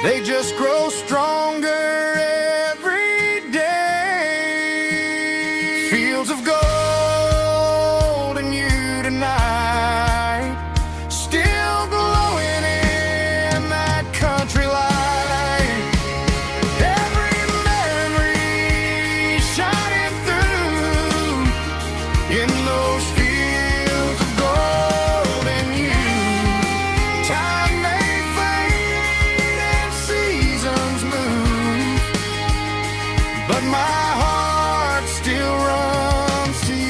They just grow stronger every day. Fields of gold and you tonight, still glowing in that country light. Every memory shining through in those fields of gold and you. Time may fade and seasons move, but my heart still runs to you.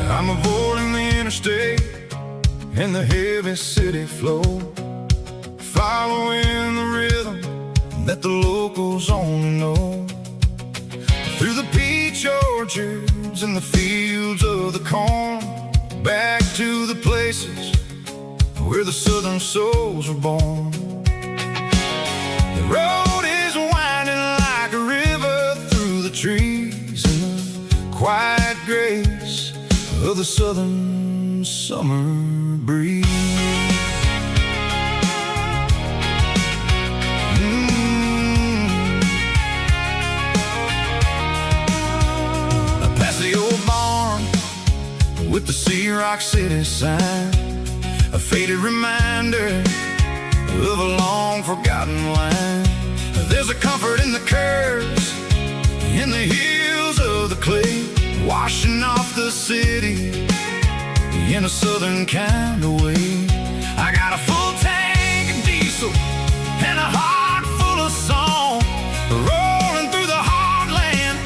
I'm avoiding the interstate and the heavy city flow, following the rhythm that the locals only know. Through the peach orchards and the fields of the corn, back to the places where the southern souls were born. The road is winding like a river through the trees in the quiet grace of the southern summer breeze. Past the old barn with the Sea Rock City sign, a faded reminder of a long forgotten line. There's a comfort in the curves, in the hills of the clay, washing off the city in a southern kind of way. I got a full tank of diesel and a heart full of song, rolling through the heartland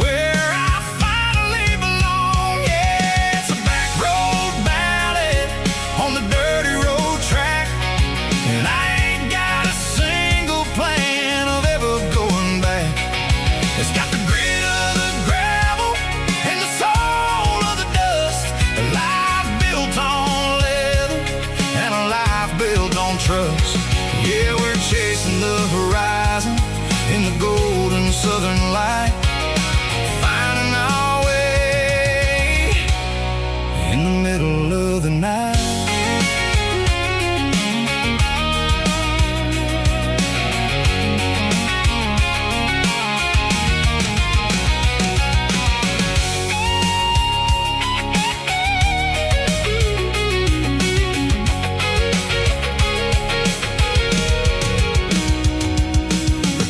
where I finally belong. Yeah, it's a back road ballad on the dirty road track, and I ain't got a single plan of ever going back. It's got the grit of the gravel and the soul of the dust, a life built on leather and a life built on trust. Yeah, we're chasing the horizon in the golden southern light, finding our way in the middle of the night.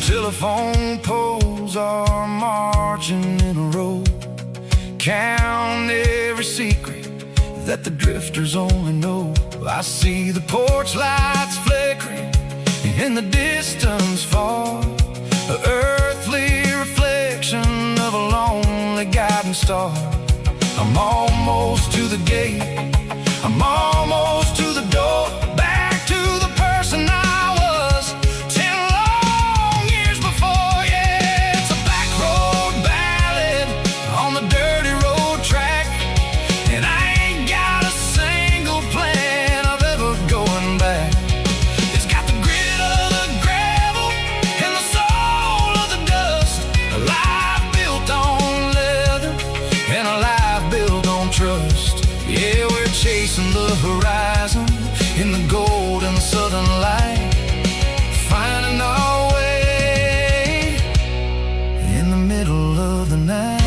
Telephone poles are marching in a row, count every secret that the drifters only know. I see the porch lights flickering in the distance far, an earthly reflection of a lonely guiding star. I'm almost to the gate, I'm almost to the door, back to the person I was 10 long years before. Yeah, it's a back road ballad on the dirty road track, and I ain't got a single plan of ever going back. It's got the grit of the gravel and the soul of the dust, a life built on leather and a life built on trust. Yeah, we're chasing the horizon in the golden southern light, finding our way in the middle of the night.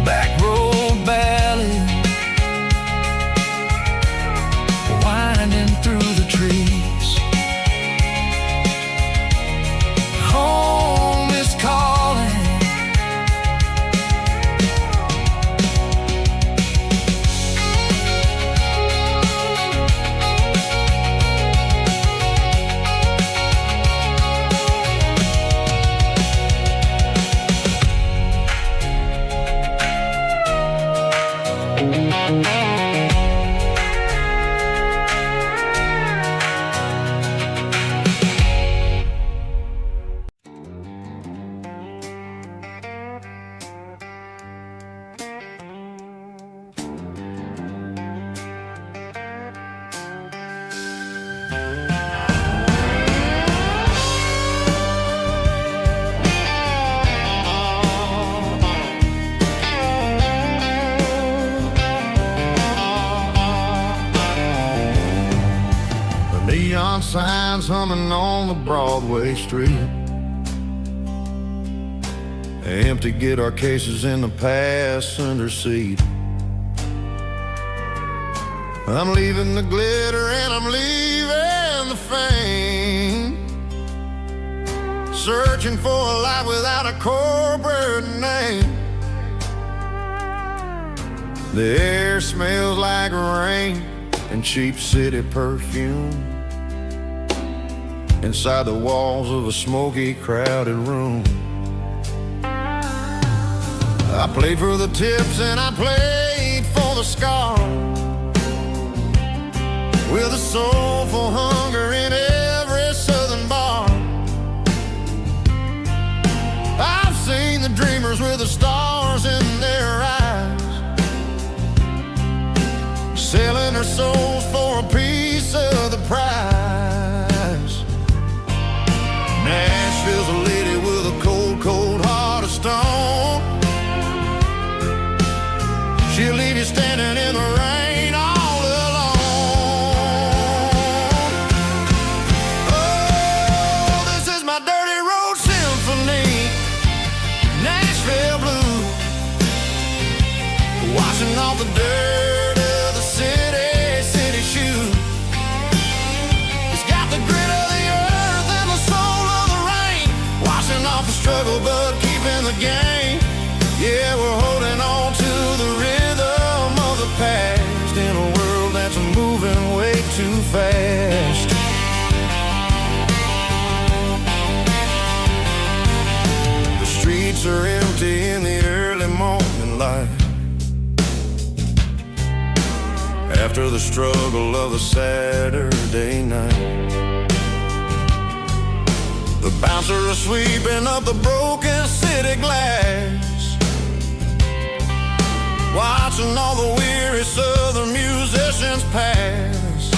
Back road ballad, winding through the trees. Home is calling, signs humming on the Broadway street. Empty guitar cases in the passenger seat. I'm leaving the glitter and I'm leaving the fame, searching for a life without a corporate name. The air smells like rain and cheap city perfume inside the walls of a smoky, crowded room. I played for the tips and I played for the scars, with a soulful hunger in every southern bar. I've seen the dreamers with the stars in their eyes, selling their souls for a piece of the prize. Nashville's a lady with a cold, cold heart of stone. She'll leave you standing in the rain all alone. Oh, this is my dirty road symphony, Nashville blues, washing off the dirt of the city shoes. It's got the grit of the earth and the soul of the rain, washing off the struggle but keeping the game. Yeah, we're holding on to the rhythm of the past in a world that's moving way too fast. The streets are empty in the early morning light, after the struggle of the Saturday night. The bouncer is sweeping up the broken city glass, watching all the weary southern musicians pass.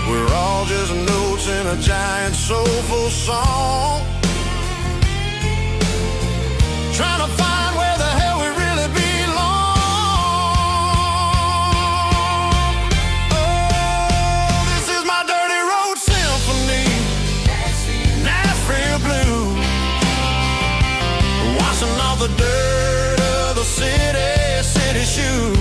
We're all just notes in a giant soulful song, trying to find where the hell we really belong. Oh, this is my dirty road symphony, Nashville blues, washing off the dirt of the city shoes.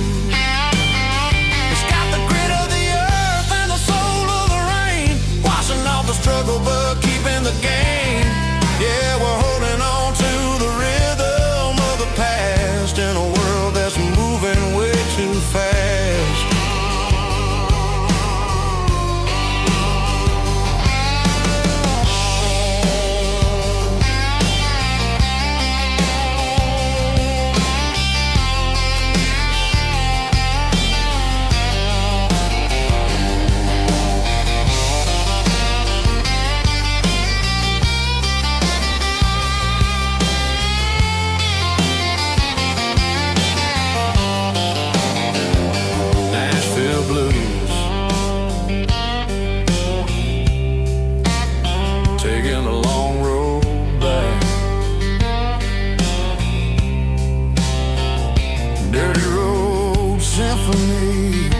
It's got the grit of the earth and the soul of the rain, washing off the struggle but keeping the game. Yeah, we're holding on to the rhythm of the past in a world that's moving way too fast. Taking a long road back, dirty road symphony.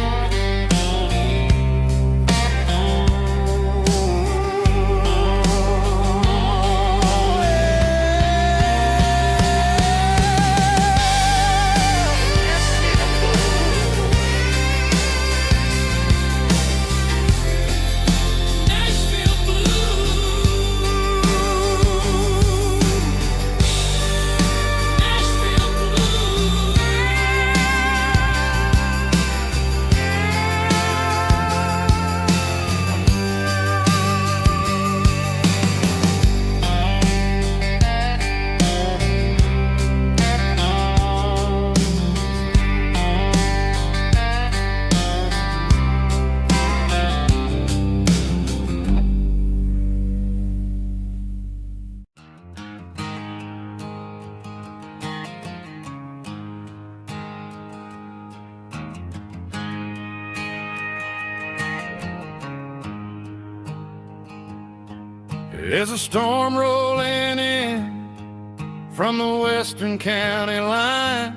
There's a storm rolling in from the western county line,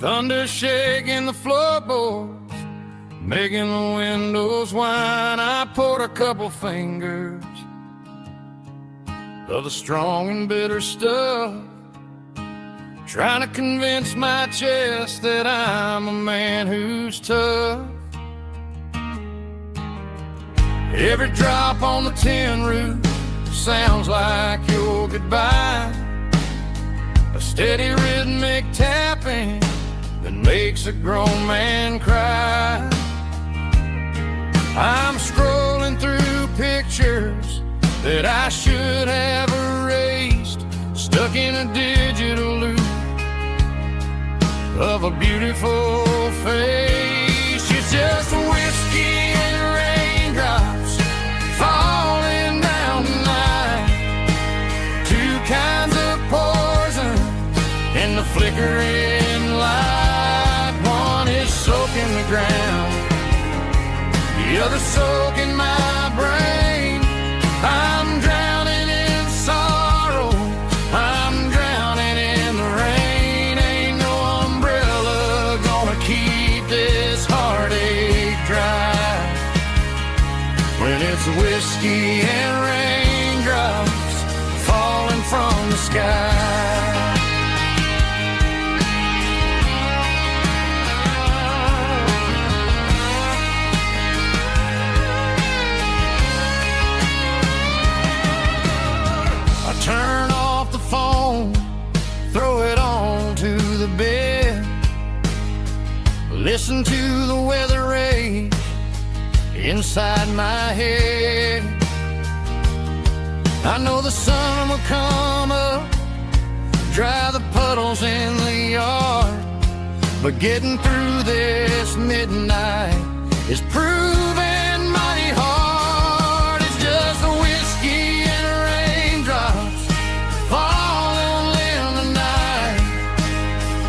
thunder shaking the floorboards, Making the windows whine, I poured a couple fingers of the strong and bitter stuff, trying to convince my chest that I'm a man who's tough. Every drop on the tin roof sounds like your goodbye, a steady rhythmic tapping that makes a grown man cry. I'm scrolling through pictures that I should have erased, stuck in a digital loop of a beautiful face. It's just whiskey and raindrops falling down tonight, two kinds of poison in the flickering light. One is soaking the ground, the other soaking my brain. I'm drowning in sorrow, I'm drowning in the rain. Ain't no umbrella gonna keep this heartache dry when it's whiskey and raindrops falling from the sky. Turn off the phone, throw it on to the bed, listen to the weather rage inside my head. I know the sun will come up, dry the puddles in the yard, but getting through this midnight is proving mighty hard. It's just a whiskey and raindrops falling in the night,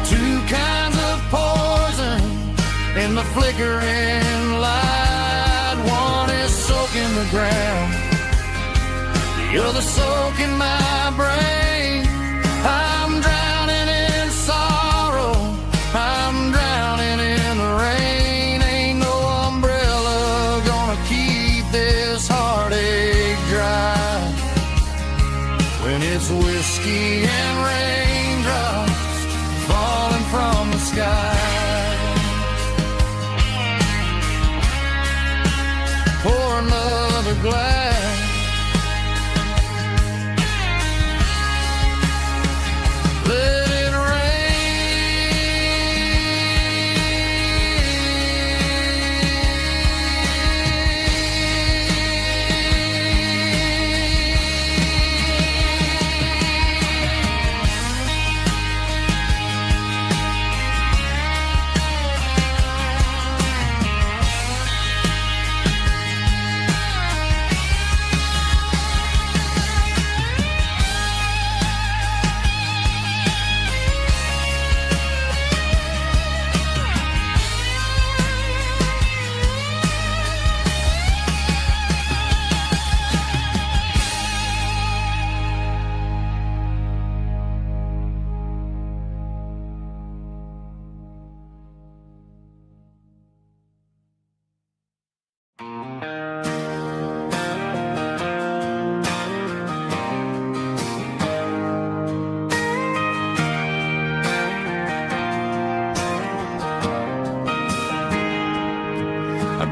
two kinds of poison in the flickering light. One is soaking the ground, the other soaking my brain. I'm drowning in sorrow, I'm drowning in the rain. Ain't no umbrella gonna keep this heartache dry when it's whiskey and raindrops falling from the sky. Pour another glass, let it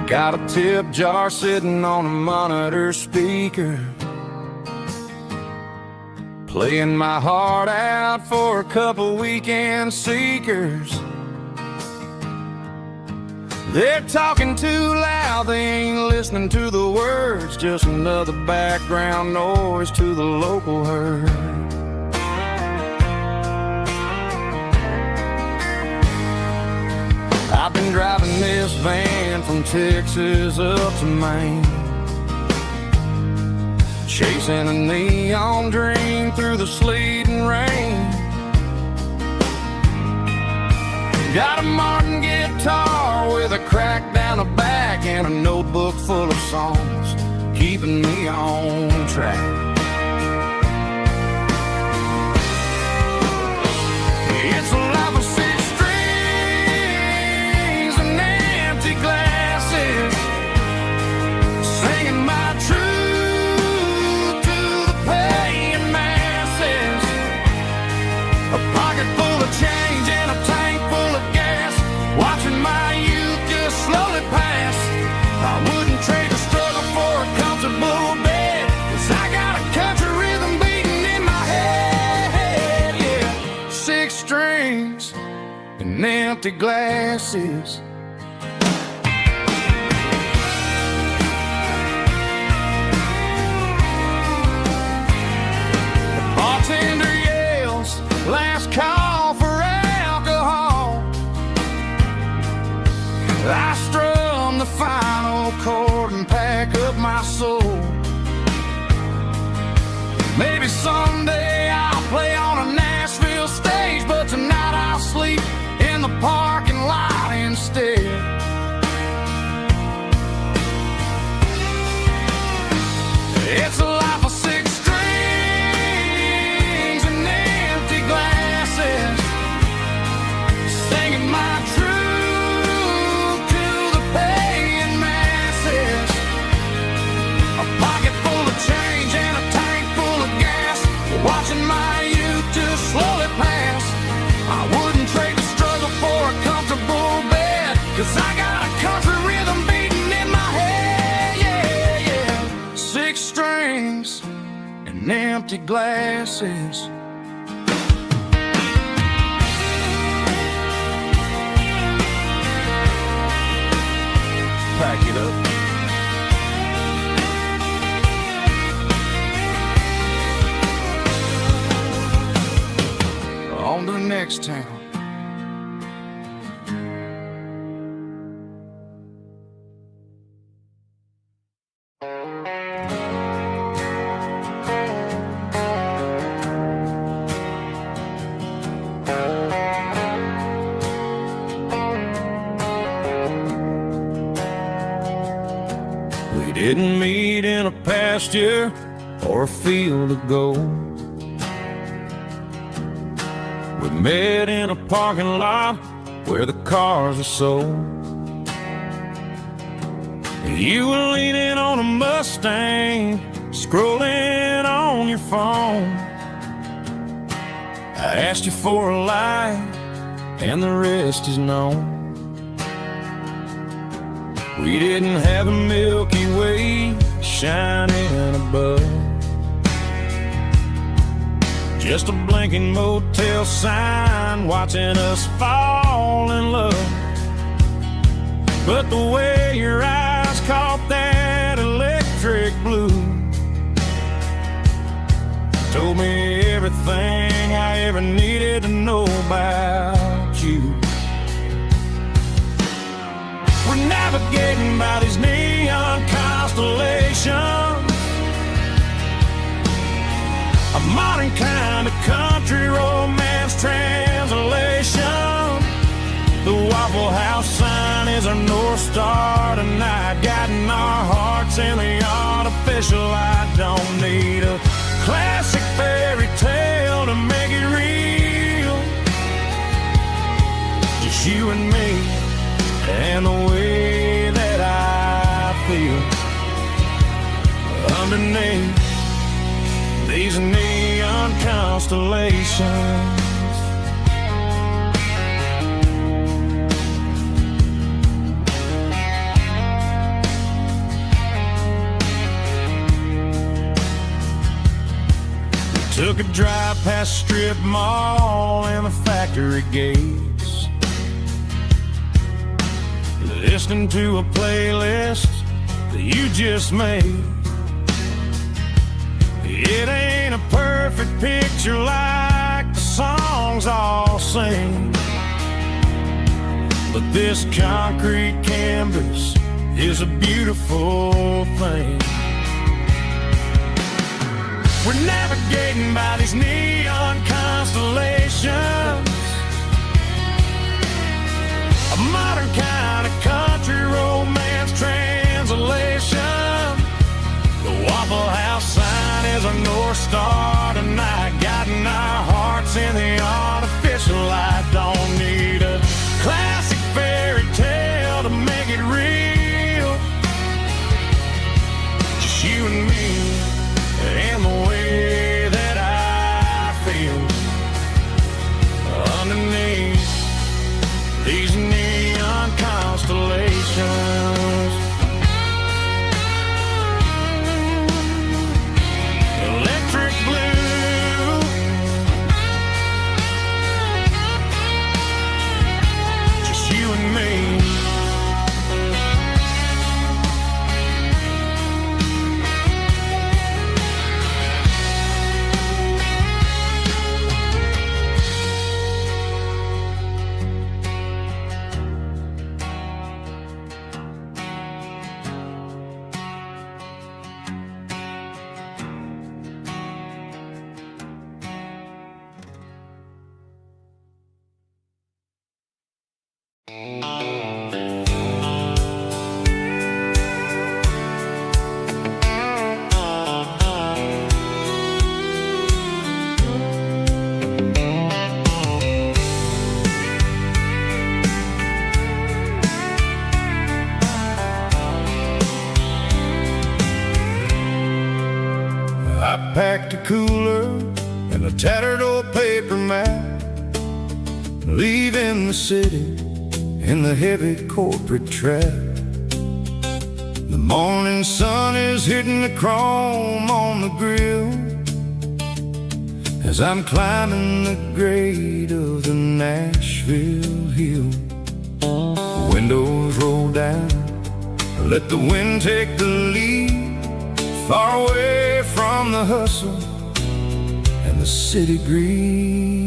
got a tip jar sitting on a monitor speaker, playing my heart out for a couple weekend seekers. They're talking too loud, they ain't listening to the words, just another background noise to the local herd. I've been driving this van from Texas up to Maine, chasing a neon dream through the sleet and rain. Got a Martin guitar with a crack down the back and a notebook full of songs, keeping me on track. It's a life of six strings, an empty glass and empty glasses. The bartender yells, last call for alcohol. I strum the final chord and pack up my soul. Maybe someday I'll play on a Nashville stage, but tonight I'll sleep in the parking lot instead. It's a life of 6 strings and empty glasses, singing my truth to the paying masses. A pocket full of change and a tank full of gas, watching my youth just slowly pass. I wouldn't trade the struggle for a comfortable bed, 'cause I got a country rhythm beating in my head, yeah, yeah. 6 strings and empty glasses. Pack it up. On to the next town. We didn't meet in a pasture or a field of gold. We met in a parking lot where the cars are sold. You were leaning on a Mustang, scrolling on your phone. I asked you for a light, and the rest is known. We didn't have a Milky Way shining above, just a blinking motel sign watching us fall in love. But the way your eyes caught that electric blue told me everything I ever needed to know about you. We're navigating by these neon constellations, a modern kind of country romance translation. The Waffle House sign is our North Star tonight, guiding our hearts in the artificial light. Don't need a classic fairy tale to make it real, just you and me and the way that I feel underneath these neon constellations. Took a drive past strip mall and the factory gates, listening to a playlist that you just made. It ain't a perfect picture like the songs all sing, but this concrete canvas is a beautiful thing. We're navigating by these neon constellations, a modern kind of country romance translation. The Waffle House sign is a North Star tonight, guiding our hearts in the artificial light. Don't need a classic fairy tale to make it real, just you and me and the way that I feel underneath these neon constellations. Electric blue, I packed a cooler and a tattered old paper map, leaving the city in the heavy corporate trap. The morning sun is hitting the chrome on the grill as I'm climbing the grade of the Nashville hill. The windows roll down, let the wind take the lead, far away from the hustle and the city breeze.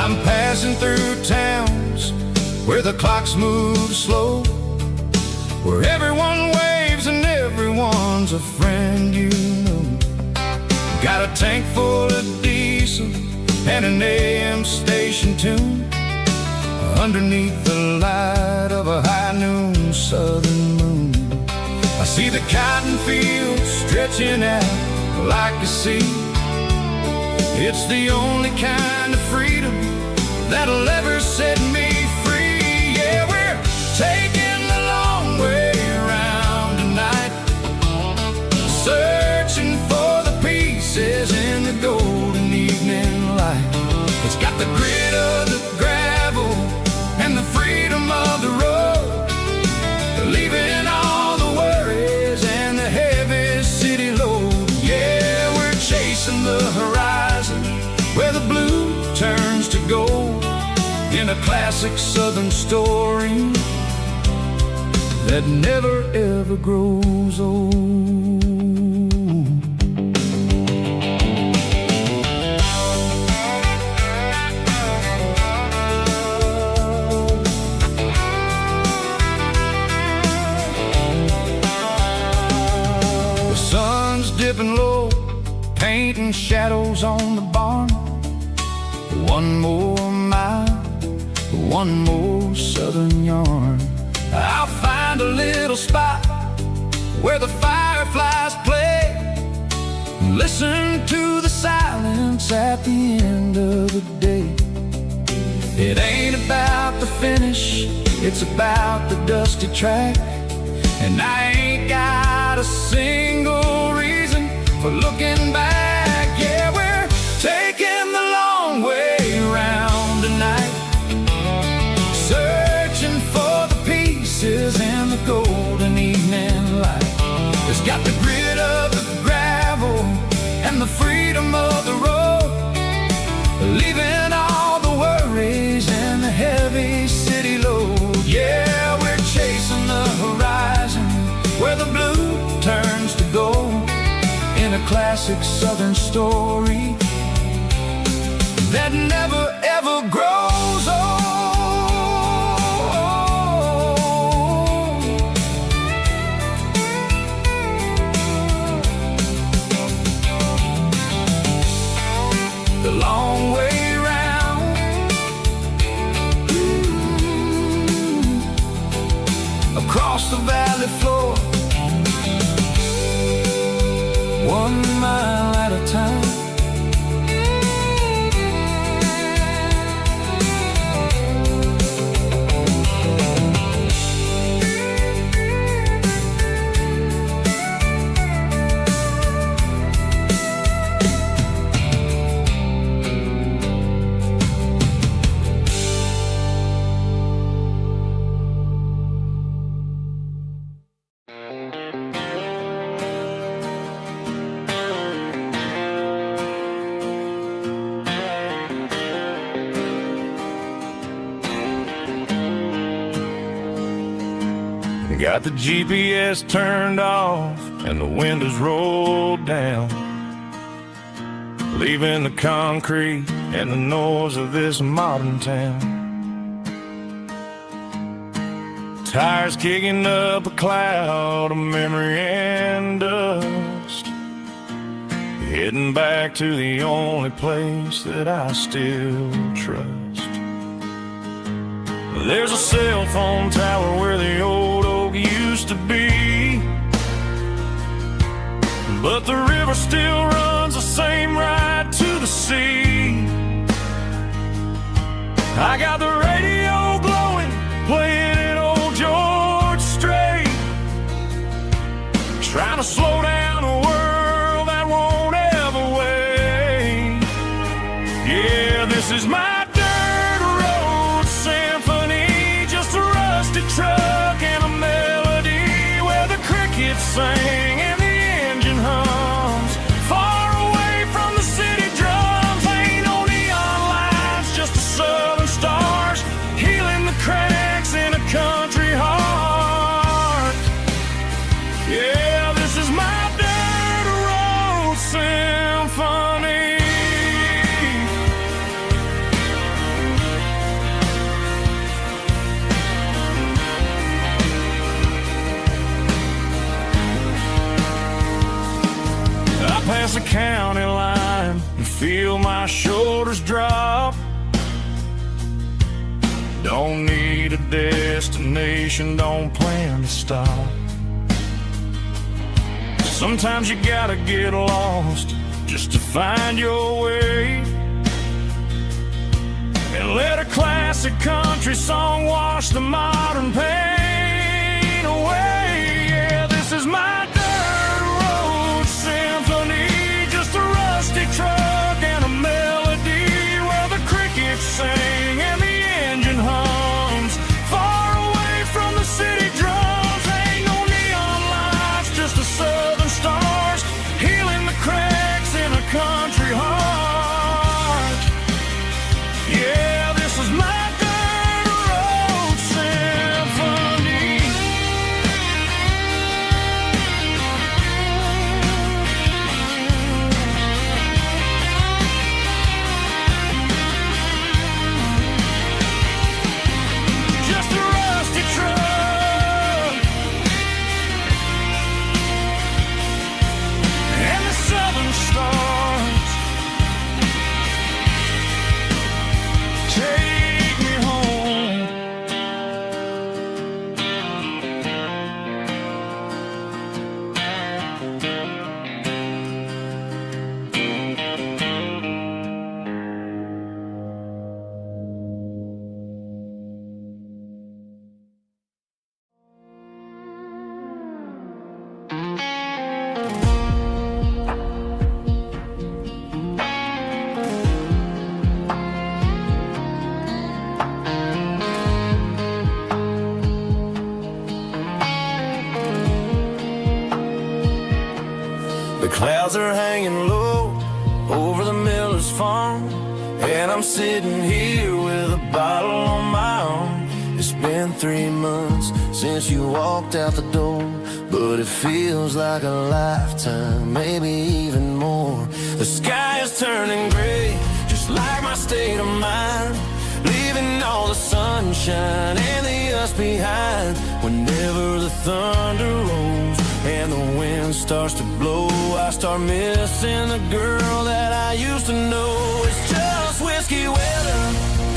I'm passing through towns where the clocks move slow, where everyone waves and everyone's a friend you know. Got a tank full of diesel and an AM station tune underneath the light of a high noon southern moon. I see the cotton fields stretching out like a sea. It's the only kind of freedom that'll ever set me free. Yeah, we're taking the long way around tonight, searching for the pieces in the golden evening light. It's got the grit of the gravel and the freedom of the road, leaving all the worries and the heavy city load. Yeah, we're chasing the horizon where the blue turns to gold, in a classic southern story that never ever grows old. The sun's dipping low, painting shadows on the barn. One more mile, one more southern yarn. I'll find a little spot where the fireflies play, listen to the silence at the end of the day. It ain't about the finish, it's about the dusty track. And I ain't got a single reason for looking back. Yeah, we're taking the long way around tonight, searching for the pieces in the golden evening light. It's got the grit of the gravel and the freedom of the road, leaving all the worries and the heavy city load. Yeah, we're chasing the horizon where the blue turns to gold, in a classic southern story that never ever grows old. The long way round, across the valley floor, 1 mile at a time. Got the GPS turned off and the windows rolled down, leaving the concrete and the noise of this modern town. Tires kicking up a cloud of memory and dust. heading back to the only place that I still trust. There's a cell phone tower where the old oak used to be, but the river still runs the same right to the sea. I got the radio glowing, playing an old George Strait, trying to slow down a world that won't ever wait. Yeah, this is my dirt road symphony, just a rusty truck and a melody where the crickets sing and the engine hums. Far away from the city drums, ain't no neon lights, just the southern stars healing the cracks in a country heart. Yeah, this is my dirt road symphony. I pass the county line and feel my shoulders drop. Don't need a destination, don't plan to stop. Sometimes you gotta get lost just to find your way, and let a classic country song wash the modern pain away. Yeah, this is my dirt road symphony, just a rusty truck and a melody where the crickets sing and the engine hums. Far away from the city drums, ain't no neon lights, just the southern stars healing the cracks in a country heart. Yeah, this is my dirt road symphony. Just a rusty truck and the southern stars take me home. The clouds are hanging low over the miller's farm, and I'm sitting here with a bottle on my arm. It's been 3 months since you walked out the door, but it feels like a lifetime, maybe even more. The sky is turning gray, just like my state of mind, leaving all the sunshine and the us behind. Whenever the thunder rolls and the wind starts to blow, I start missing the girl that I used to know. It's just whiskey weather,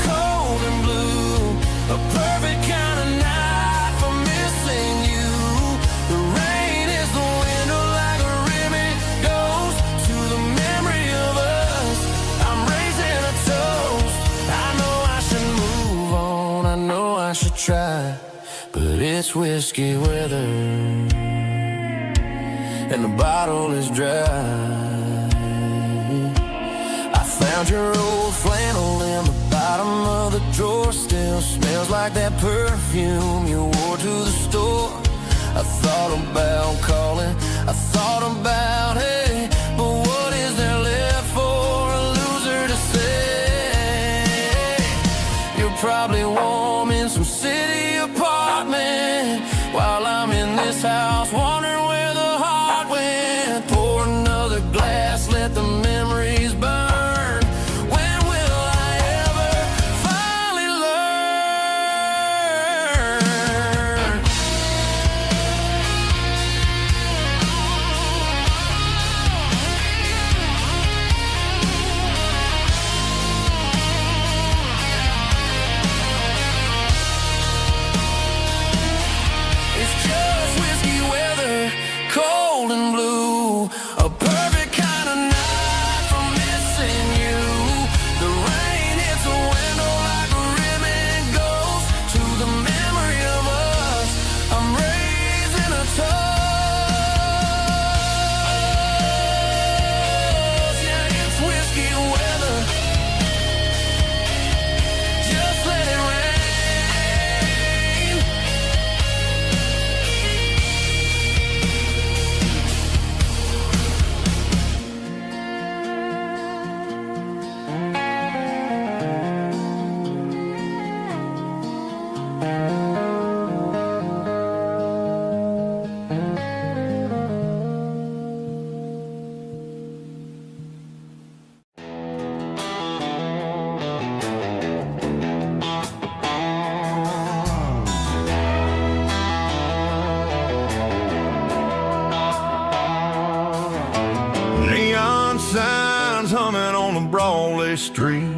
cold and blue, a perfect kind of night for missing you. The rain is the window like a ribbon goes to the memory of us. I'm raising a toast. I know I should move on, I know I should try, but it's whiskey weather and the bottle is dry. I found your old flannel in the bottom of the drawer, still smells like that perfume you wore to the store. I thought about calling, I thought about, hey, but what is there left for a loser to say? You're probably warm in some city apartment while I'm in this house wondering where the heart went. Pour another glass, let the memories burn. When will I ever finally learn? on Broadway Street.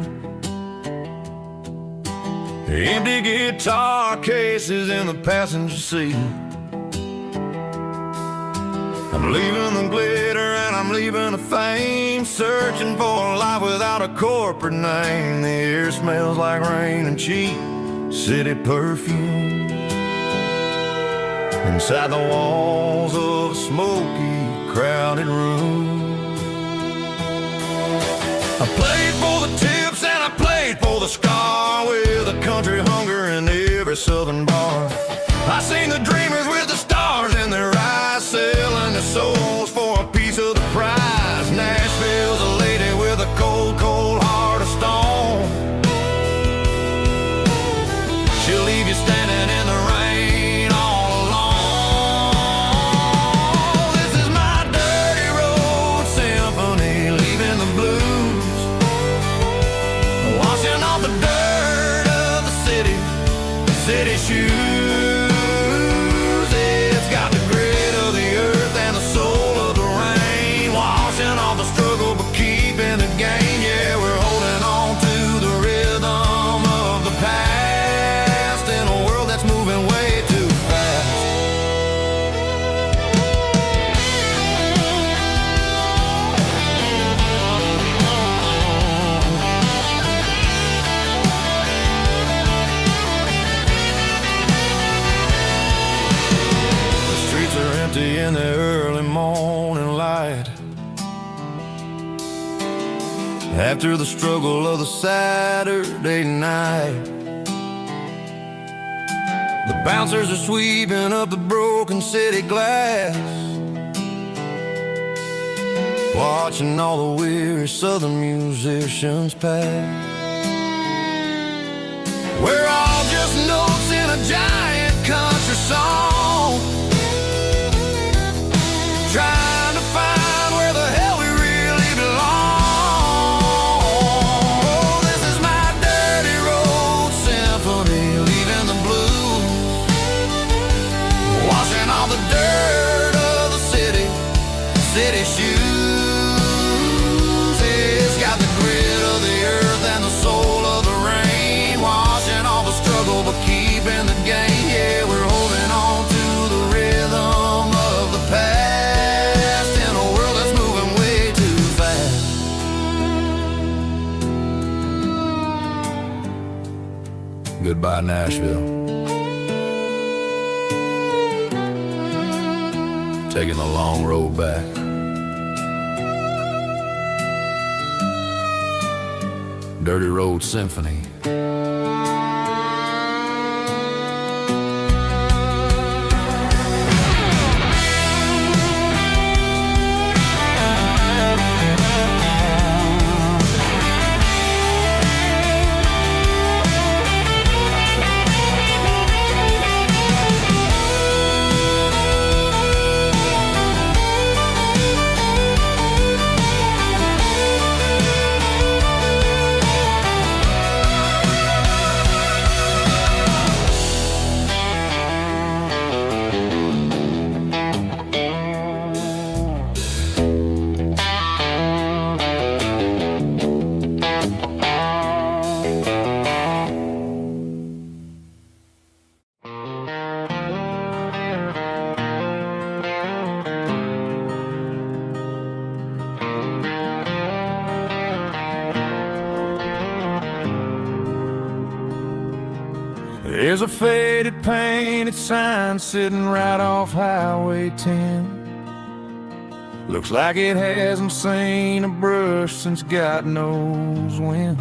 Empty guitar cases in the passenger seat. I'm leaving the glitter and I'm leaving the fame, searching for a life without a corporate name. The air smells like rain and cheap city perfume inside the walls of a smoky, crowded room. I played for the tips and I played for the scar, with a country hunger in every southern bar. I seen the dreamers with the stars in their eyes, selling their souls for a piece of the prize. Nashville's a lady with a cold, cold heart of stone. She'll leave you standing in the rain all alone. This is my dirty road symphony, leaving the blues, washing off the dirt of the city shoes. In the early morning light, after the struggle of the Saturday night, the bouncers are sweeping up the broken city glass, watching all the weary southern musicians pass. We're all just notes in a giant country song, trying to find where the hell we really belong. Oh, this is my dirty road symphony, leaving the blues, washing all the dirt of the city shoes. It's got the grit of the earth and the soul of the rain, washing all the struggle but keeping the game. Yeah, we're holding on to the rhythm of the past. Goodbye, Nashville. Taking the long road back. Dirty Road Symphony. There's a faded painted sign sitting right off Highway 10. Looks like it hasn't seen a brush since God knows when.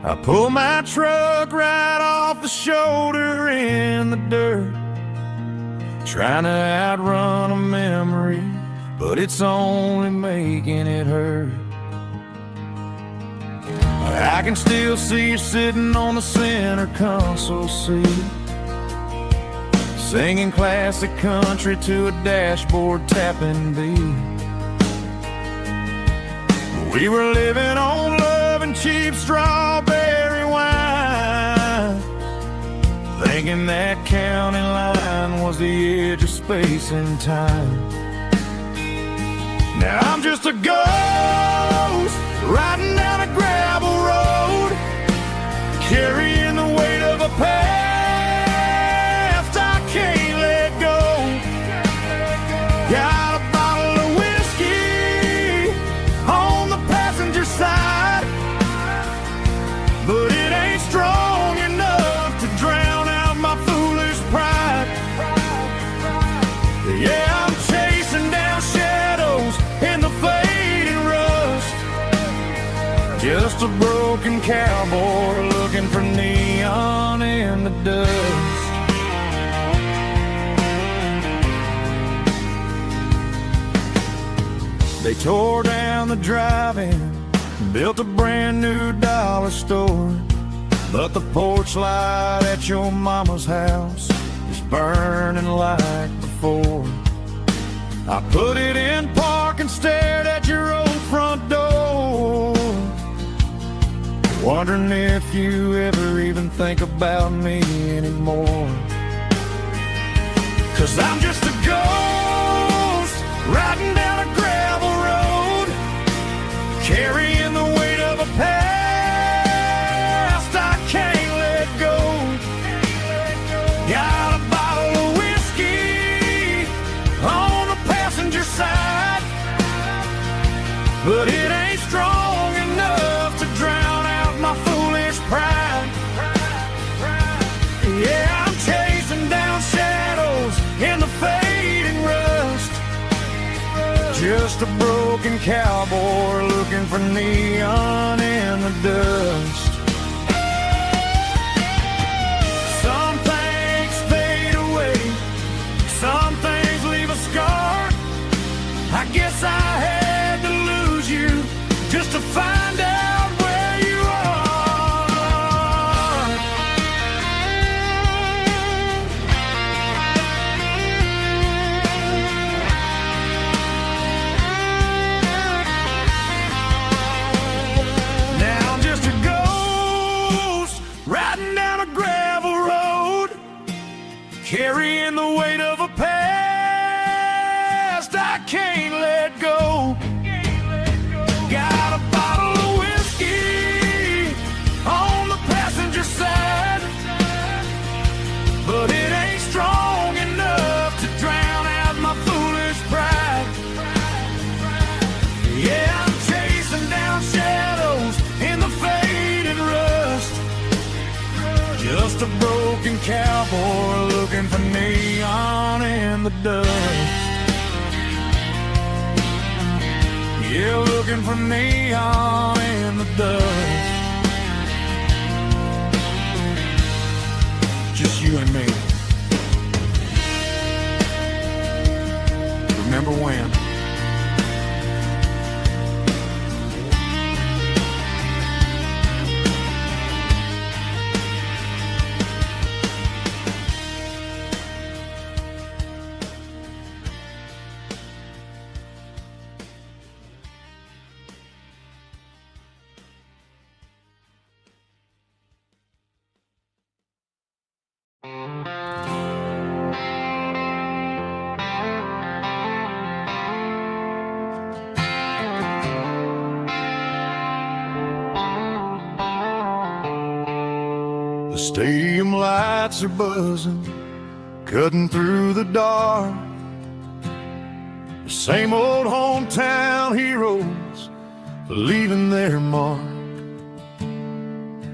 I pull my truck right off the shoulder in the dirt, trying to outrun a memory, but it's only making it hurt. I can still see you sitting on the center console seat, singing classic country to a dashboard tapping beat. We were living on love and cheap strawberry wine, thinking that county line was the edge of space and time. Now I'm just a ghost riding down a gravel road, carrying the weight of a past I can't let go. Got a bottle of whiskey on the passenger side, but it ain't strong enough to drown out my foolish pride. Yeah, I'm chasing down shadows in the fading rust, just a broken cowboy looking for neon in the dust. They tore down the drive-in, built a brand new dollar store, but the porch light at your mama's house is burning like before. I put it in park and stared at your old front door, wondering if you ever even think about me anymore. 'Cause I'm just a ghost riding down a gravel road, carrying the weight of a past I can't let go. Got a bottle of whiskey on the passenger side, but it ain't strong enough to drown out my foolish pride. Yeah, I'm chasing down shadows in the fading rust, just a broken cowboy looking for neon in the dust. Some things fade away, some things leave a scar. I guess I had to lose you just to find out where you are. Now I'm just a ghost riding down a gravel road, carrying the weight of a past I can't let go. Got a bottle of whiskey on the passenger side, but it ain't strong enough to drown out my foolish pride. Yeah, I'm chasing down shadows in the fading rust, just a broken cowboy looking for neon in the dust. Yeah, looking for neon in the dust. Just you and me. Remember when? The stadium lights are buzzing, cutting through the dark. The same old hometown heroes leaving their mark.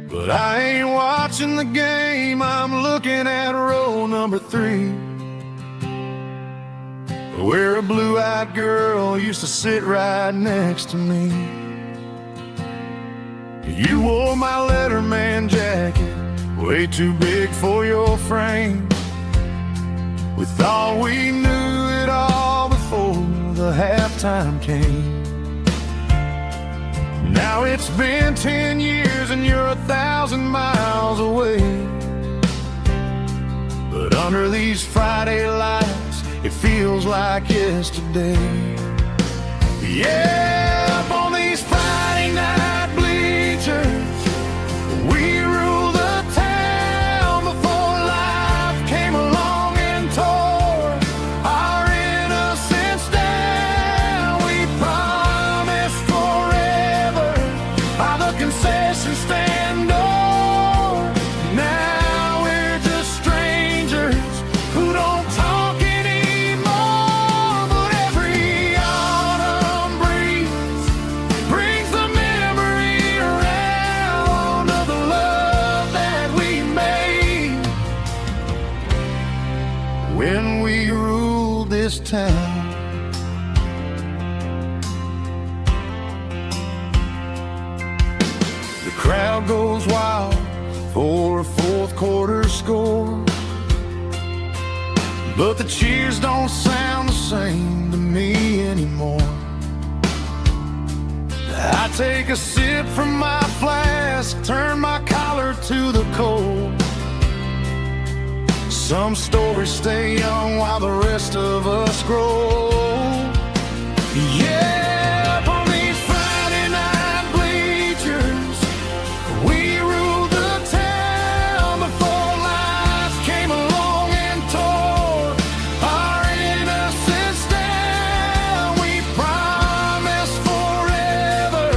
But I ain't watching the game, I'm looking at row number 3, where a blue-eyed girl used to sit right next to me. You wore my Letterman jacket, way too big for your frame. We thought we knew it all before the halftime came. Now it's been 10 years and you're 1,000 miles away, but under these Friday lights it feels like yesterday. Yeah, up on these Friday night bleachers we rule the town before life came along and tore our innocence down. We we ruled this town. The crowd goes wild for a fourth quarter score, but the cheers don't sound the same to me anymore. I take a sip from my flask, turn my collar to the cold. Some stories stay young while the rest of us grow. Yeah, up on these Friday night bleachers, we ruled the town before life came along and tore our innocence down. We promised forever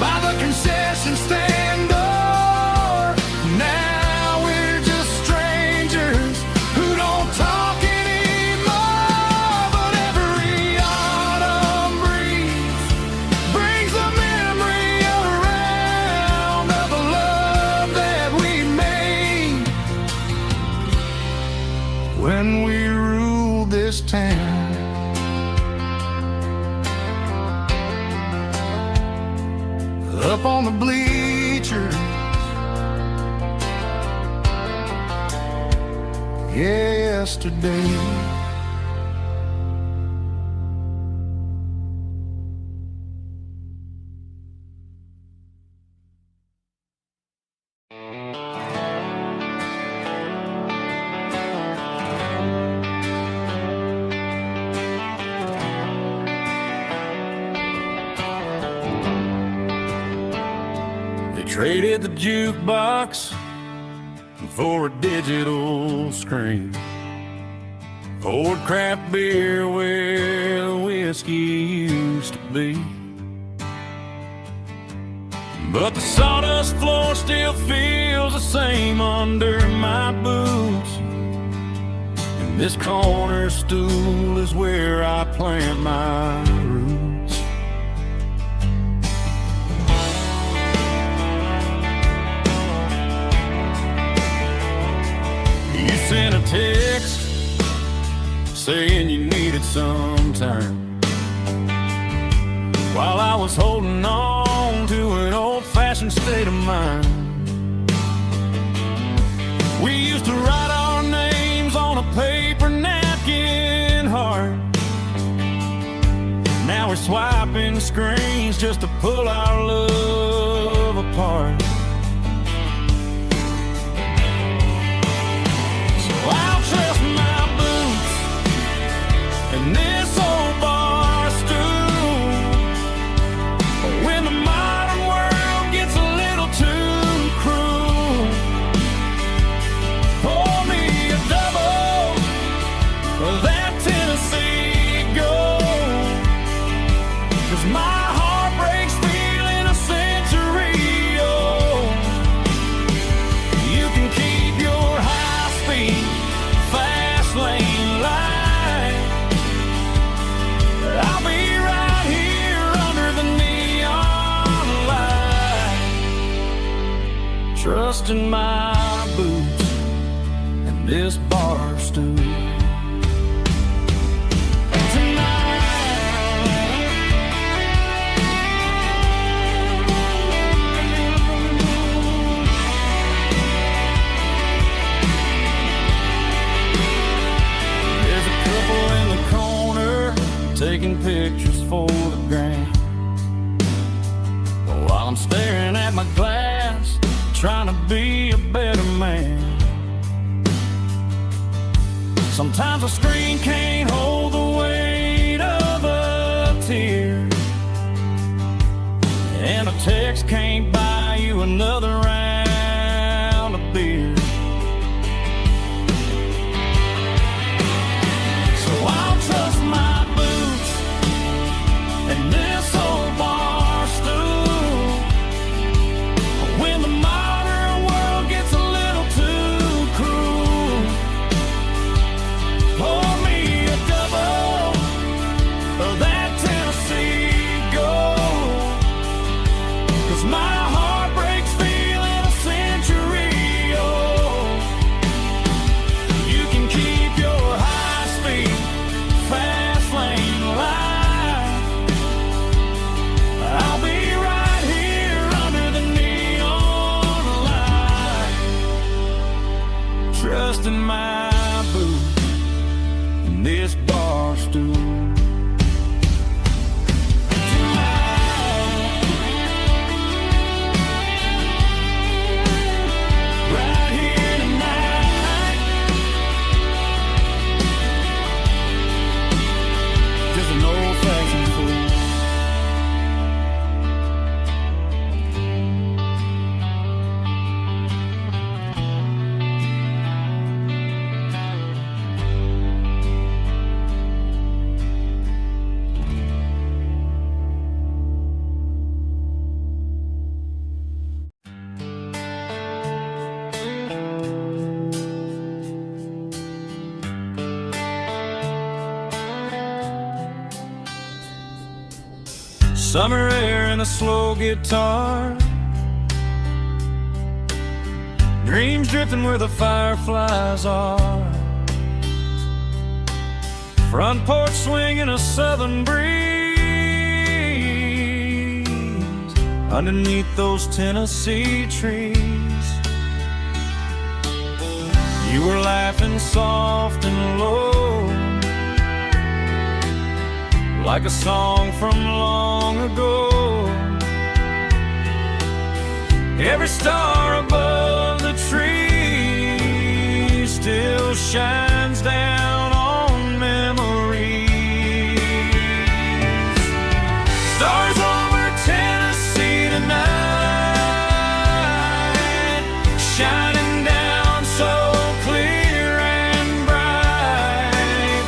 by the concession stand door. Now we're just strangers who don't talk anymore. But every autumn breeze brings a memory around of the love that we made when we ruled this town. Up on the bleachers, yesterday. They traded the jukebox for a digital screen, poured craft beer where the whiskey used to be. But the sawdust floor still feels the same under my boots, and this corner stool is where I plant my roots. You sent a text saying you needed some time, while I was holding on to an old-fashioned state of mind. We used to write our names on a paper napkin heart. Now we're swiping screens just to pull our love apart. I'll trust my boots and this old bar stool. When the modern world gets a little too cruel, pour me a double of that Tennessee Gold, 'cause my heart breaks feeling a century old. You can keep your high-speed fast lane light, I'll be right here under the neon light, trusting my boots and this bar stool. Taking pictures for the gram, while I'm staring at my glass, trying to be a better man. Sometimes a screen can't hold the weight of a tear, and a text can't buy you another round of beer. So I'll trust my and this old bar stool. When the modern world gets a little too cruel, pour me a double of that Tennessee Gold, 'cause my heart breaks feeling in this bar stool. Right here tonight, just an old-fashioned fool. Summer air and a slow guitar, dreams drifting where the fireflies are, front porch swinging a southern breeze underneath those Tennessee trees. You were laughing soft and low, like a song from long ago. Every star above the tree still shines down on memories. Stars over Tennessee tonight, shining down so clear and bright.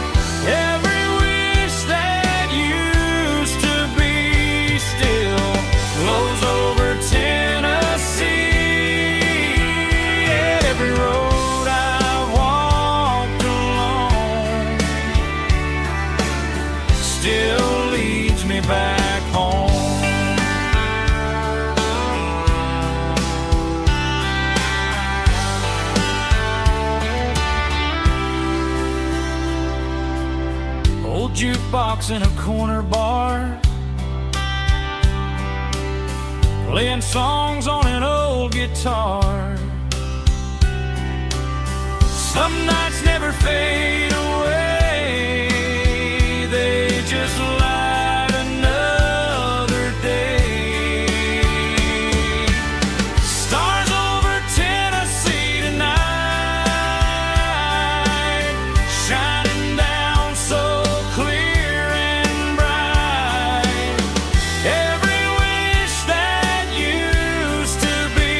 Every wish that used to be still flows over Tennessee. Every road I walked along still leads me back home. Old jukebox in a corner bar, playing songs on an old guitar. Some nights never fade away, they just light another day. Stars over Tennessee tonight, shining down so clear and bright. Every wish that used to be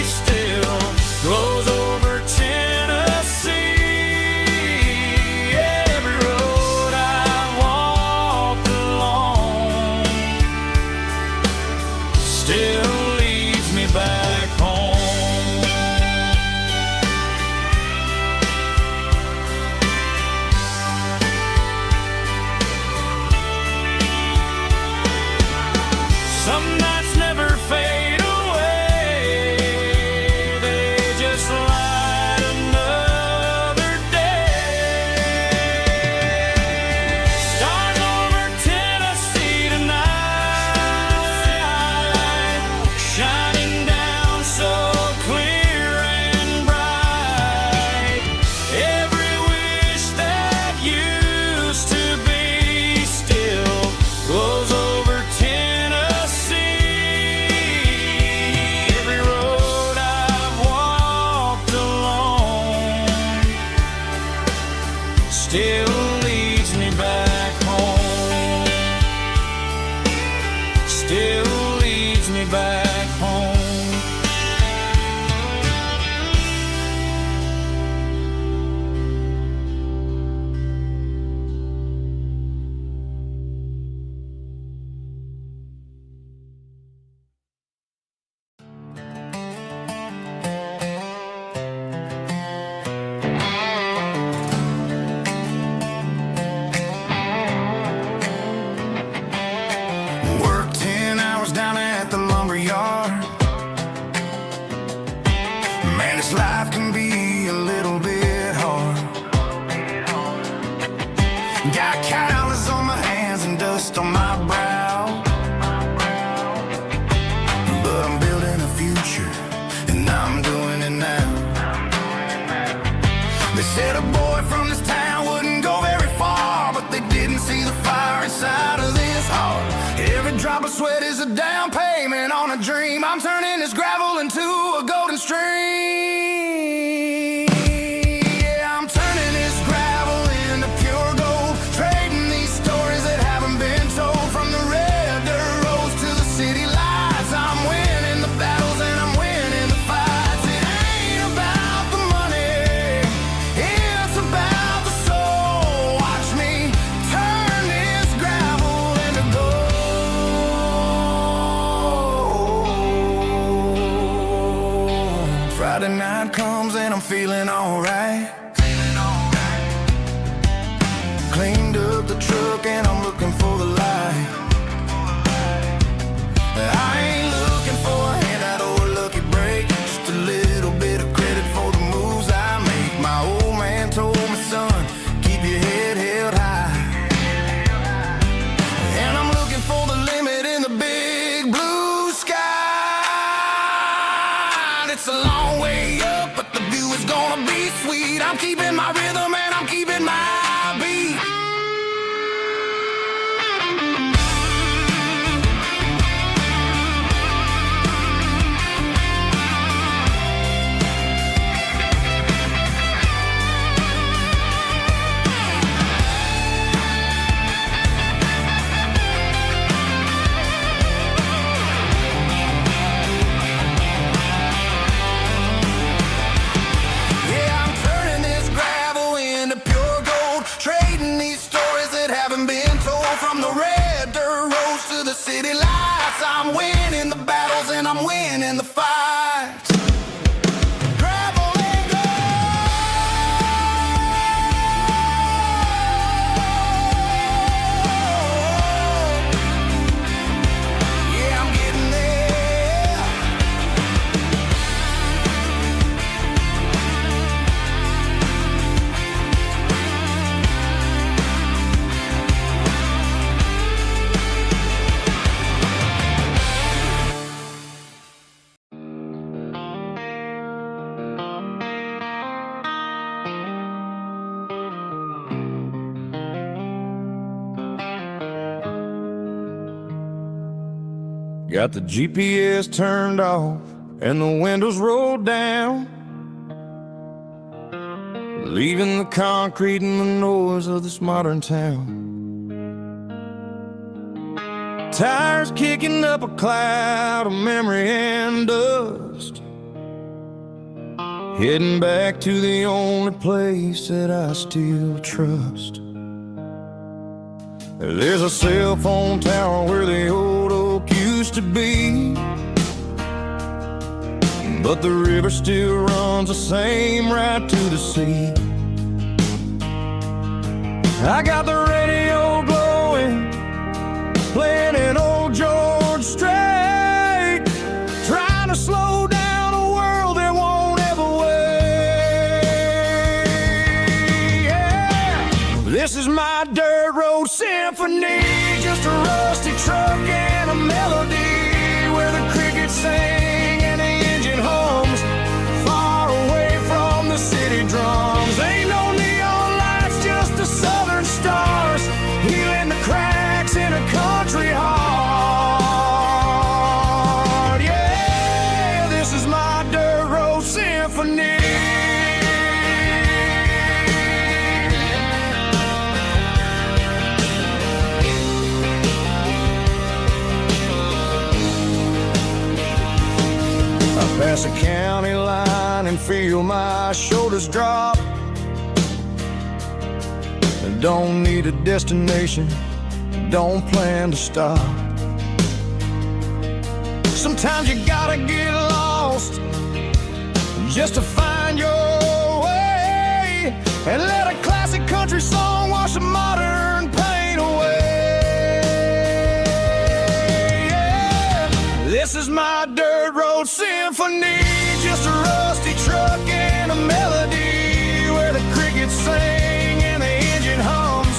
still glows over Tennessee. Every road I walked along still leads me back home. Some nights never fade away, they just light another day. Stars over Tennessee tonight, shining down so clear and bright. Every wish that used to be still glows over Tennessee. Every road I've walked along still leads me back home. Still leads me back home. Work 10 hours down at the lumber yard. Man, this life can be a little bit hard. Got calluses on my hands and dust on my brow, but I'm building a future, and I'm doing it now. They said a boy from this town wouldn't go very sweat is a down payment on a dream. I'm turning this gravel into a golden stream. Yeah, I'm turning this gravel into pure gold, trading these stories that haven't been told. From the red dirt roads to the city lights, I'm winning the battles and I'm winning the fights. It ain't about the money, it's about the soul. Watch me turn this gravel into gold. Friday night comes and I'm feeling alright. Cleaned up the truck and I'm looking for the light. I ain't looking for a handout or a lucky break, just a little bit of credit for the moves I make. My old man told me, son, keep your head held high. And I'm looking for the limit in the big blue sky. It's a long way up, but the view is gonna be sweet. I'm keeping my rhythm and I'm keeping my beat. Yeah, I'm turning this gravel into pure gold, trading these stories that haven't been told. From the red dirt roads to the city lights, I'm winning the battles and I'm winning the fights. Gravel and gold. Yeah, I'm getting there. Got the GPS turned off and the windows rolled down, leaving the concrete and the noise of this modern town. Tires kicking up a cloud of memory and dust, heading back to the only place that I still trust. There's a cell phone tower where the old oak used to be, but the river still runs the same right to the sea. I got the radio glowing, playing an old George Strait, trying to slow down a world that won't ever wait. Yeah. This is my dirt road symphony, just a rusty truck and a melody where the crickets sing and the engine hums, far away from the city drums. Ain't no neon lights, just the southern stars, healing the cracks in a country heart. Yeah, this is my dirt road symphony. Pass a county line and feel my shoulders drop. Don't need a destination, don't plan to stop. Sometimes you gotta get lost just to find your way, and let a classic country song wash the modern pain away. Yeah. This is my dirt road symphony, just a rusty truck and a melody where the crickets sing and the engine hums,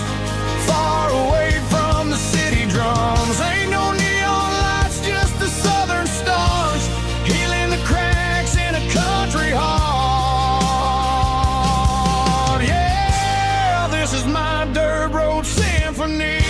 far away from the city drums. Ain't no neon lights, just the southern stars, healing the cracks in a country heart. Yeah, this is my dirt road symphony.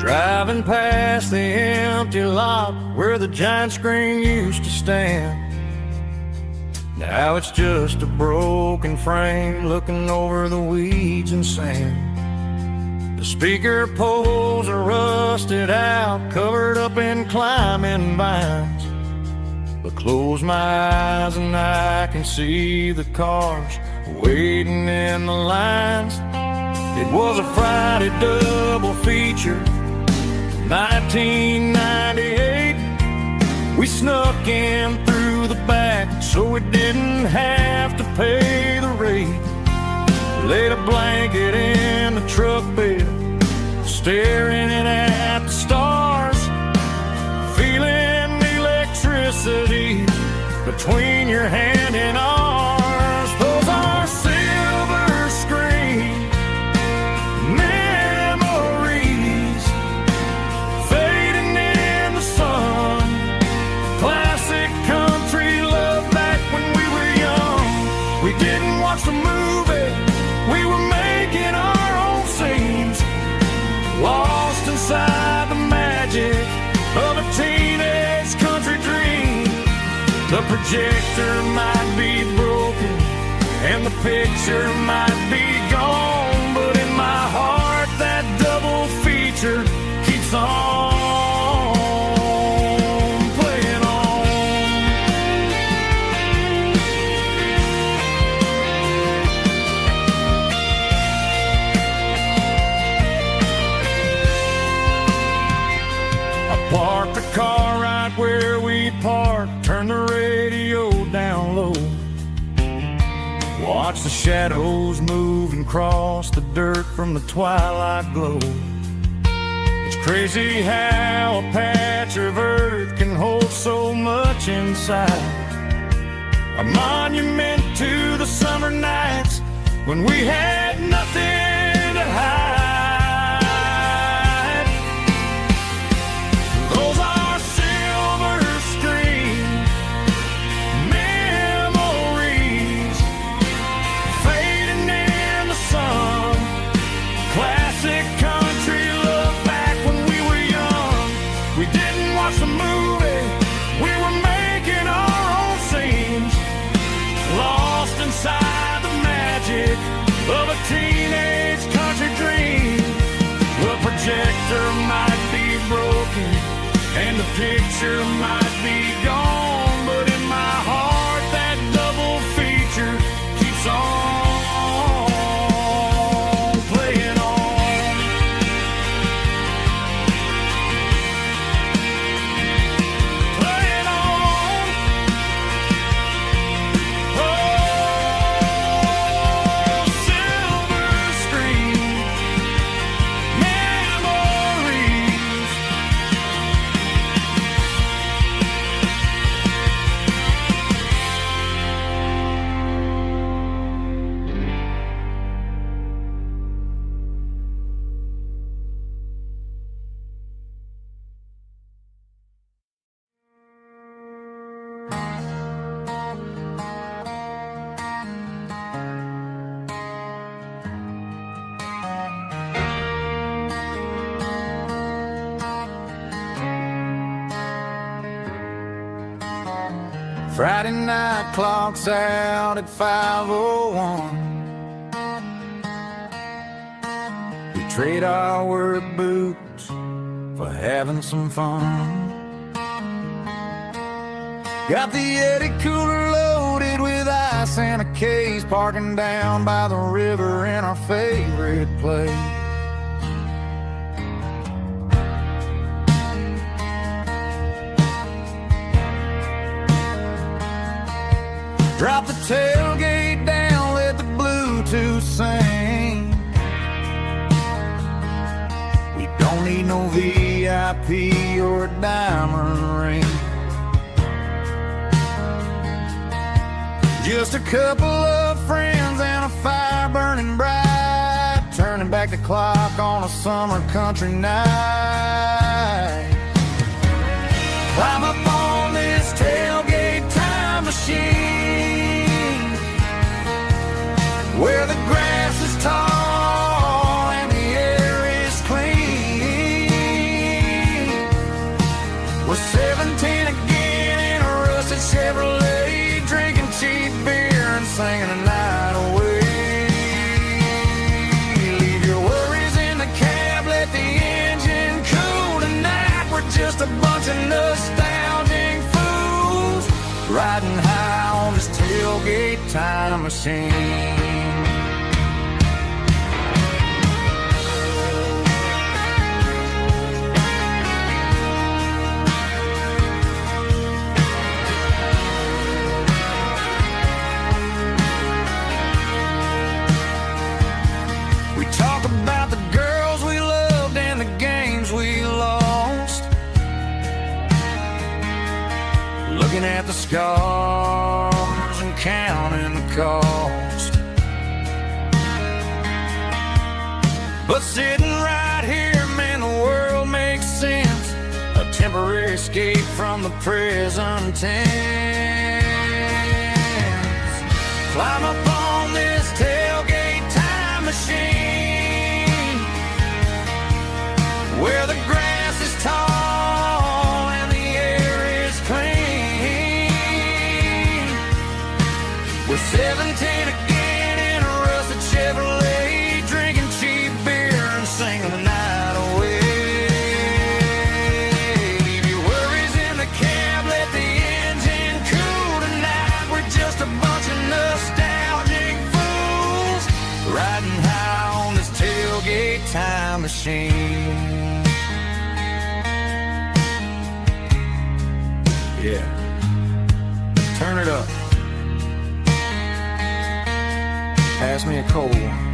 Driving past the empty lot where the giant screen used to stand. Now it's just a broken frame looking over the weeds and sand. The speaker poles are rusted out, covered up in climbing vines. But close my eyes and I can see the cars waiting in the lines. It was a Friday double feature, 1998. We snuck in through the back so we didn't have to pay the rate. Laid a blanket in the truck bed, staring at the stars, feeling the electricity between your hand and ours. Those are silver screen memories fading in the sun. Classic country love back when we were young. We didn't watch the movie, we were making our own scenes, lost inside the magic of a teenage country dream. The projector might be broken and the picture might be gone, but in my heart that double feature keeps on playing on. I parked the car right where we parked, turned the radio down low, watch the shadows move and cross the dirt from the twilight glow. It's crazy how a patch of earth can hold so much inside. A monument to the summer nights when we had nothing to hide. Those are silver screen memories fading in the sun. Classic country love back when we were young. We didn't watch the movie, we were making our own scenes, lost inside the magic of a teenage country dream. The projector might be broken and the picture might be gone, but in my heart that double feature keeps on playing on. Playing on. Oh, silver screen memories. Friday night clocks out at 5:01. We trade our work boots for having some fun. Got the Yeti cooler loaded with ice and a case, parking down by the river in our favorite place. Drop the tailgate down, let the Bluetooth sing. We don't need no VIP or a diamond ring. Just a couple of friends and a fire burning bright, turning back the clock on a summer country night. Climb up on this tailgate time machine, where the grass is tall and the air is clean. We're 17 again in a rusted Chevrolet, drinking cheap beer and singing the night away. Leave your worries in the cab, let the engine cool. Tonight we're just a bunch of nostalgic fools, riding high on this tailgate time machine. Talk about the girls we loved and the games we lost, looking at the scars and counting the cost. But sitting right here, man, the world makes sense, a temporary escape from the present tense. Climb up on this tailgate time machine, where the grass is tall and the air is clean. We're 17 again in a rusted Chevrolet, drinking cheap beer and singing the night away. Leave your worries in the cab, let the engine cool. Tonight we're just a bunch of nostalgic fools, riding high on this tailgate time machine. Yeah, turn it up. Pass me a cold one.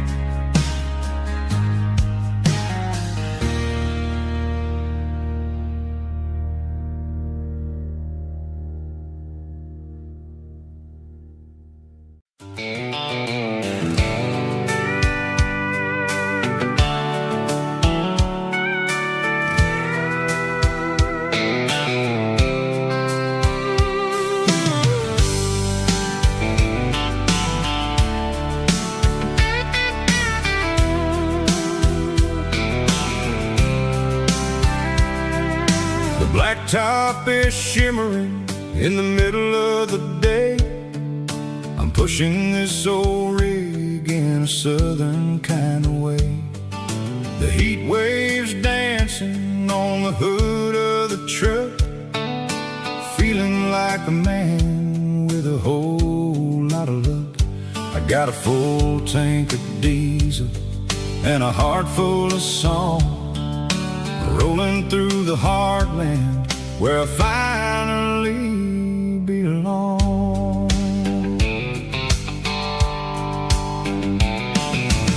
Blacktop is shimmering in the middle of the day. I'm pushing this old rig in a southern kind of way. The heat waves dancing on the hood of the truck, feeling like a man with a whole lot of luck. I got a full tank of diesel and a heart full of song, rolling through the heartland where I finally belong.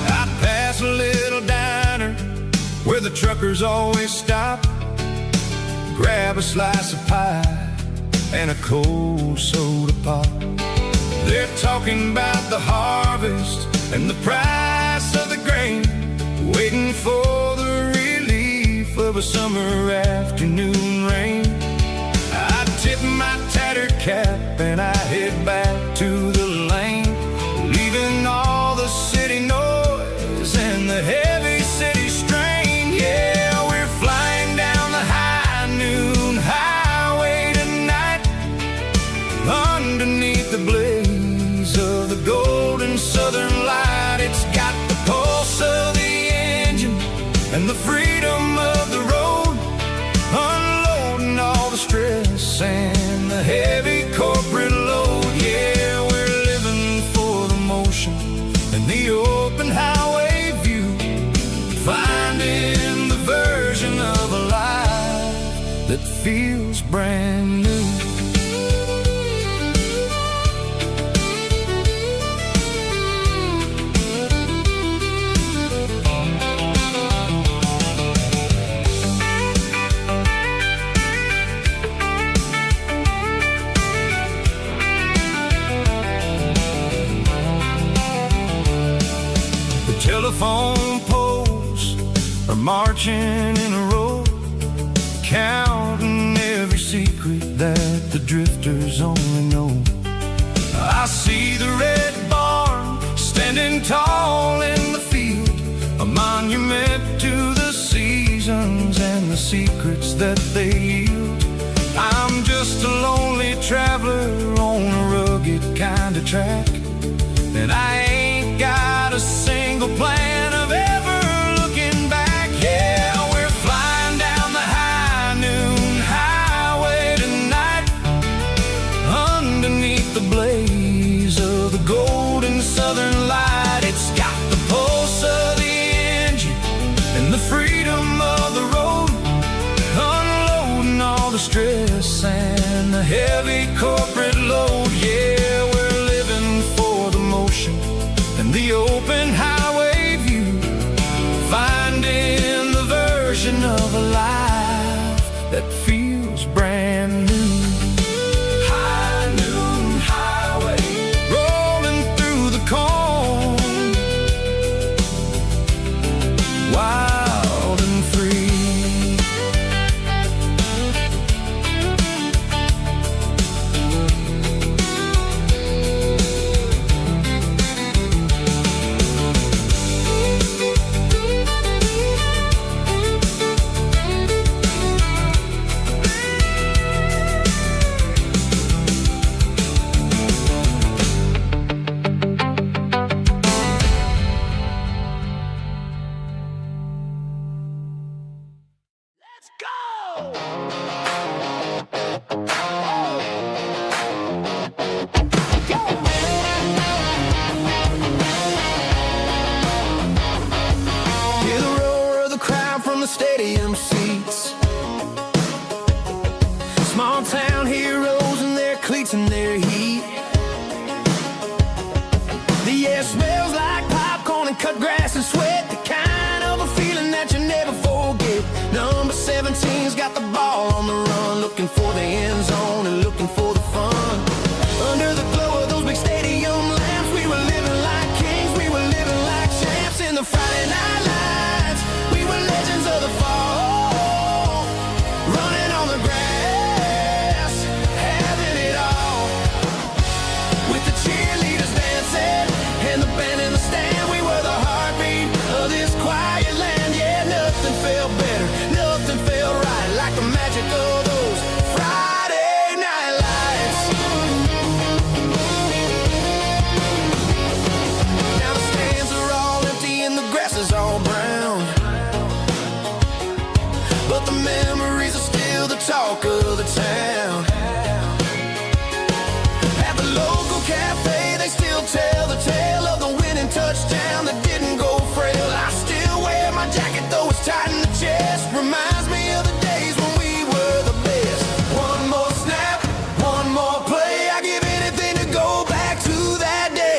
I pass a little diner where the truckers always stop, grab a slice of pie and a cold soda pop. They're talking about the harvest and the price of the grain, waiting for the relief of a summer afternoon rain. I tip my tattered cap and I head back to the lane, leaving all the city noise and the heavy city strain. Yeah, we're flying down the high noon highway tonight, underneath the blaze of the golden southern light. It's got the pulse of the engine and the freedom of the road, unloading all the stress and the heavy corporate load. Yeah, we're living for the motion and the open highway view, finding the version of a life that feels brand new. Telephone poles are marching in a row, counting every secret that the drifters only know. I see the red barn standing tall in the field, a monument to the seasons and the secrets that they yield. I'm just a lonely traveler on a rugged kind of track, and I ain't got a single plan of ever looking back. Yeah, we're flying down the high noon highway tonight, underneath the blaze of the golden southern light. It's got the pulse of the engine and the freedom of the road, unloading all the stress and the heavy corporate load. Yeah, we're living for the motion and the open highway view, finding the version of a life that feels brand new. High noon highway, rolling through the corn, wild and free. Stadium seats, small town heroes in their cleats and their heat. The air smells like popcorn and cut grass and sweat, the kind of a feeling that you never forget. Number 17's got the ball on the run, looking for the end zone and looking for the fun. Under the glow of those big stadium lamps, we were living like kings, we were living like champs. In the Friday night lights, we were legends of the fall, running on the grass, having it all. With the cheerleaders dancing and the band in the stand, we were the heartbeat of this quiet land. Yeah, nothing felt better, nothing felt right like the magic of those Friday night lights. Now the stands are all empty and the grass is all brown, but the memories are still the talk of the town. At the local cafe, they still tell the tale of the winning touchdown that didn't go frail. I still wear my jacket though it's tight in the chest, reminds me of the days when we were the best. One more snap, one more play, I give anything to go back to that day.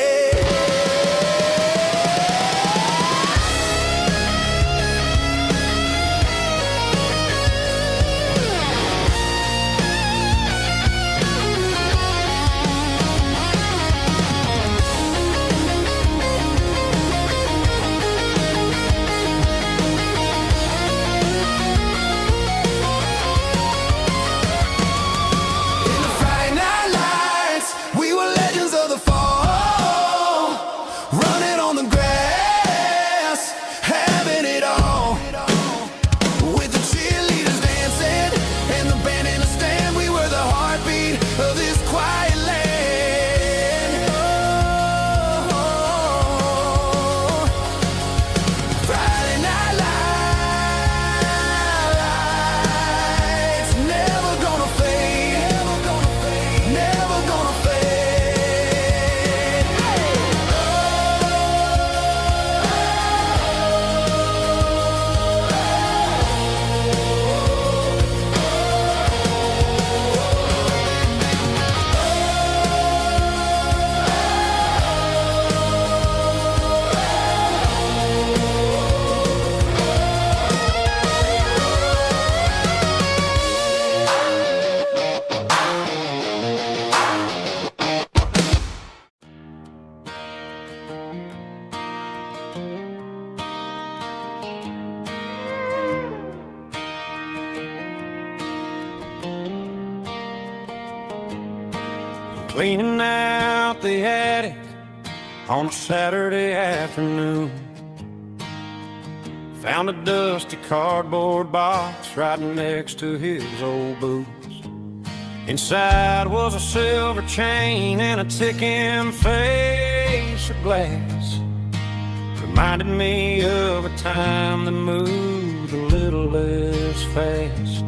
Cleaning out the attic on a Saturday afternoon, found a dusty cardboard box right next to his old boots. Inside was a silver chain and a ticking face of glass. Reminded me of a time that moved a little less fast.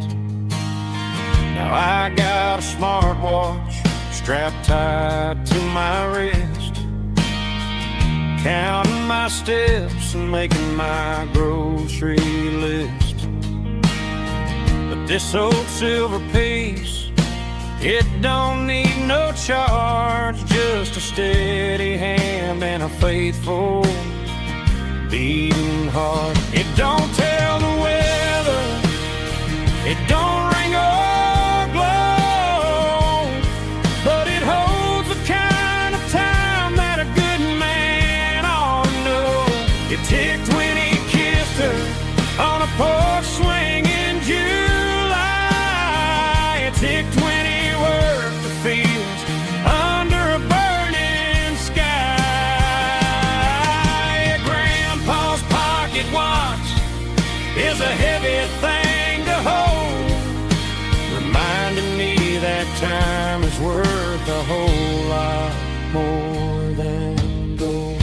Now I got a smartwatch strapped tight to my wrist, counting my steps and making my grocery list. But this old silver piece, it don't need no charge, just a steady hand and a faithful beating heart. It don't tell the weather, it don't ring or glow, but it holds the kind of time that a good man ought to know. It ticked when he kissed her on a porch swing in July. It ticked when he worked the fields under a burning sky. Grandpa's pocket watch is a heavy thing to hold, reminding me that time is worth a whole lot more than gold.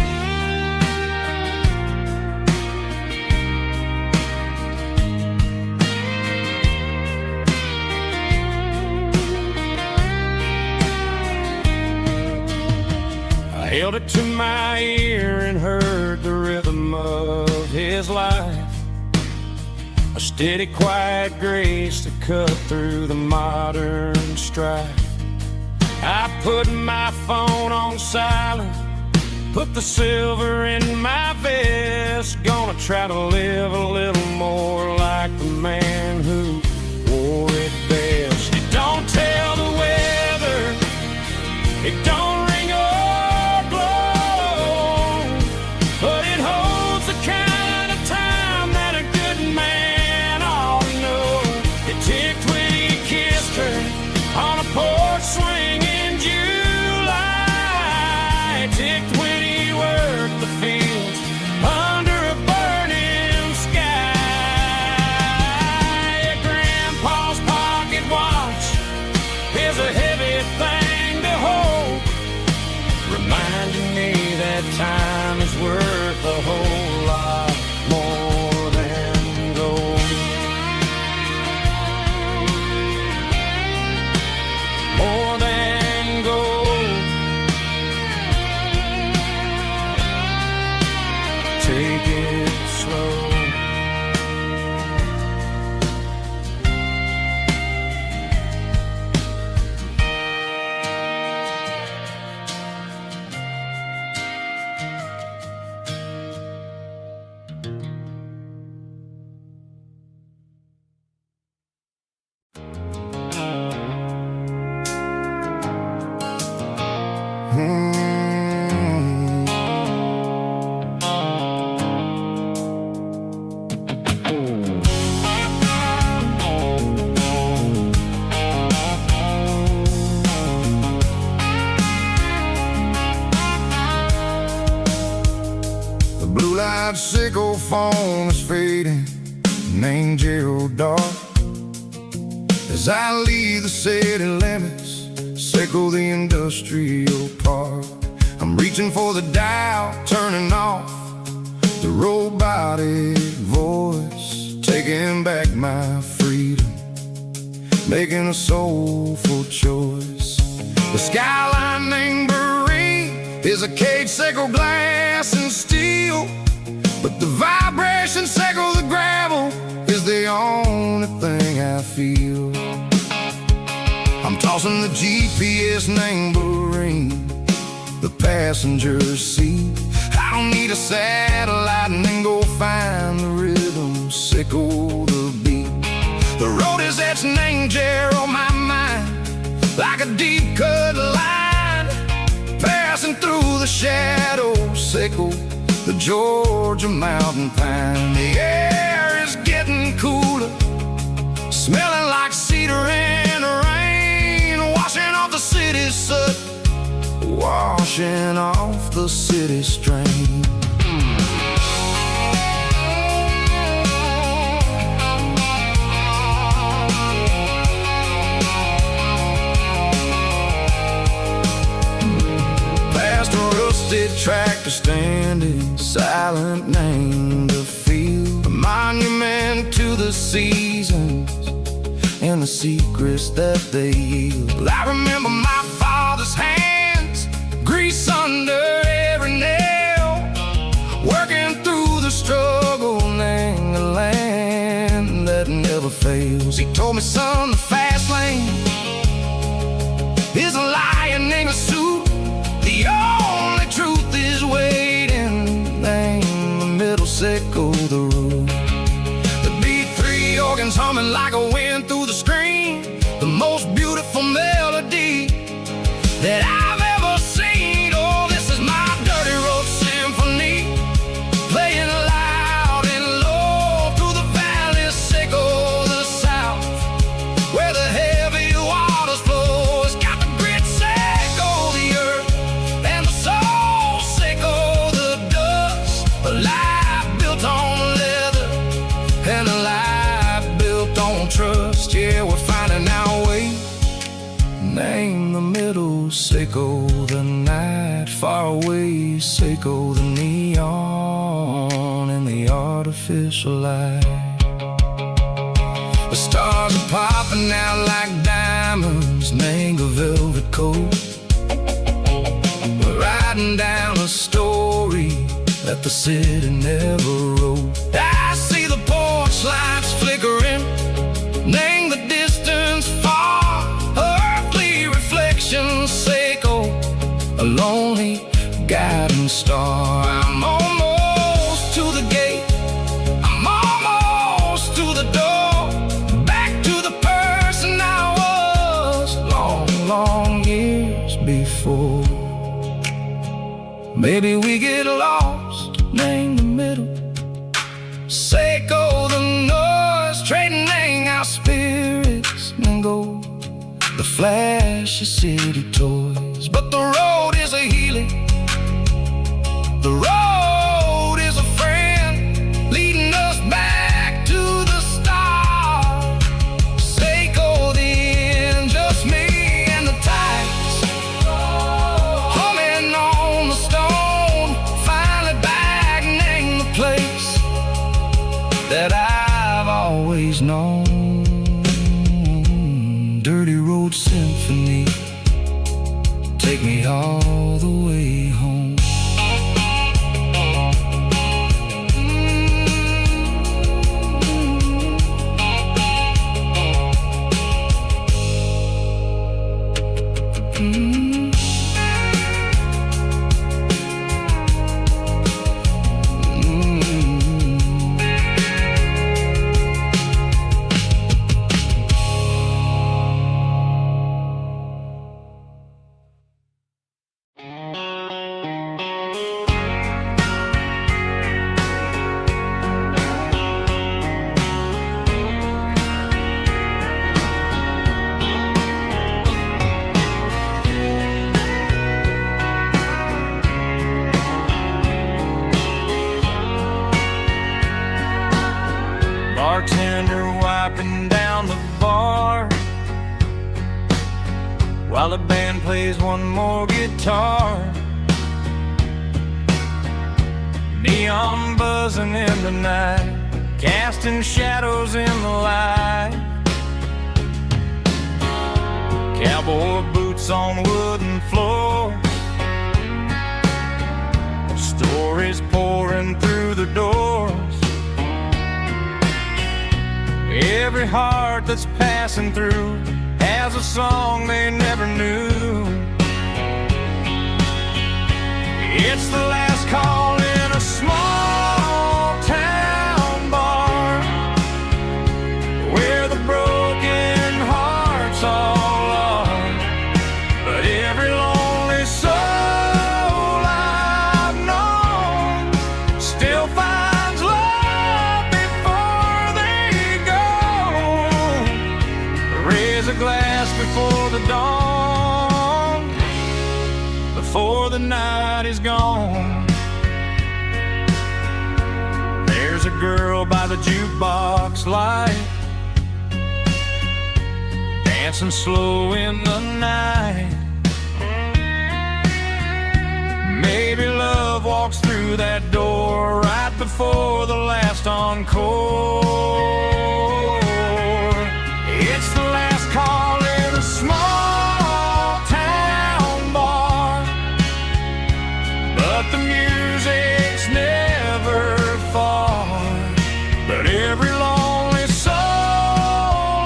I held it to my ear and heard the rhythm of his life, a steady, quiet grace that cut through the modern strife. I put my phone on silent, put the silver in my vest, gonna try to live a little more like the man who wore it best. It don't tell the weather, it don't ring or blow, but it holds the kind of time that a good man ought to know. It ticked when he kissed her on a porch swing in July. It ticked when he worked the fields under a burning sky. Grandpa's pocket watch is a heavy thing to hold, reminding me that time is worth a whole lot more than gold. More than gold. Take it slow. The blue light sickle phone is fading, an angel dark. As I leave the city limits, sickle the industrial park. I'm reaching for the dial, turning off the robotic voice, taking back my freedom, making a soulful choice. The skyline named Marine is a cage, sickle glass and steel, but the vibration sickle the gravel is the only thing I feel. I'm tossing the GPS named Marine, the passenger seat. I don't need a satellite and then go find the rhythm, sickle the beat. The road is etched and angel on my mind, like a deep cut line, passing through the shadows, sickle the Georgia mountain pine. The air is getting cooler, smelling like cedar in the rain, washing off the city soot, washing off the city strain. tractor standing silent, named a field, a monument to the seasons and the secrets that they yield. Well, I remember my father's hands, grease under every nail, working through the struggle in the land that never fails. He told me, son, the fast lane is a lion in a suit. The only truth is waiting. Name the middle, sickle the root. The beat, three organs humming like a wind through the screen. The most beautiful melody that I've ever seen. Oh, this is my dirty road symphony, playing loud and low through the valleys, sickle the south, where the heavy waters flow. It's got the grit, sickle the earth, and the soul, sickle the dust. A life built on leather and a life built on trust. Yeah, we're finding our way. Name the middle, sickle the night, far away, sickle the neon and the artificial light. The stars are popping out like diamonds, mango velvet coat. We're riding down a story that the city never wrote. I see the porch lights flickering, name the distance far, earthly reflections, sickle a lonely guiding star. I'm almost to the gate, I'm almost to the door, back to the person I was long, long years before. Maybe we get lost, name the middle, sickle the noise, trading our spirits and gold, the flash of city toys. But the road is a healing, the road is a friend, leading us back to the start. Sickle the end, just me and the tides, humming on the stone, finally back, name the place that I've always known. Dirty road symphony, take me all the way home. Bartender wiping down the bar while the band plays one more guitar. Neon buzzing in the night, casting shadows in the light. Cowboy boots on wooden floors, stories pouring through the doors. Every heart that's passing through has a song they never knew. It's the last call in a small town bar, where the broken hearts all are. But every lonely soul I've known still finds love before they go. Raise a glass before the dawn, before the night is gone. There's a girl by the jukebox light, dancing slow in the night. Maybe love through that door right before the last encore. It's the last call in a small town bar, but the music's never far. But every lonely soul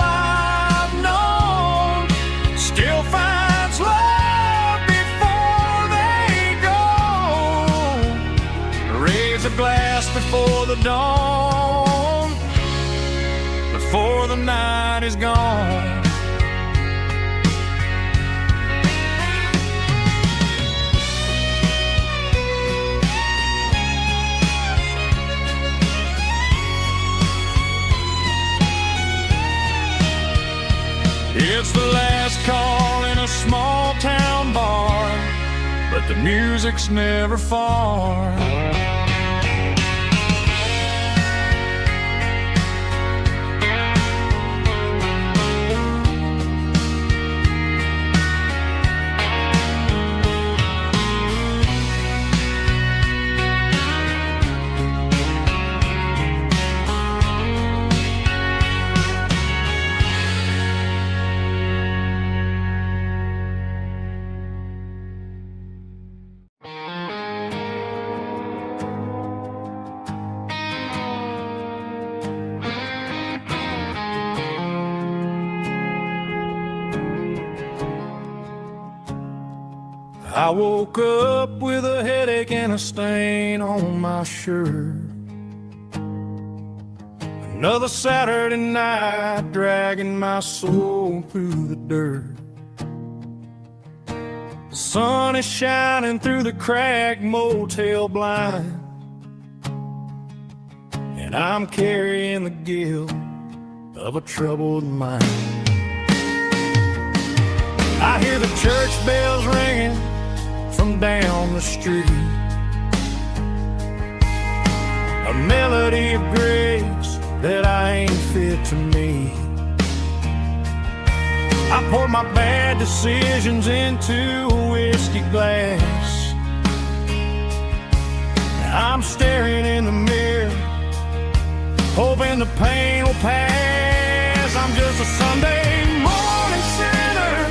I've known still finds love before they go. Raise a glass before the dawn, before the night is gone. It's the last call in a small town bar, but the music's never far. I woke up with a headache and a stain on my shirt. Another Saturday night dragging my soul through the dirt. The sun is shining through the cracked motel blind, and I'm carrying the guilt of a troubled mind. I hear the church bells ringing from down the street, a melody of grace that I ain't fit to meet. I poured my bad decisions into a whiskey glass. I'm staring in the mirror, hoping the pain will pass. I'm just a Sunday morning sinner,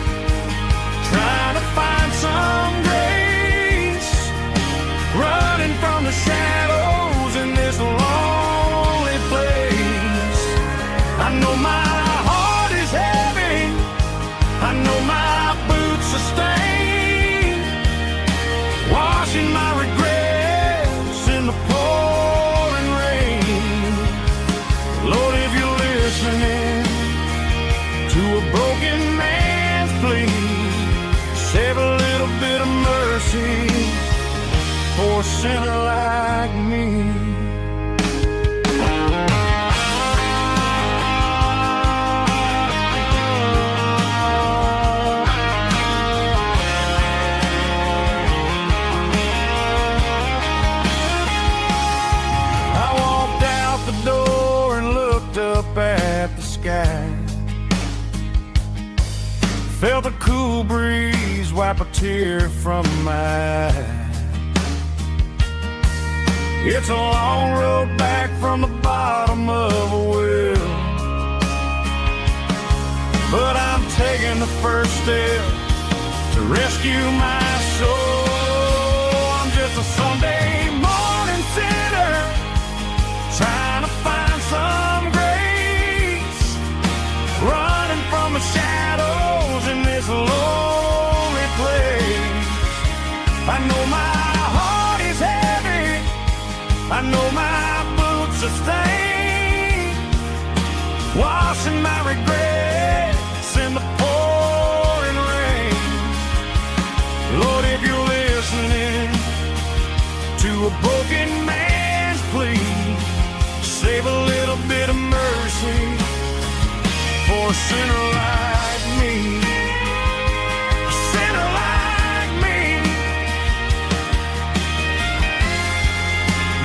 trying to find some grace, running from the shadows in this lonely place. I know my heart is heavy, I know my boots are stained, washing my regrets in the pouring rain. Lord, if you're listening to a broken man's plea, save a little bit of mercy for a sinner like me. I walked out the door and looked up at the sky, felt a cool breeze wipe a tear from my eye. It's a long road back from the bottom of a well, but I'm taking the first step to rescue my soul. I'm just a Sunday morning sinner, trying to find some grace, running from the shadows in this lonely place. I know my heart is heavy, I know my boots are stained, washing my regrets in the pouring rain. Lord, if you're listening to a broken man's plea, save a little bit of mercy for a sinner like me. A sinner like me.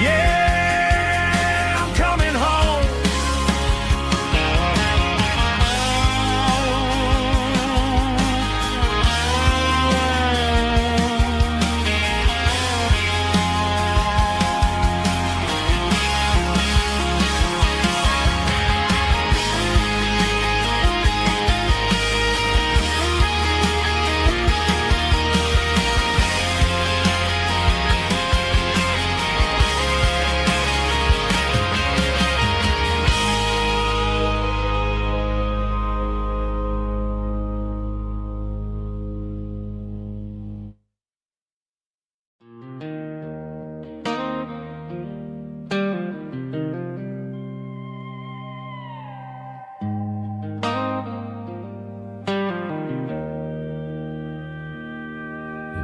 Yeah, I'm coming home.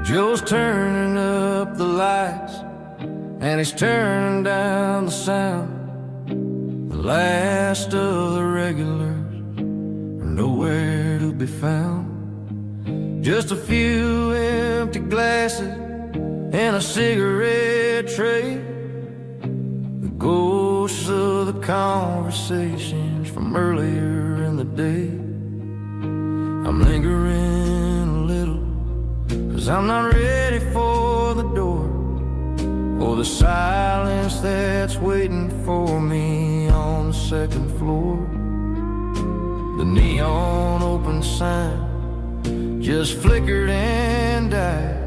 Joe's turning up the lights, and he's turning down the sound. The last of the regulars are nowhere to be found. Just a few empty glasses and a cigarette tray, the ghosts of the conversations from earlier in the day. I'm lingering a little, 'cause I'm not ready for the door, or the silence that's waiting for me on the second floor. The neon open sign just flickered and died,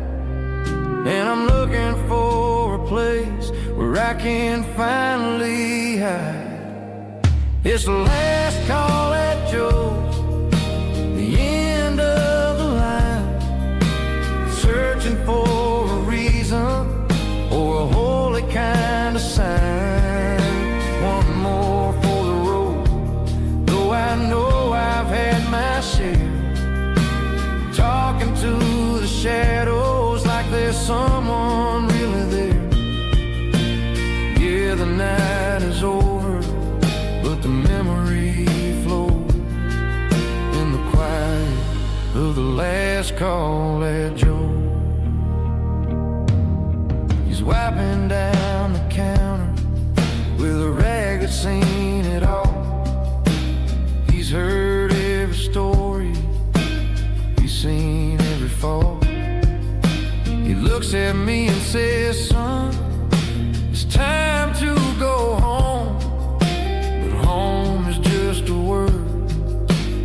and I'm looking for a place where I can finally hide. It's the last call at Joe's, the end of the line, searching for a reason or a holy kind of sign. One more for the road, though I know I've had my share, talking to the shadows like there's someone really there. Yeah, the night is over, but the memory flows in the quiet of the last call at Joe. He's wiping down the counter with a rag that's seen it all. He's heard every story, he's seen every fall. He looks at me and says, son, it's time to go home. But home is just a word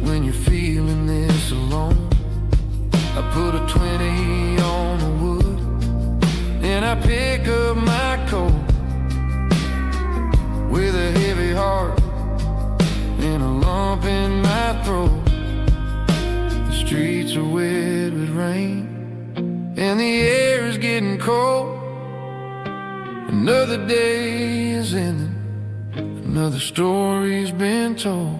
when you're feeling this alone. I put a 20 on the wood, and I pick up my coat with a heavy heart and a lump in my throat. The streets are wet with rain, and the air is getting cold. Another day is ending, another story's been told.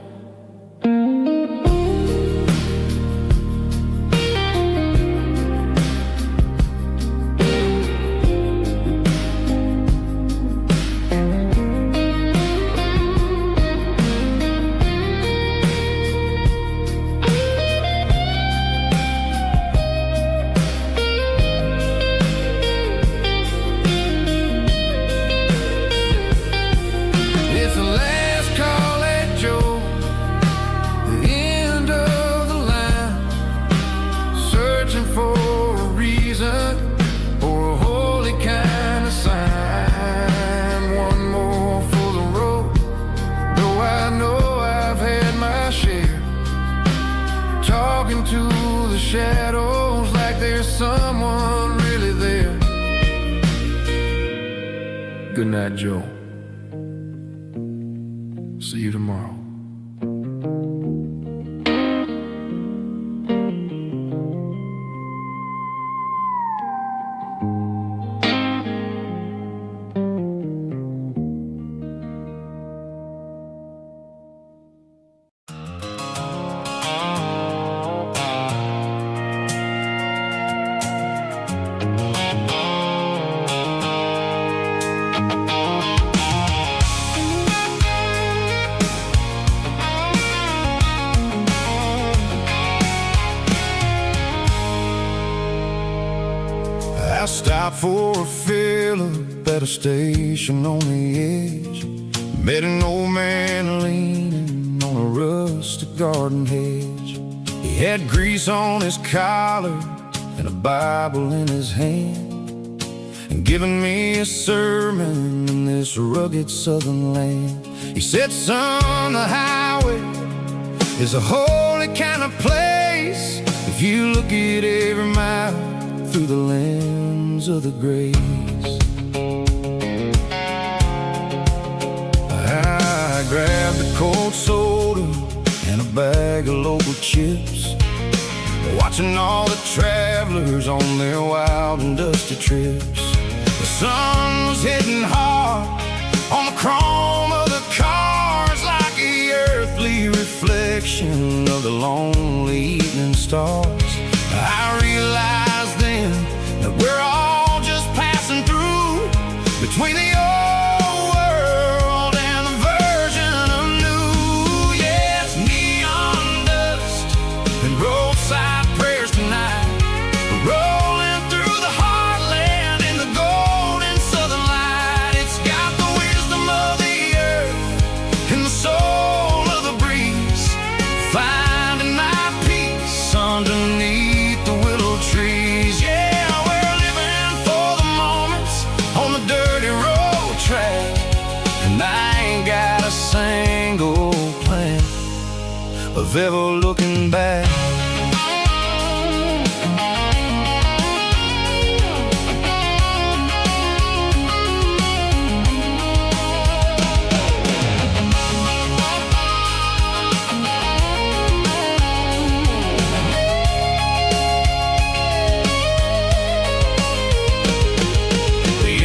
To the shadows like there's someone really there. Good night, Joe. See you tomorrow. I stopped for a fill-up at a station on the edge. Met an old man leaning on a rustic garden hedge. He had grease on his collar and a Bible in his hand, and giving me a sermon in this rugged southern land. He said, son, the highway is a holy kind of place if you look at every mile through the lens of the grace. I grabbed a cold soda and a bag of local chips, watching all the travelers on their wild and dusty trips. The sun was hitting hard on the chrome of the cars like the earthly reflection of the lonely evening stars. I realized then of ever looking back.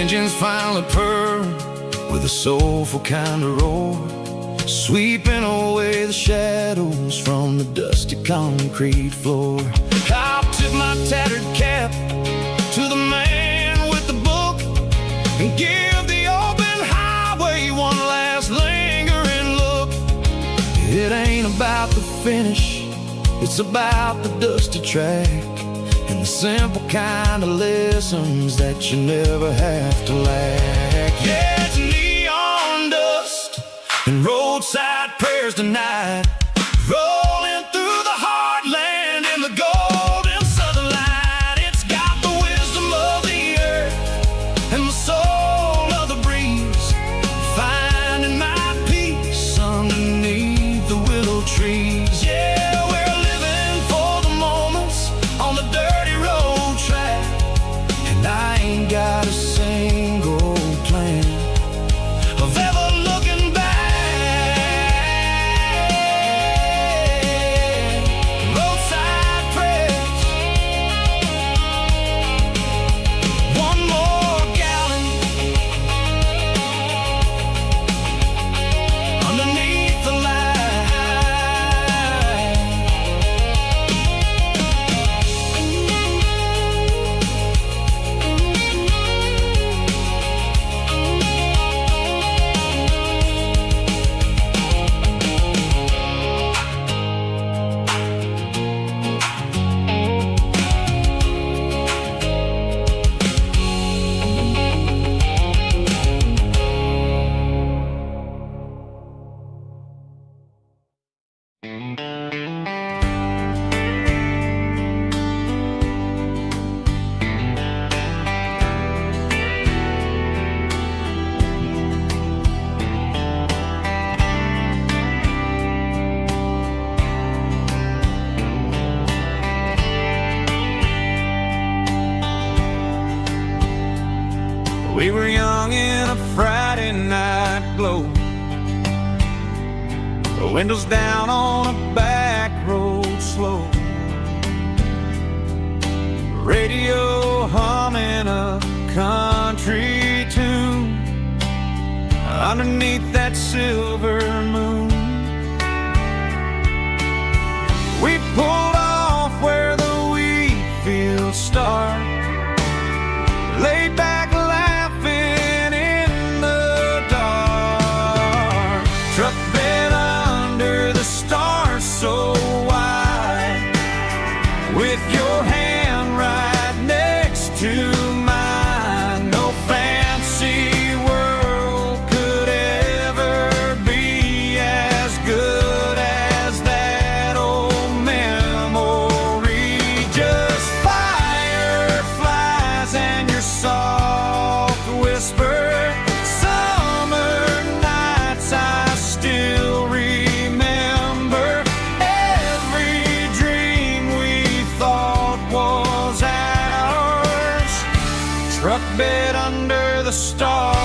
Engines finally purr with a soulful kind of roar, sweeping away the shadows from the dusty concrete floor. I'll tip my tattered cap to the man with the book and give the open highway one last lingering look. It ain't about the finish, it's about the dusty track and the simple kind of lessons that you never have to lack. Yeah, it's neon dust and roadside prayers tonight, rolling through the heartland in the golden southern light. It's got the wisdom of the earth and the soul of the breeze, finding my peace underneath the willow trees. Yeah, we're living for the moments on the dirty road track, and I ain't got a single plan of ever looking back. Roadside prayers, one more gallon underneath the light. We were young in a Friday night glow, the windows down on a back road slow, radio humming a country tune underneath that silver moon. We pulled off where the wheat fields start, laid back laughing in the dark, truck bed under the stars so wide, with your hand right next to mine. No fancy world could ever be as good as that old memory. Just fireflies and your soft whisper, summer nights I still remember, every dream we thought was ours, truck bed under the stars.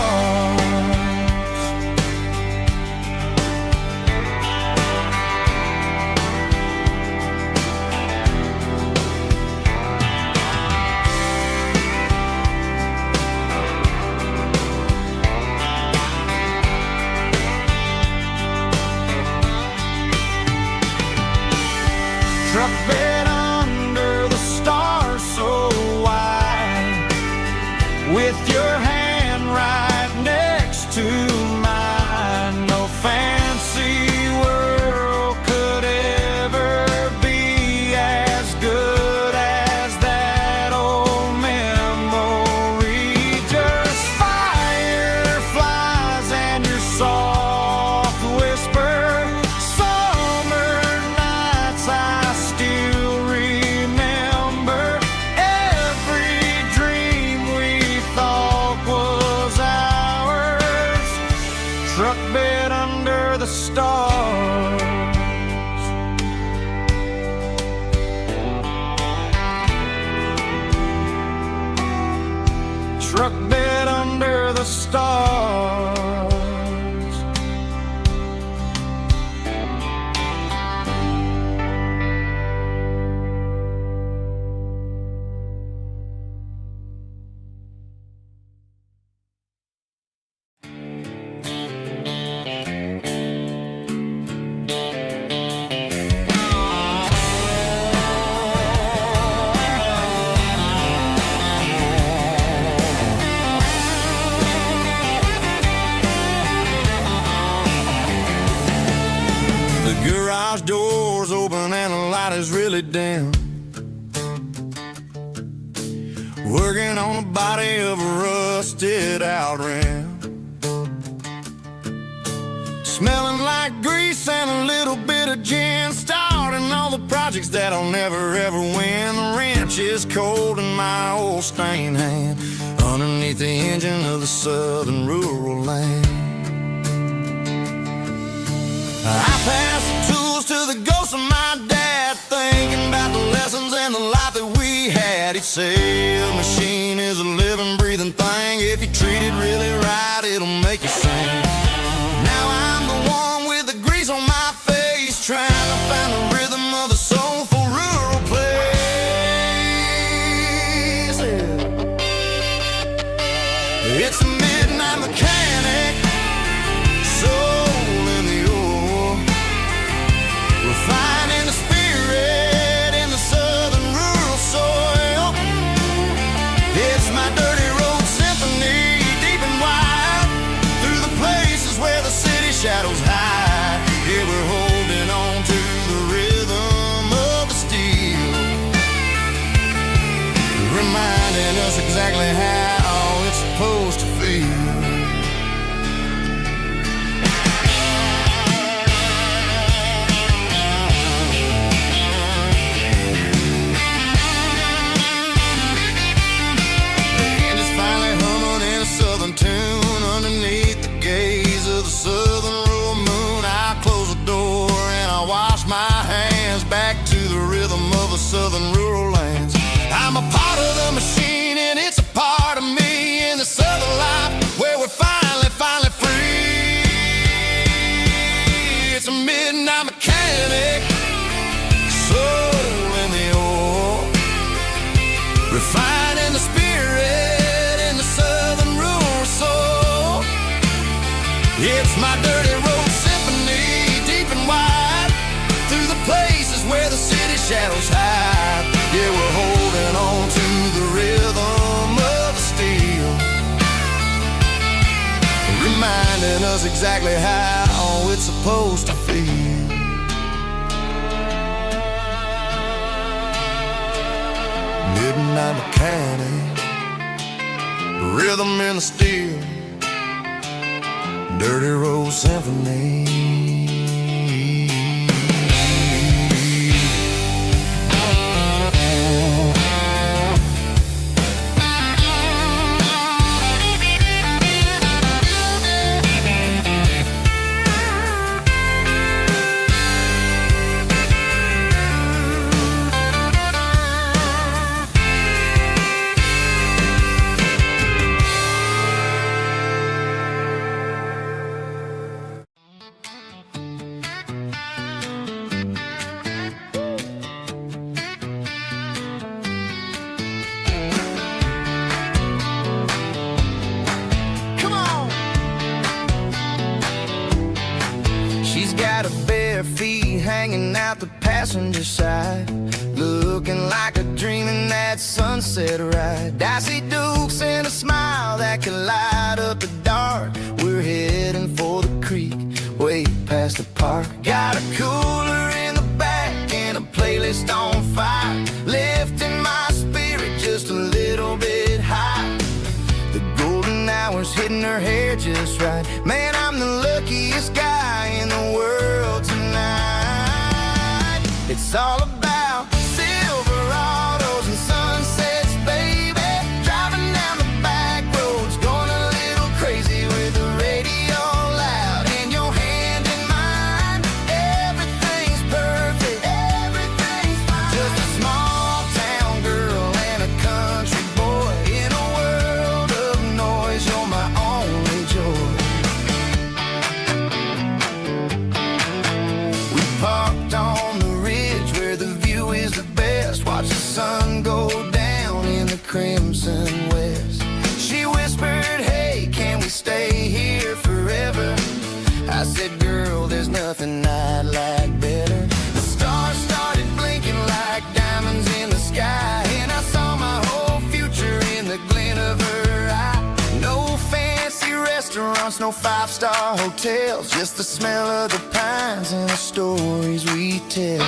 Truck bed under the stars so wide, with your hand right next to mine. No fancy world could ever be as good as that old memory. Just fireflies and your soft whisper, summer nights I still garage door's open and the light is really dim. Working on the body of a rusted out rim. Smelling like grease and a little bit of gin. Starting all the projects that I'll never ever win. The wrench is cold in my old stained hand underneath the engine of the southern rural land. I pass the tools to the ghost of my dad, thinking about the lessons and the life that we had. He'd say a machine is a living, breathing thing. If you treat it really right, it'll make you sing. Now I'm the one with the grease on my face, trying to find the rhythm of a soulful rural place. It's a midnight mechanic, soul in the ore, refining the spirit in the southern rural soil. It's my dirty road symphony, deep and wide, through the places where the city shadows hide. Yeah, we're holding on to the rhythm of the steel, reminding us exactly how it's supposed to feel. Tune underneath the gaze of the southern rural moon. I close the door and I wash my hands back to the rhythm of the southern rural lands. I'm a part of the machine and it's a part of me in the southern life where we're finally free. It's a midnight mechanic, soul in the ore, refining the spirit in the southern rural soul. It's my dirty road symphony, deep and wide, through the places where the city shadows hide. Yeah, we're holding on to the rhythm of the steel, reminding us exactly how it's supposed to feel. Midnight mechanic, rhythm in the steel, dirty road symphony. Got her bare feet hanging out the passenger side, looking like a dream in that sunset ride. Dicey dukes and a smile that can light up the dark. We're heading for the creek, way past the park. Got a cooler in the back and a playlist on fire, lifting my spirit just a little bit high. The golden hours hitting her hair just right. Man, I'm the luckiest guy in the world tonight. It's all about Silverados and sunsets, baby. Driving down the back roads, going a little crazy with the radio loud and your hand in mine. Everything's perfect, everything's fine. Just a small town girl and a country boy in a world of noise. You're my only joy. We parked on the ridge where the restaurants, no five-star hotels, just the smell of the pines and the stories we tell.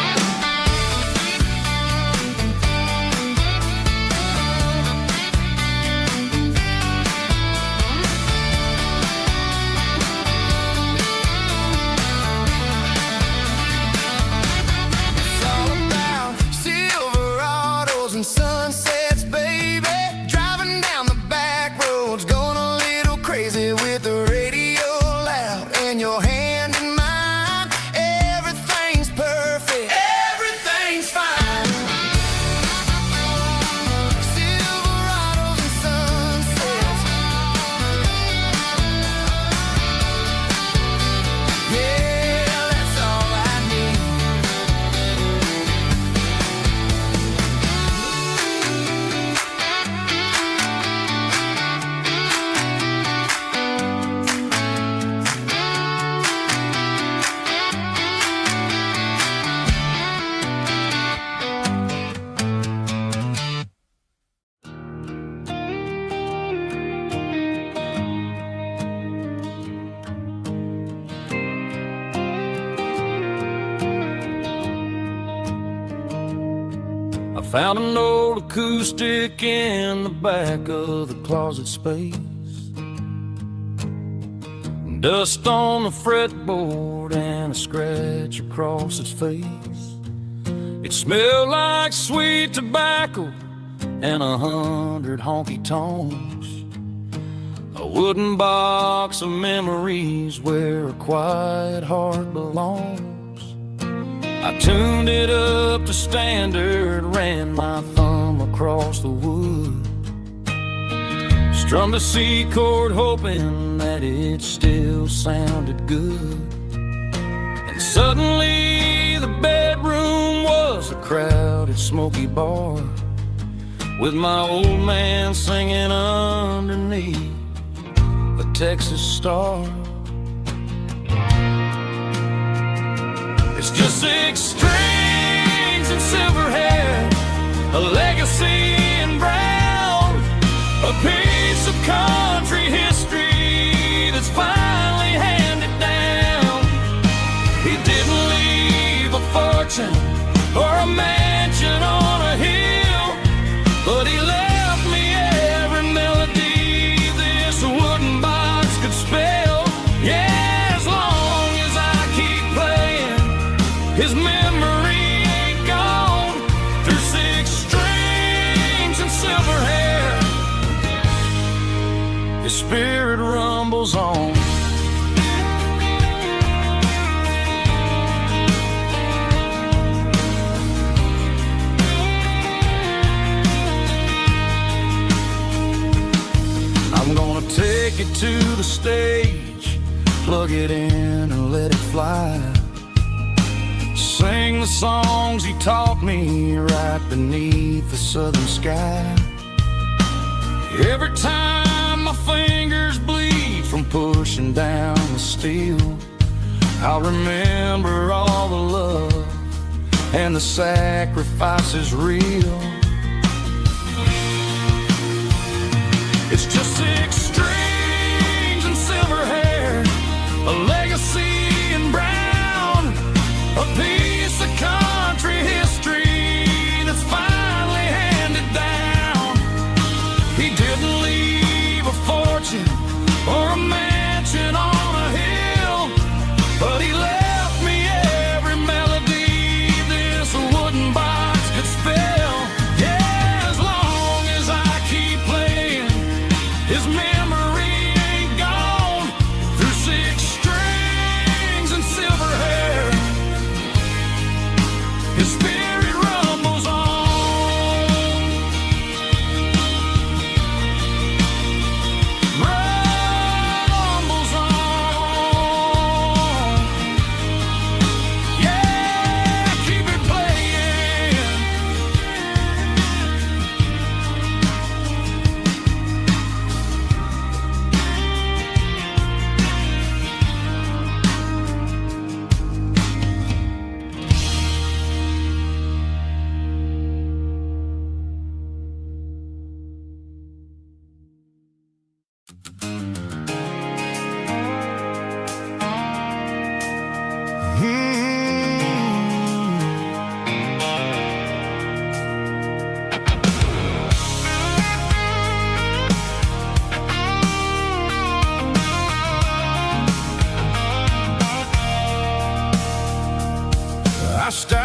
And sunsets, baby, driving down the back roads, going a little crazy with the radio loud and your hand in mine. Everything's perfect, everything's fine. Silverados and sunsets, yeah, that's all I need. I found an old acoustic in the back of the closet space. Dust on the fretboard and a scratch across its face. It smelled like sweet tobacco and 100 honky-tonks. A wooden box of memories where a quiet heart belongs. I tuned it up to standard, ran my thumb across the wood, strummed a C chord hoping that it still sounded good. And suddenly the bedroom was a crowded smoky bar, with my old man singing underneath a Texas star. It's just 6 strings and silver hair, a legacy in brown, a piece of country history that's finally handed down. He didn't leave a fortune or a mansion on a hill, but he left me every melody this wooden box could spell. Yeah, as long as I keep playing, his memory ain't gone. Through 6 strings and silver hair, his spirit rumbles on. I'm gonna take it to the stage, plug it in and let it fly. Sing the songs he taught me right beneath the southern sky. Every time my fingers bleed from pushing down the steel, I'll remember all the love and the sacrifices real. It's just 6 strings and silver hair, a legacy in brown, a piece of country history that's finally handed down. He didn't leave a fortune or a mansion on a hill, but he left me every melody this wooden box could spell. Yeah, as long as I keep playing, his memory ain't gone. Through 6 strings and silver hair, his spirit rumbles on. Rumbles on. Yeah, keep it playing.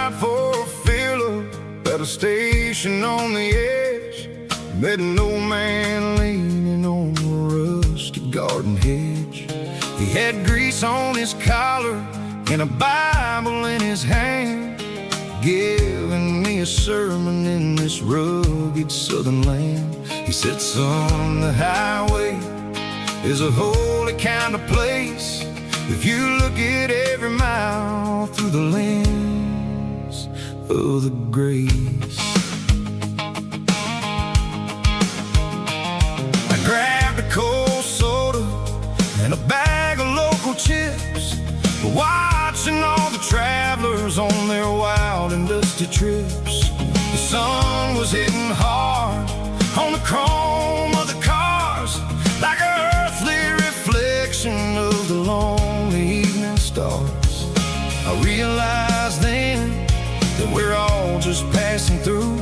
stopped for a fill-up at a station on the edge. Met an old man leaning on a rusty garden hedge. He had grease on his collar and a Bible in his hand, giving me a sermon in this rugged southern land. He said, son, the highway is a holy kind of place if you look at every mile through the lens of the grace. I grabbed a cold soda and a bag of local chips, watching all the travelers on their wild and dusty trips. The sun was hitting hard on the chrome of the cars, like an earthly reflection of the lonely evening stars. I realized then that we're all just passing through,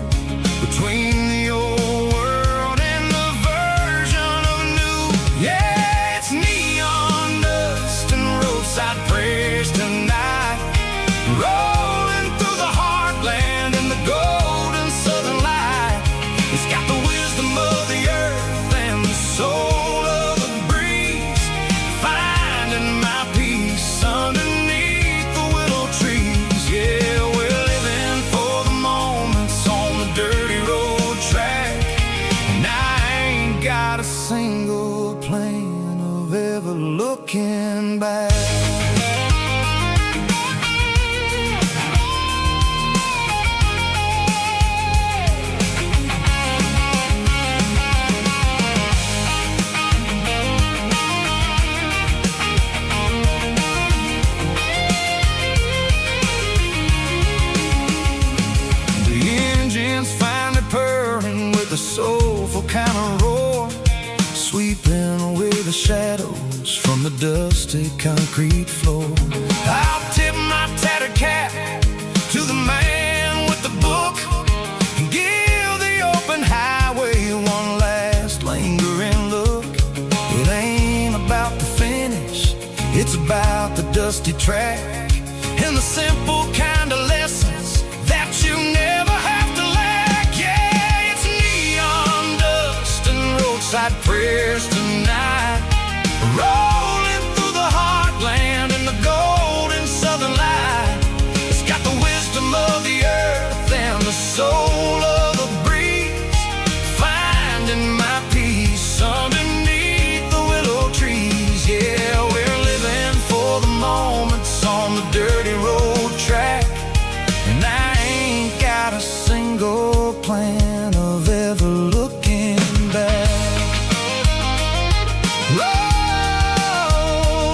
between the old world and the version of new. Yeah, it's neon dust and roadside prayers tonight, rolling through the heartland in the golden southern light. It's got the wisdom of the earth and the soul of the breeze, finding my peace underneath the willow trees. Yeah, we're living for the moments on the dirty road track, and I ain't got a single plan of ever looking back. Finally purring with a soulful kind of roar, sweeping away the shadows from the dusty concrete floor. I'll tip my tattered cap to the man with the book and give the open highway one last lingering look. It ain't about the finish, it's about the dusty track and the simple kind of lessons that you never have to lack. Yeah, it's neon dust and roadside prayers tonight, rolling through the heartland in the golden southern light. It's got the wisdom of the earth and the soul of the breeze, finding my peace underneath the willow trees. Yeah, we're living for the moments on the dirty road track, and I ain't got a single plan of ever looking back.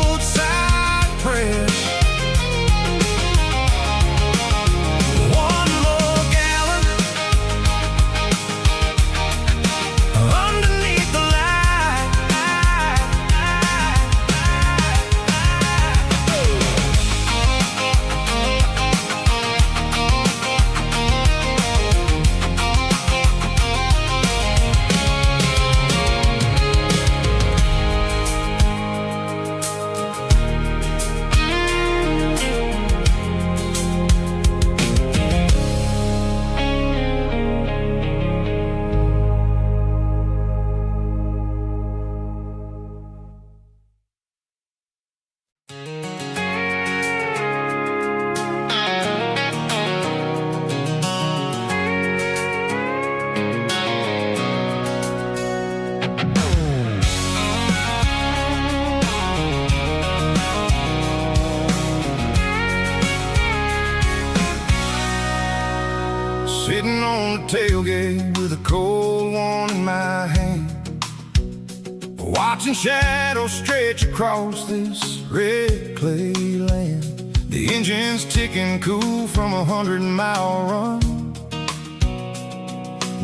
Roadside prayers, one more gallon underneath the light. Sitting on the tailgate with a cold one in my hand, watching shadows stretch across this red clay land. The engine's ticking cool from a 100-mile run,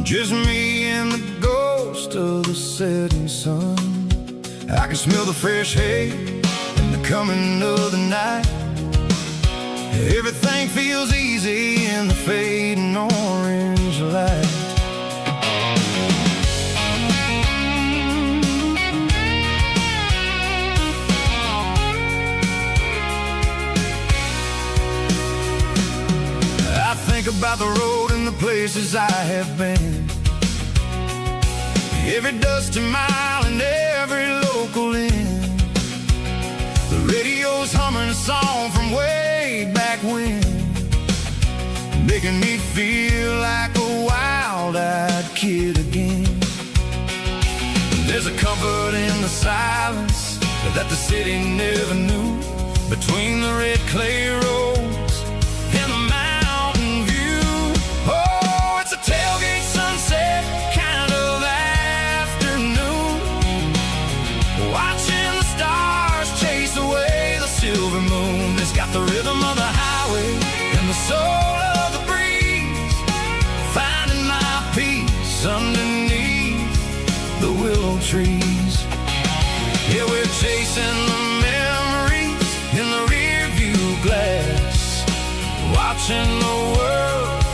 just me and the ghost of the setting sun. I can smell the fresh hay and the coming of the night. Everything feels easy in the fading orange light. think about the road and the places I have been. Every dusty mile and every local inn. The radio's humming a song from way back when, making me feel like a wild-eyed kid again. There's a comfort in the silence that the city never knew, between the red clay roads and the mountain view. Oh, it's a tailgate sunset kind of afternoon, watching the stars chase away the silver moon. It's got the rhythm of the highway and the soul of the breeze, finding my peace underneath the willow trees. Yeah, we're chasing the memories in the rear view glass, watching the world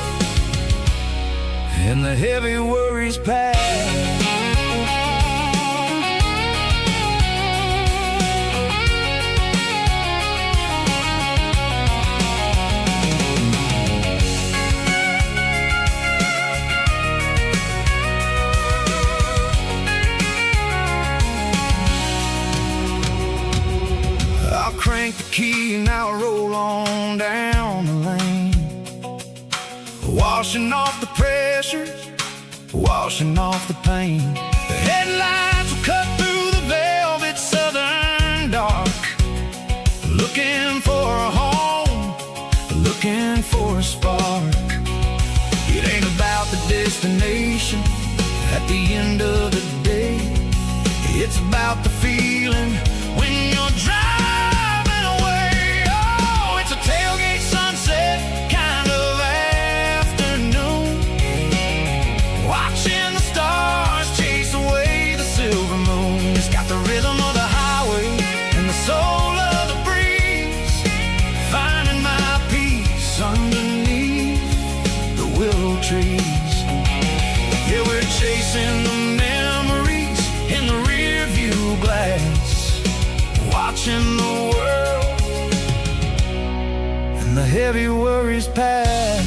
and the heavy worries pass. Crank the key and now I roll on down the lane, washing off the pressure, washing off the pain. The headlights will cut through the velvet southern dark, looking for a home, looking for a spark. It ain't about the destination at the end of the day, it's about the feeling when you're driving. Tailgate sunset kind of afternoon, watching the stars chase away the silver moon. It's got the rhythm of the highway and the soul of the breeze, finding my peace underneath the willow trees. Yeah, we're chasing the memories in the rear view glass, watching the world the heavy worries pass.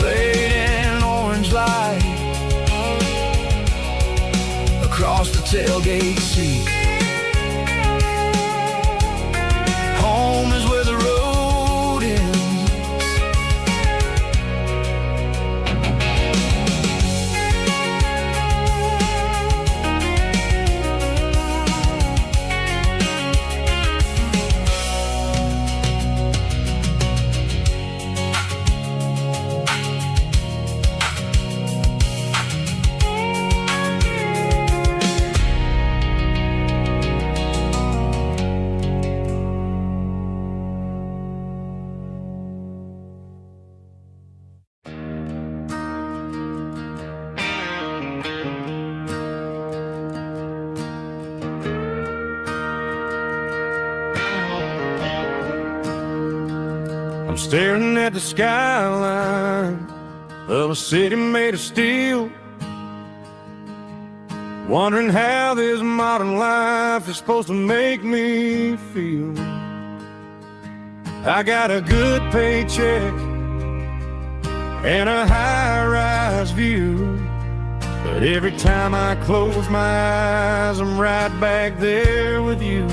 Fading orange light across the tailgate seat. Home is where the road ends. Staring at the skyline of a city made of steel, wondering how this modern life is supposed to make me feel. I got a good paycheck and a high-rise view, but every time I close my eyes, I'm right back there with you.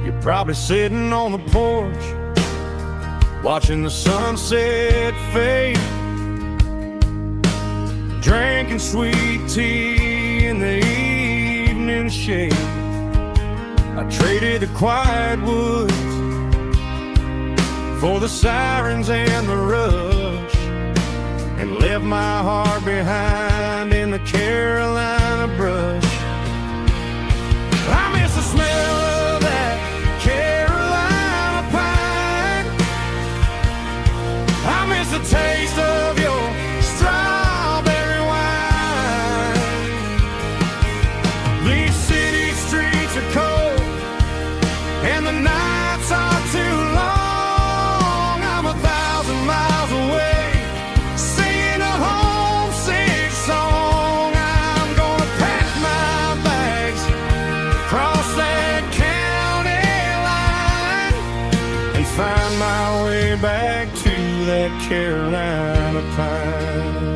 You're probably sitting on the porch, watching the sunset fade, drinking sweet tea in the evening shade. I traded the quiet woods for the sirens and the rush, and left my heart behind in the Carolina brush. I miss the smell of that Carolina pine, I miss the taste of your strawberry wine. These city streets are cold and the nights are too long. I'm 1,000 miles away, singing a homesick song. I'm gonna find my way back to that Carolina pine.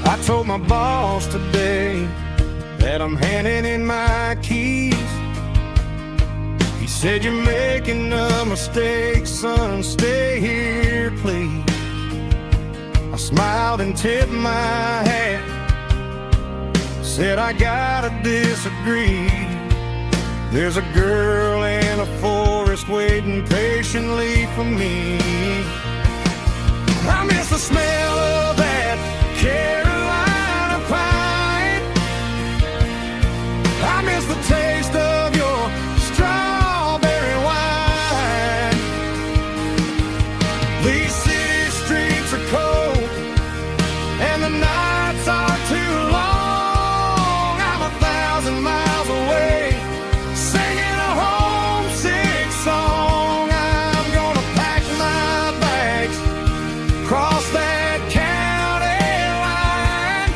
I told my boss today that I'm handing in my keys. He said, "You're making a mistake, son, stay here, please." I smiled and tipped my hat, said, "I gotta disagree. There's a girl in a forest waiting patiently for me. I miss the smell of that Carolina pine. I miss the taste of your strawberry wine. These city streets are cold and the nights are too long. I'm 1,000 miles away, singing a homesick song. I'm gonna pack my bags, cross that county line,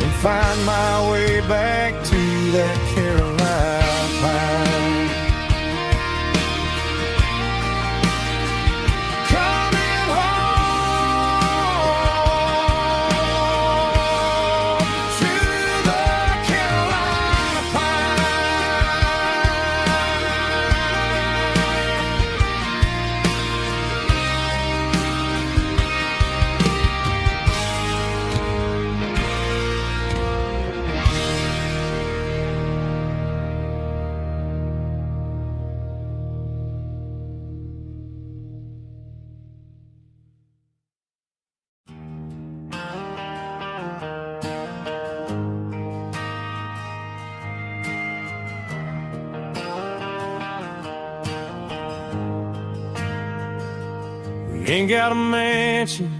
and find my way back to that Carolina pine. Coming home to the Carolina We ain't got a mansion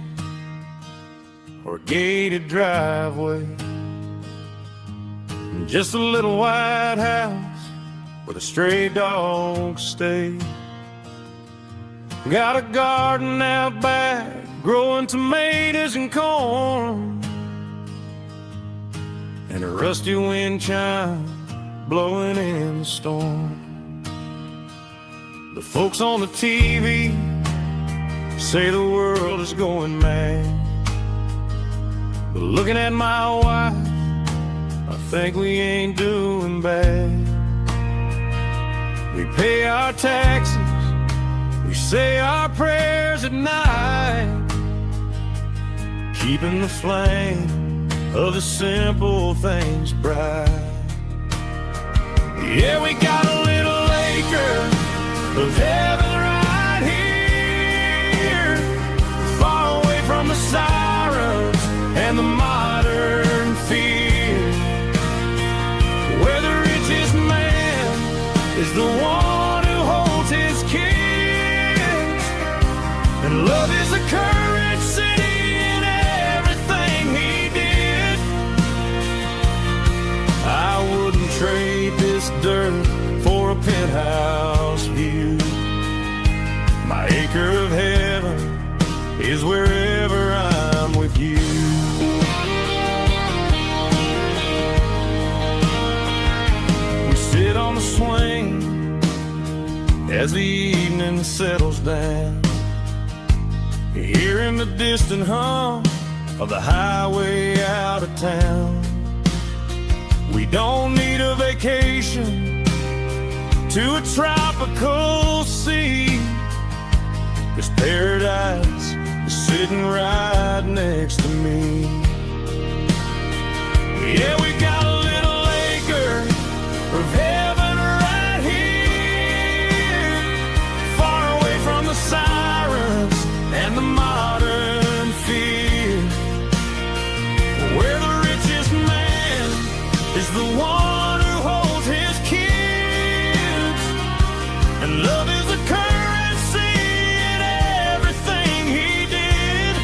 or a gated driveway, just a little white house where the stray dogs stay. Got a garden out back, growing tomatoes and corn, and a rusty wind chime blowing in the storm. The folks on the TV say the world is going mad, but looking at my wife, I think we ain't doing bad. We pay our taxes, we say our prayers at night, keeping the flame of the simple things bright. Yeah, we got a little acre of heaven right here, far away from the sirens and the modern fear, where the richest man is the one who holds his kids, and love is a currency in everything he did. I wouldn't trade this dirt for a penthouse view. My acre of heaven is wherever I'm with you. We sit on the swing as the evening settles down, hearing the distant hum of the highway out of town. We don't need a vacation to a tropical sea, 'cause paradise is sitting right next to me. Yeah, we got a little acre of heaven right here, far away from the sirens and the modern fear, where the richest man is the one who holds his kids, and love is a currency in everything he did.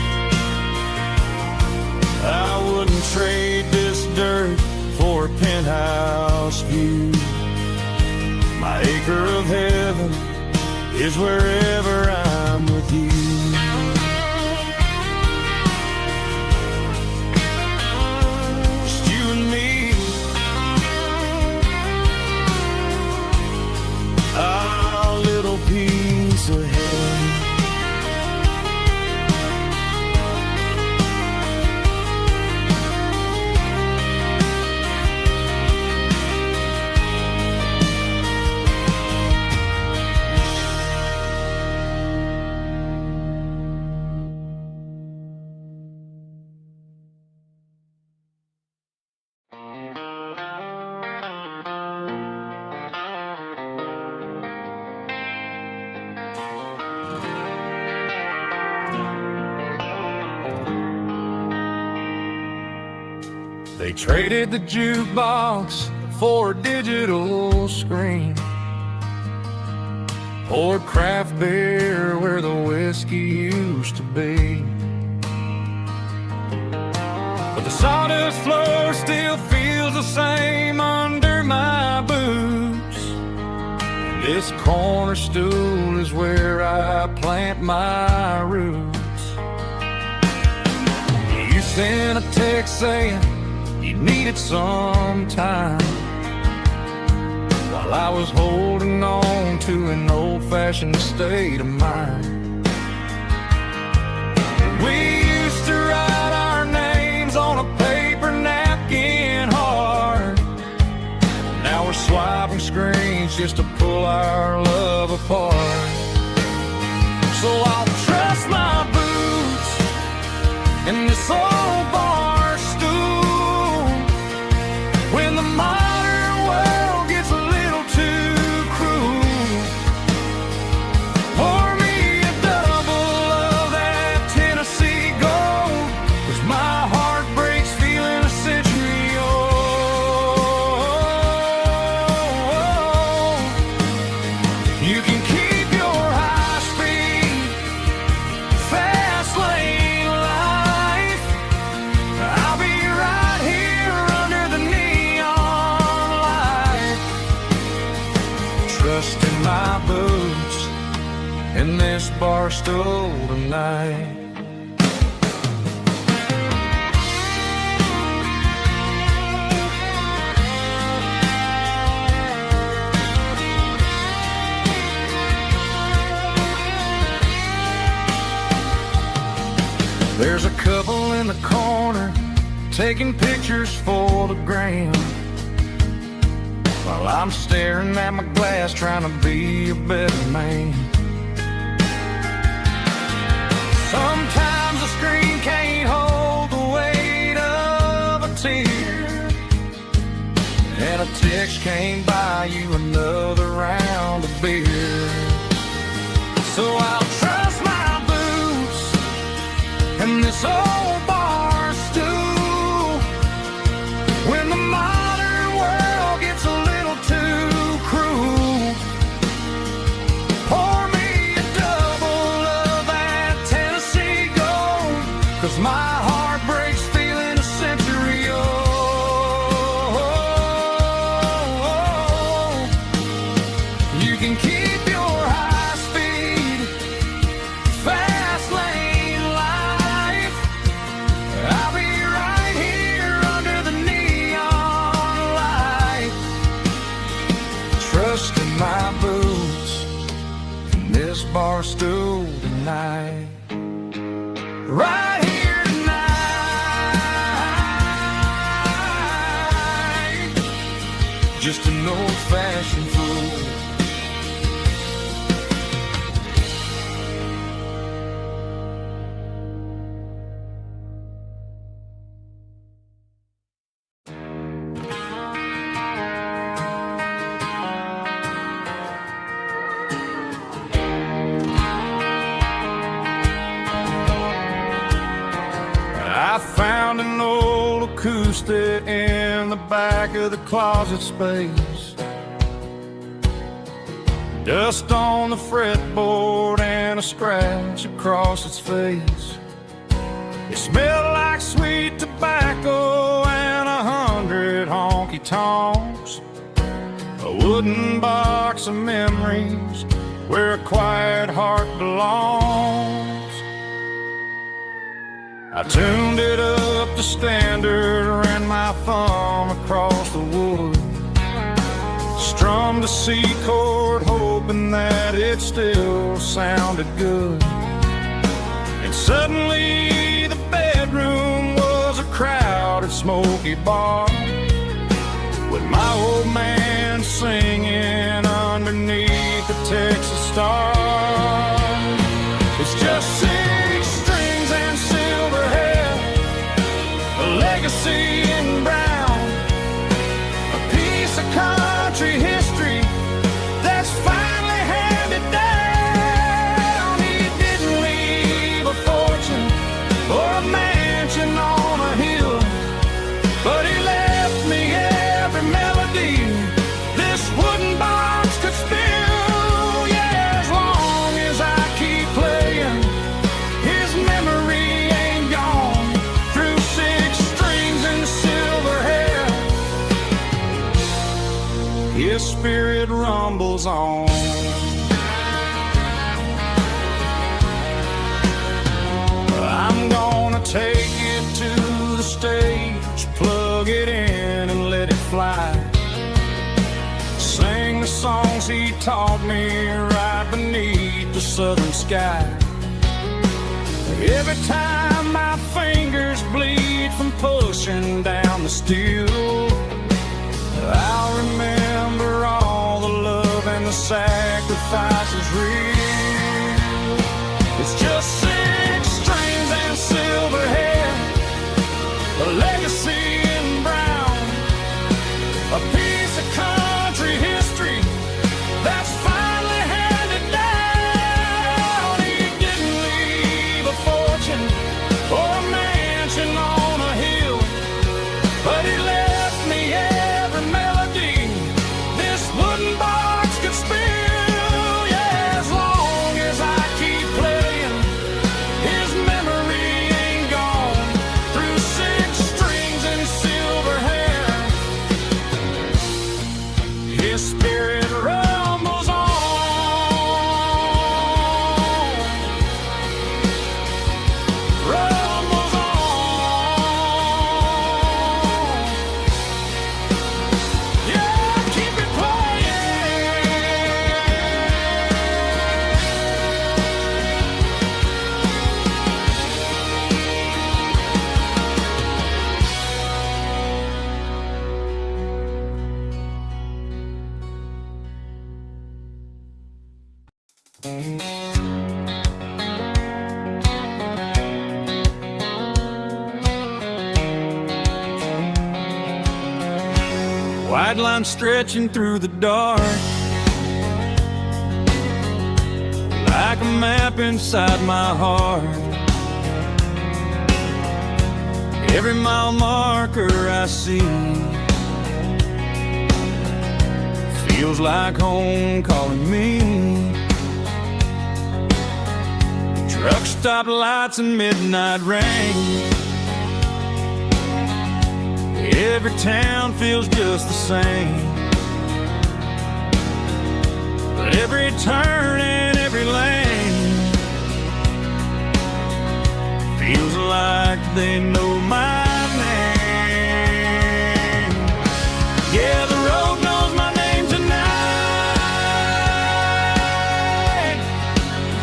I wouldn't trade this dirt for a penthouse view. My acre of heaven is wherever I'm with you. Just you and me, days ahead. They traded the jukebox for a digital screen, poured craft beer where the whiskey used to be. But the sawdust floor still feels the same under my boots. This corner stool is where I plant my roots. You sent a text saying you needed some time, while I was holding on to an old-fashioned state of mind. We used to write our names on a paper napkin hard. Now we're swiping screens just to pull our love apart. So I'll trust my boots in this old bar stool when the modern world gets a little too cruel. Pour me a double of that Tennessee Gold, 'cause my heart breaks feeling a century old. You can keep your high-speed, fast lane life. I'll be right here under the neon light, trusting my boots in this bar stool tonight. There's a couple in the corner taking pictures for the gram, while I'm staring at my glass trying to be a better man. Sometimes the screen can't hold the weight of a tear, and a text can't buy you another round of beer. So I'll trust my boots and this old bar stool when the modern world gets a little too cruel. Pour me a double of that Tennessee Gold, 'cause my heart breaks feeling a century old. You can keep your high-speed, fast lane life. I'll be right here under the neon light, trusting my boots in this bar stool tonight. Right here tonight, just an old-fashioned fool. I found an old acoustic in the back of the closet space. Dust on the fretboard and a scratch across its face. It smelled like sweet tobacco and 100 honky-tonks. A wooden box of memories where a quiet heart belongs. I tuned it up to standard, ran my thumb across the wood, strummed a C chord, hoping hoping that it still sounded good. And suddenly the bedroom was a crowded, smoky bar, with my old man singing underneath the Texas stars. It's just 6 strings and silver hair, a legacy in brown, a piece of country history that's finally handed down. He didn't leave a fortune or a mansion on a hill, but he left me every melody this wooden box could spill. Yeah, as long as I keep playing, his memory ain't gone. Through 6 strings and silver hair, his spirit rumbles on. I'm gonna take it to the stage, plug it in and let it fly. Sing the songs he taught me right beneath the southern sky. Every time my fingers bleed from pushing down the steel, I'll remember all the love and the sacrifices real. It's just 6 strings and silver hair, a legacy in brown, a piece of country history that's finally handed down. He didn't leave a fortune or a mansion on a hill, but he left me every melody this wooden box could spill. Yeah, as long as I keep playing, his memory ain't gone. Through 6 strings and silver hair, his spirit rumbles on. Rumbles on. Yeah, keep it white line stretching through the dark, like a map inside my heart. Every mile marker I see feels like home calling me. Truck stop lights and midnight rain, every town feels just the same. But every turn and every lane feels like they know my name. Yeah, the road knows my name tonight,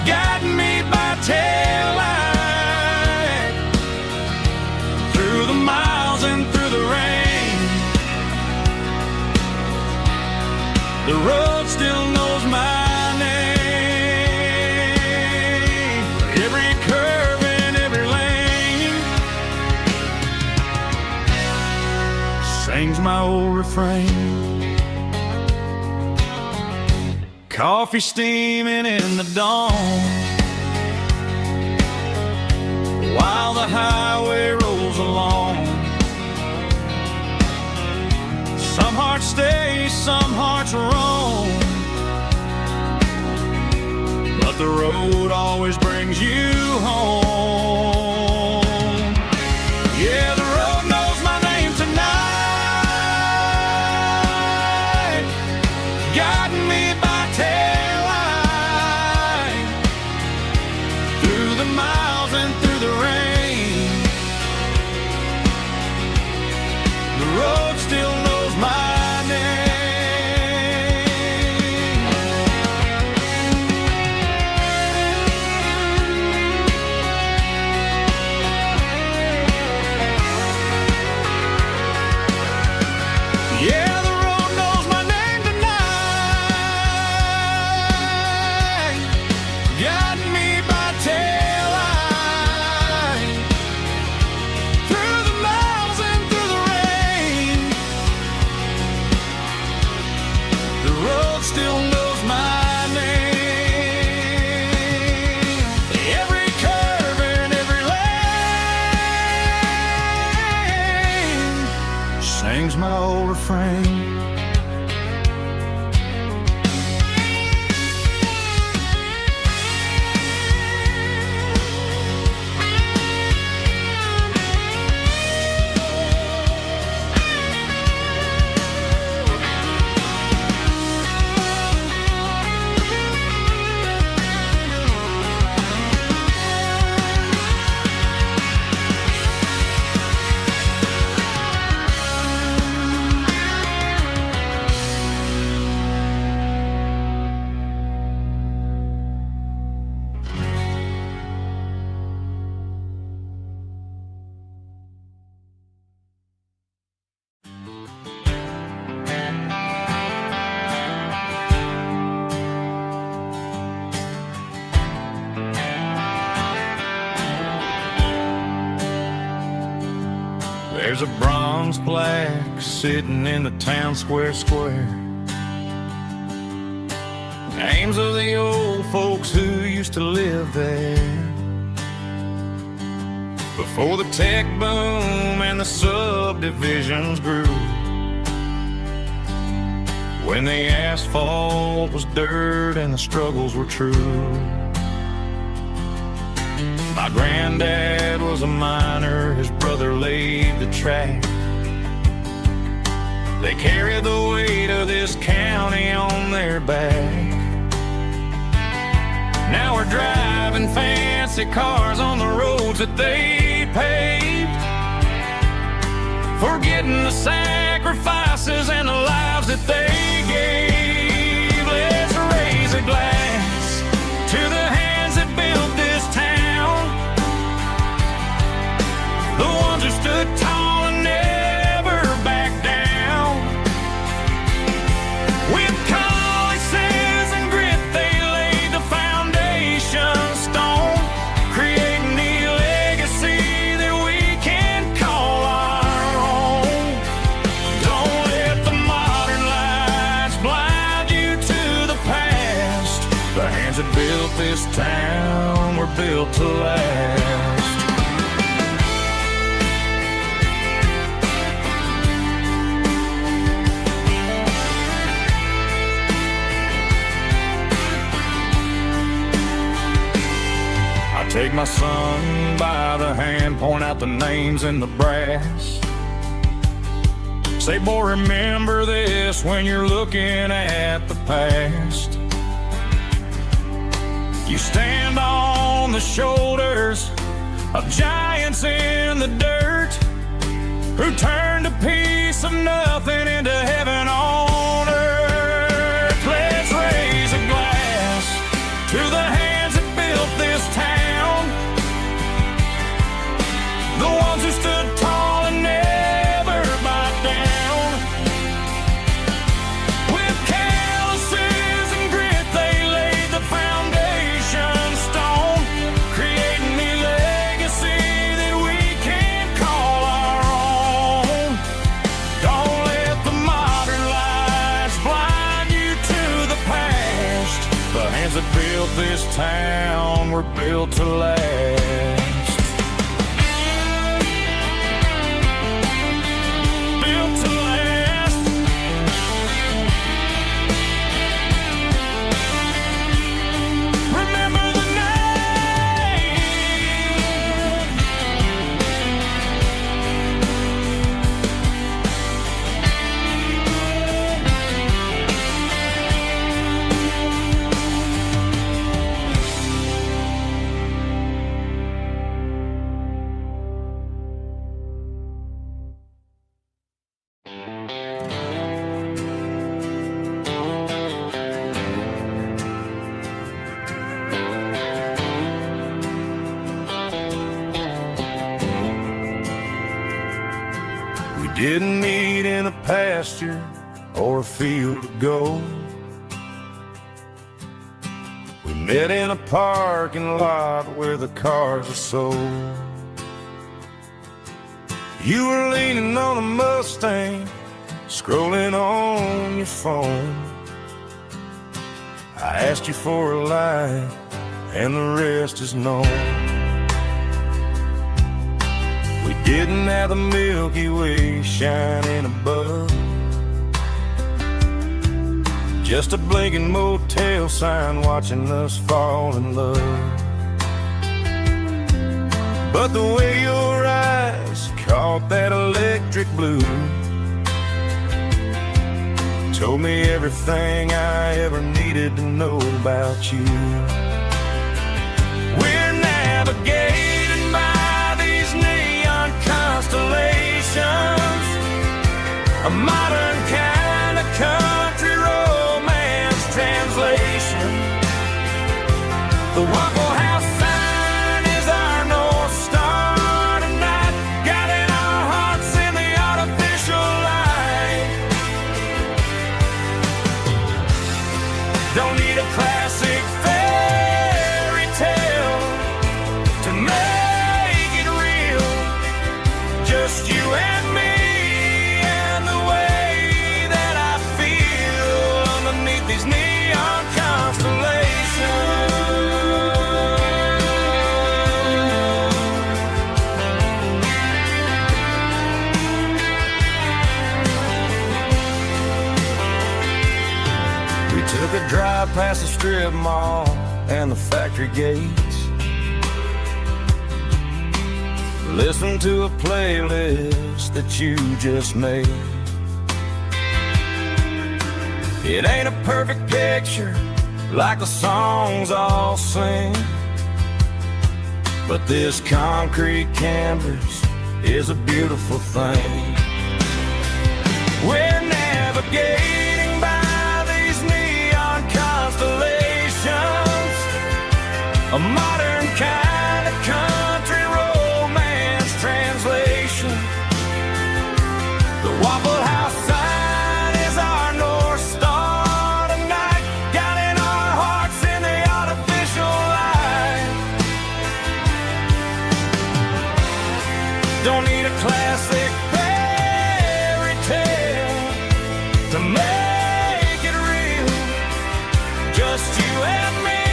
guiding me by taillight through the miles and through the rain. The road still knows my name. Every curve and every lane sings my old refrain. Coffee steaming in the dawn, while the highway rolls along. Some hearts stay, some hearts roam, but the road always brings you home. Yeah, the road knows my name tonight, guiding me by taillight through the miles and through the rain. The road still knows my name. refrain. There's a bronze plaque sitting in the town square. Names of the old folks who used to live there before the tech boom and the subdivisions grew, when the asphalt was dirt and the struggles were true. My granddad was a miner, his brother laid the track. They carried the weight of this county on their back. Now we're driving fancy cars on the roads that they paved, forgetting the sacrifices and the lives that they gave. Let's raise a glass to the hands that built this town, the ones who stood tall and never backed down. With calluses and grit, they laid the foundation stone, creating the legacy that we can call our own. Don't let the modern lights blind you to the past. The hands that built this town were built to last. Take my son by the hand, point out the names in the brass. Say, boy, remember this when you're looking at the past. You stand on the shoulders of giants in the dirt, who turned a piece of nothing into heaven on earth. Let's raise a glass to the hands that built this town, the ones who stood tall and never backed down. With calluses and grit, they laid the foundation stone, creating the legacy that we can call our own. Don't let the modern lights blind you to the past. The hands that built this town were built to last. Didn't meet in a pasture or a field of gold. We met in a parking lot where the cars are sold. You were leaning on a Mustang, scrolling on your phone. I asked you for a light, and the rest is known. We didn't have the Milky Way shining above, just a blinking motel sign watching us fall in love. But the way your eyes caught that electric blue told me everything I ever needed to know about you. We're navigating by these neon constellations, a modern kind of country romance translation. The Waffle House sign is our North Star tonight, guiding our hearts in the artificial light. Don't need a classic fairy tale to make it real, just you and me and the way that I feel underneath these neon constellations. We took a drive past the strip mall and the factory gates, listened to a playlist that you just made. It ain't a perfect picture like the songs all sing, but this concrete canvas is a beautiful thing. We're navigating by these neon constellations, a modern kind of country romance translation. The Waffle House sign is our North Star tonight, guiding our hearts in the artificial light. Don't need a classic fairy tale to make it real, just you and me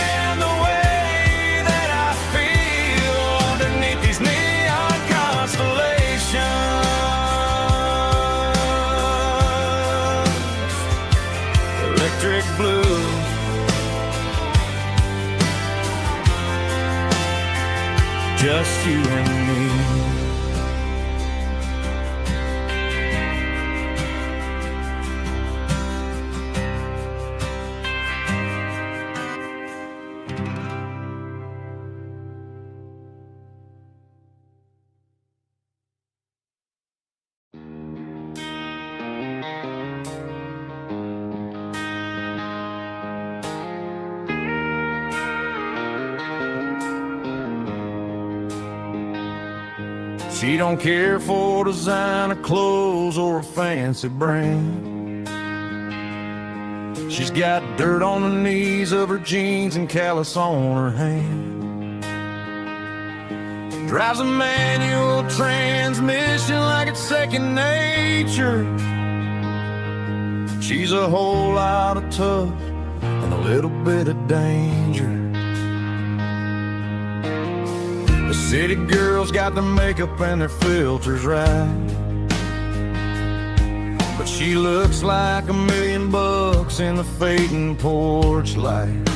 and the way that I feel underneath these neon constellations. Electric blue, just you and me. She don't care for designer clothes or a fancy brand. She's got dirt on the knees of her jeans and callus on her hand. Drives a manual transmission like it's second nature. She's a whole lot of tough and a little bit of danger. The city girls got their makeup and their filters right, but she looks like $1,000,000 in the fading porch light.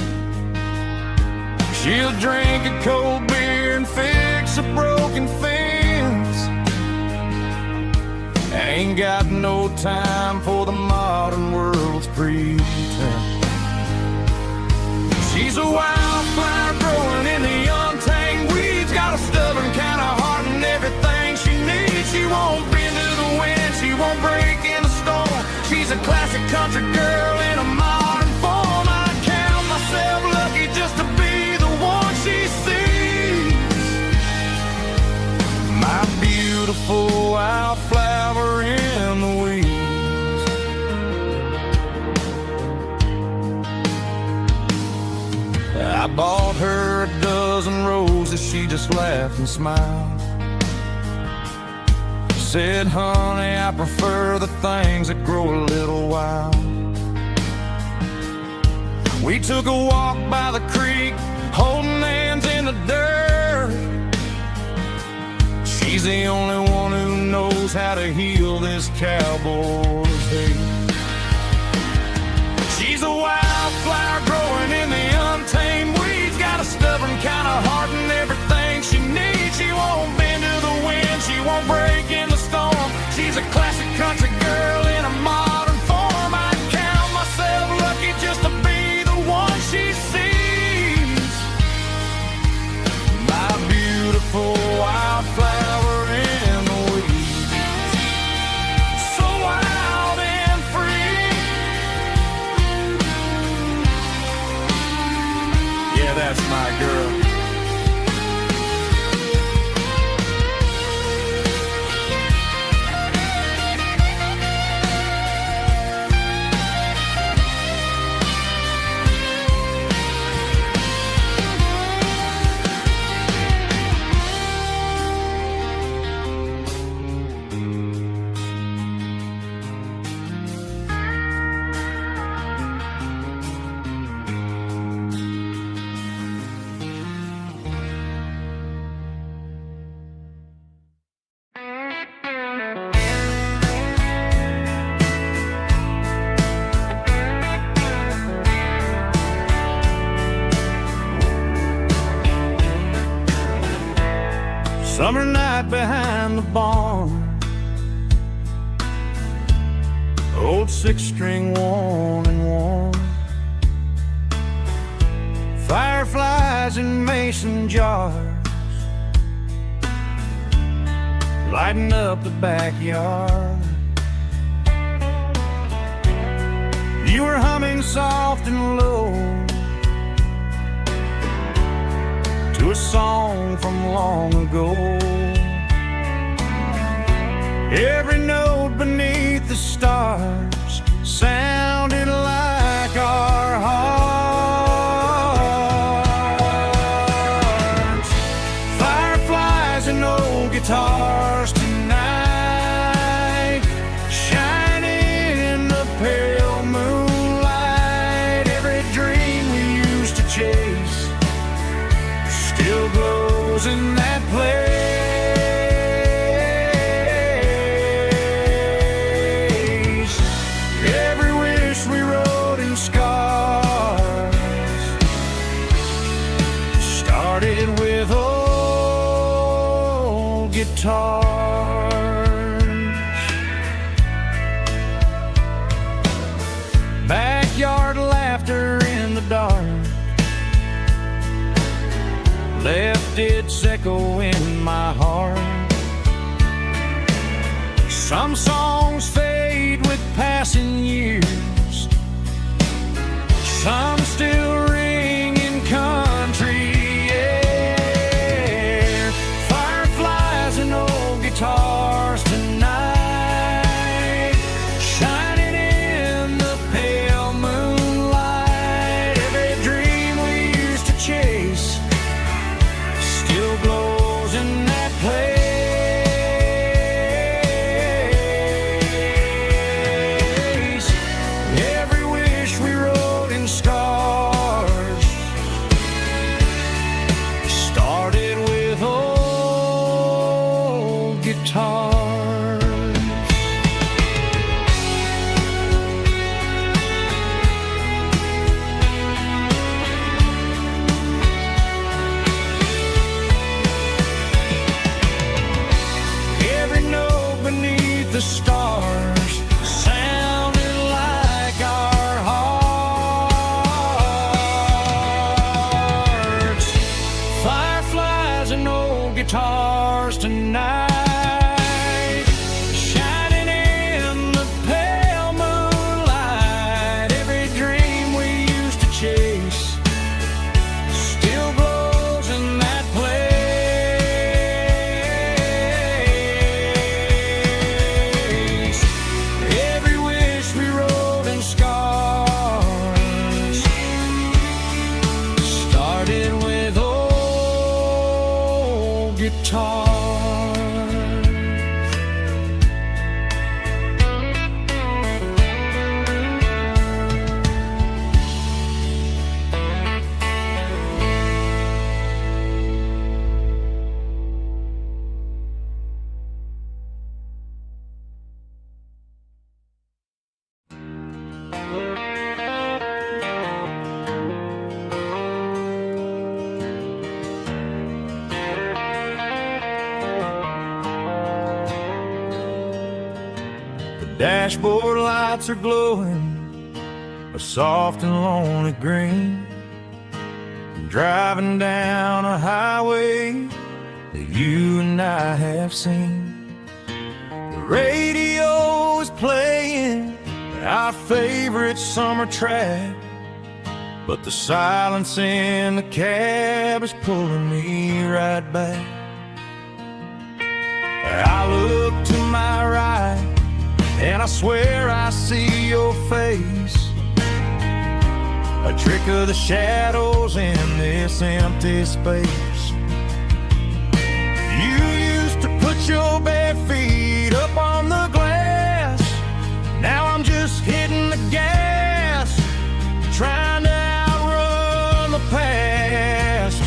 She'll drink a cold beer and fix a broken fence. Ain't got no time for the modern world's pretense. She's a wildflower growing in the untamed weeds, got a stubborn kind of heart and everything she needs. She won't bend to the wind, she won't break in the storm. She's a classic country girl in a modern form. I count myself lucky just to be the one she sees. My beautiful wildflower in the weeds. I bought her a dozen roses, she just laughed and smiled. Said, honey, I prefer the things that grow a little wild. We took a walk by the creek, holding hands in the dirt. She's the only one who knows how to heal this cowboy's hate. She's a wildflower growing in the untamed weeds. Got a stubborn kind of heart and everything she needs. She won't bend to the wind, she won't break in the storm. She's a classic country girl in a modern form. I count myself lucky just to be the one she sees. My beautiful wildflower in the weeds. So wild and free. Yeah, that's my girl. Summer night behind the barn, old six-string worn and worn. Fireflies in mason jars, lighting up the backyard. You were humming soft and low to a song from long ago. Every note beneath the stars sounded like our hearts. Fireflies and old guitars tonight, shining in the pale moonlight. Every dream we used to chase still glows in that place. Every wish we wrote in scars started with old guitars. Backyard laughter in the dark left its echo in my heart. Some songs fade with passing years, some still ring in country air. Fireflies and old guitars tonight, shining in the pale moonlight. Every dream we used to chase still glows in that place. Every wish we wrote in scars started with old guitars. Every note beneath the stars sounded like our hearts. Fireflies and old guitars tonight, shining in the pale moonlight. Every dream we used to chase still glows in that place. Every wish we wrote in scars started with old guitars. dashboard lights are glowing a soft and lonely green. Driving down a highway that you and I have seen. The radio is playing our favorite summer track, but the silence in the cab is pulling me right back. I look to my right and I swear I see your face, a trick of the shadows in this empty space. You used to put your bare feet up on the glass. Now I'm just hitting the gas, trying to outrun the past.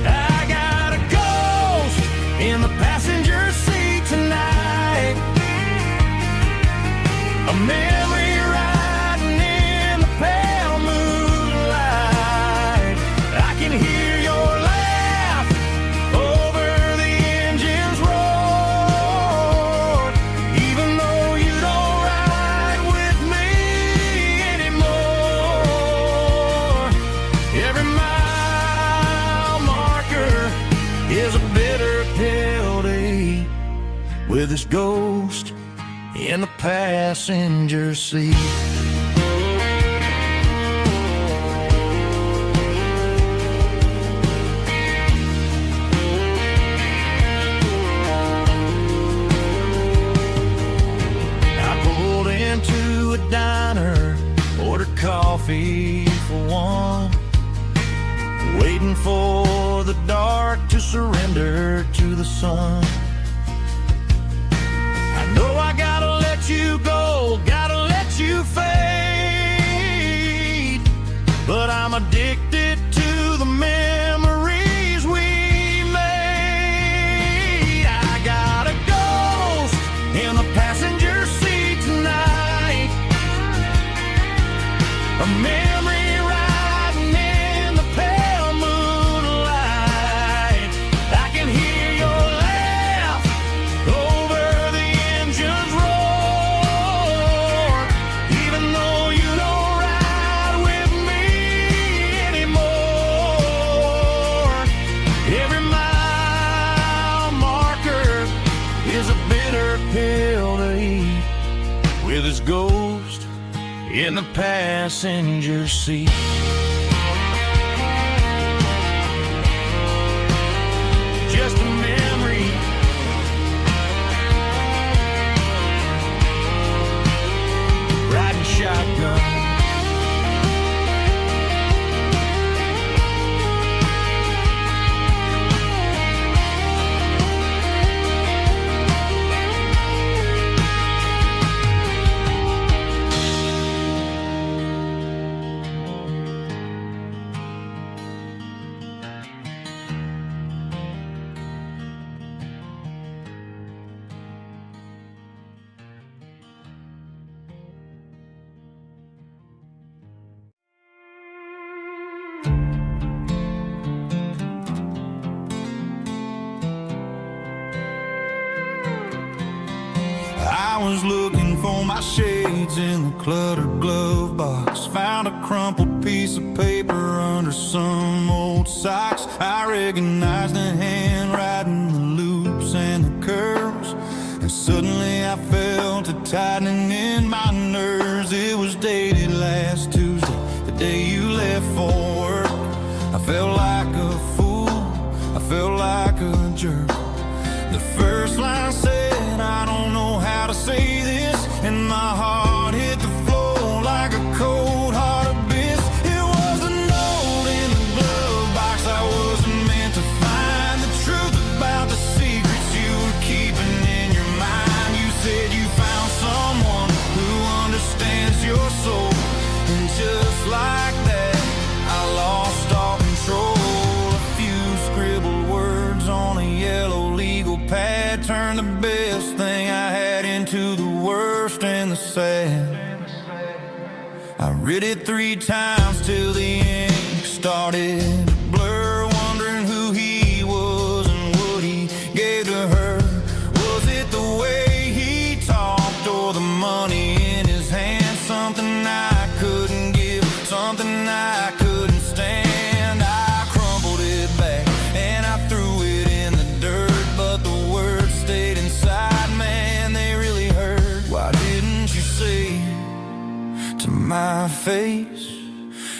I got a ghost in the passenger seat tonight, a memory riding in the pale moonlight. I can hear your laugh over the engine's roar, even though you don't ride with me anymore. Every mile marker is a bitter pill to eat, with this ghost in the passenger seat. I pulled into a diner, ordered coffee for one, waiting for the dark to surrender to the sun. I know I gotta let you go, gotta let you fade, but I'm addicted to the memories we made. I got a ghost in the passenger seat tonight, a memory riding in the pale moonlight. I can hear your laugh over the engine's roar, even though you don't ride with me anymore. Every mile marker is a bitter pill to eat, with his ghost in the passenger seat. Just a memory, riding shotgun. I was looking for my shades in the cluttered glove box, found a crumpled piece of paper under some old socks. I recognized the handwriting, the loops and the curves, and suddenly I felt a tightening in my nerves. It was dated last Tuesday, the day you left for work. I felt like a fool, I felt like a jerk. The first line said, I don't know how to say this, and my heart hit the floor like a cold heart abyss. It was a note in the glove box I wasn't meant to find, the truth about the secrets you were keeping in your mind. You said you found someone who understands your soul, and just like that I lost all control. A few scribbled words on a yellow legal pad turned the best thing I had into the worst and the sad. I read it 3 times till the ink started to blur, wondering who he was and what he gave to her. Was it the way he talked or the money my face,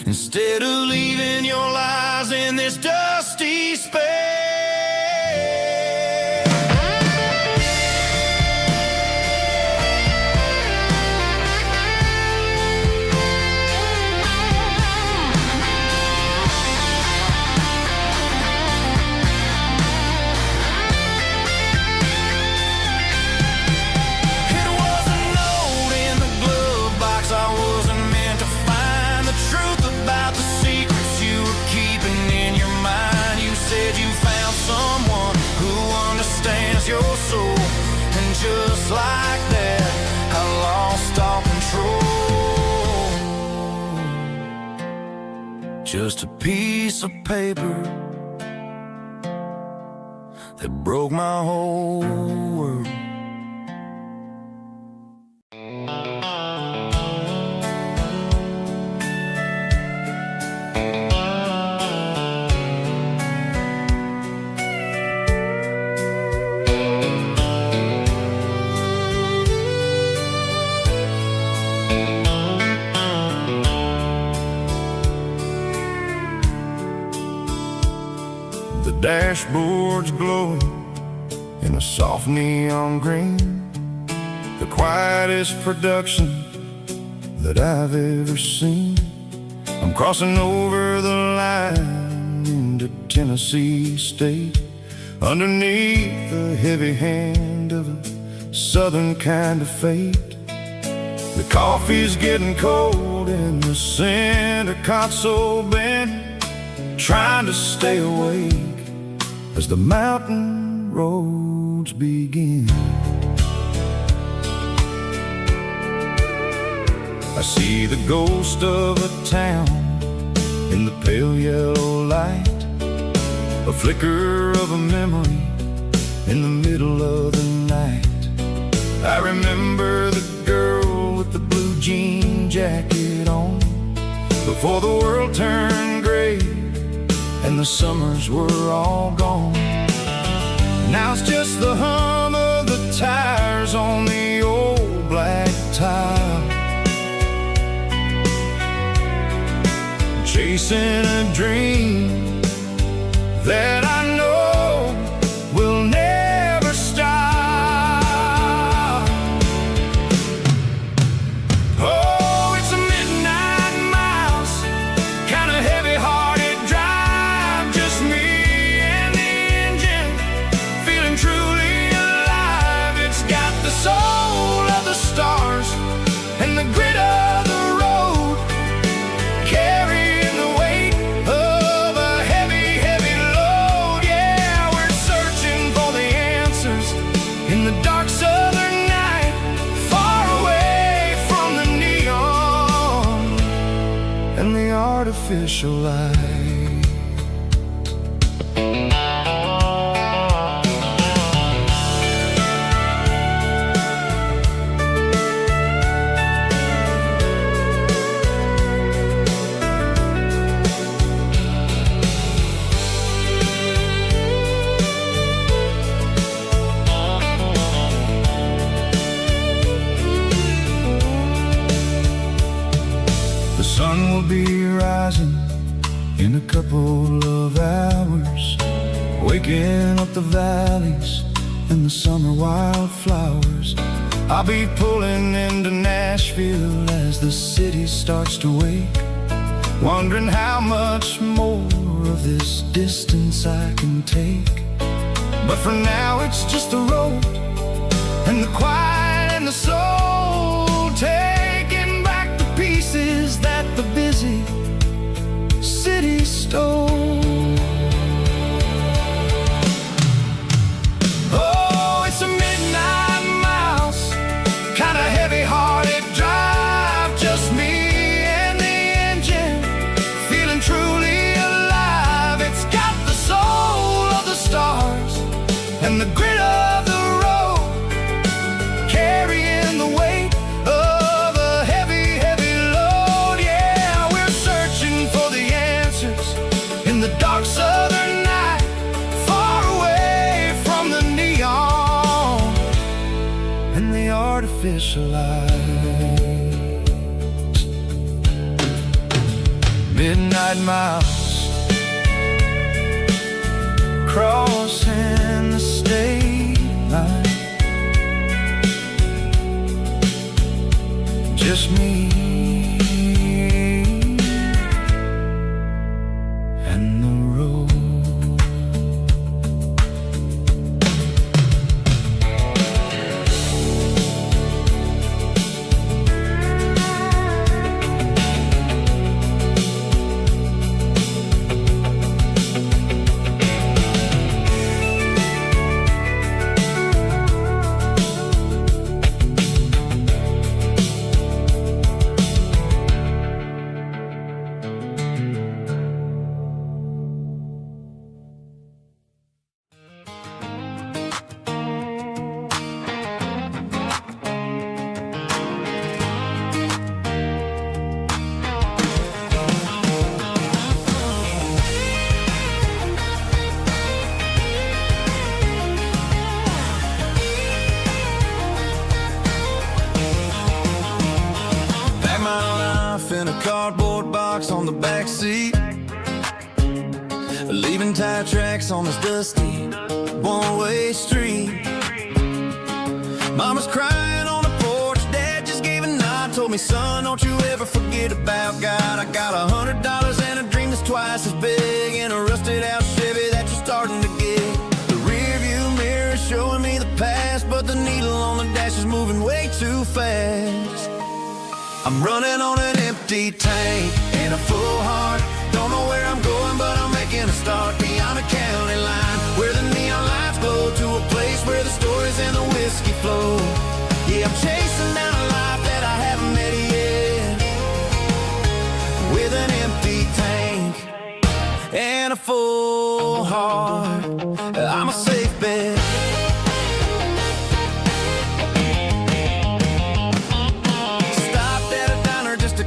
instead of leaving your lies in this dusty space. Your soul, and just like that, I lost all control. Just a piece of paper that broke my whole world. The dashboard's glowing in a soft neon green, the quietest production that I've ever seen. I'm crossing over the line into Tennessee State, underneath the heavy hand of a southern kind of fate. The coffee's getting cold in the center console bin, trying to stay awake as the mountain roads begin. I see the ghost of a town in the pale yellow light, a flicker of a memory in the middle of the night. I remember the girl with the blue jean jacket on, before the world turned gray and the summers were all gone. Now it's just the hum of the tires on the old black tile, chasing a dream that I know will never stop. Oh, it's a midnight miles, kind of heavy-hearted drive, just me and the engine, feeling truly alive. It's got the soul of the stars and the grit of the road, carrying the weight of a heavy, heavy load. Yeah, we're searching for the answers in the dark southern night, far away from the neon and the artificial light. The sun will be rising in a couple of hours, waking up the valleys and the summer wildflowers. I'll be pulling into Nashville as the city starts to wake, wondering how much more of this distance I can take. But for now it's just the road and the quiet and the soul, taking back the pieces that the busy city stole. Oh, it's a midnight miles, kind of heavy-hearted drive, just me and the engine, feeling truly alive. It's got the soul of the stars and the grit of the road, carrying the weight of a heavy, heavy load. Yeah, we're searching for the answers in the dark southern night, far away from the neon and the artificial light. midnight miles, crossing the state line. Just me and the road. In a cardboard box on the back seat, leaving tire tracks on this dusty one-way street. Mama's crying on the porch, Dad just gave a nod, told me, son, don't you ever forget about God. I got $100 and a dream that's twice as big, and a rusted out Chevy that you're starting to get. The rear view mirror is showing me the past, but the needle on the dash is moving way too fast. I'm running on an empty tank and a full heart. Don't know where I'm going, but I'm making a start beyond the county line, where the neon lights glow, to a place where the stories and the whiskey flow. Yeah, I'm chasing down a life that I haven't met yet, with an empty tank and a full heart. I'm a safe bet.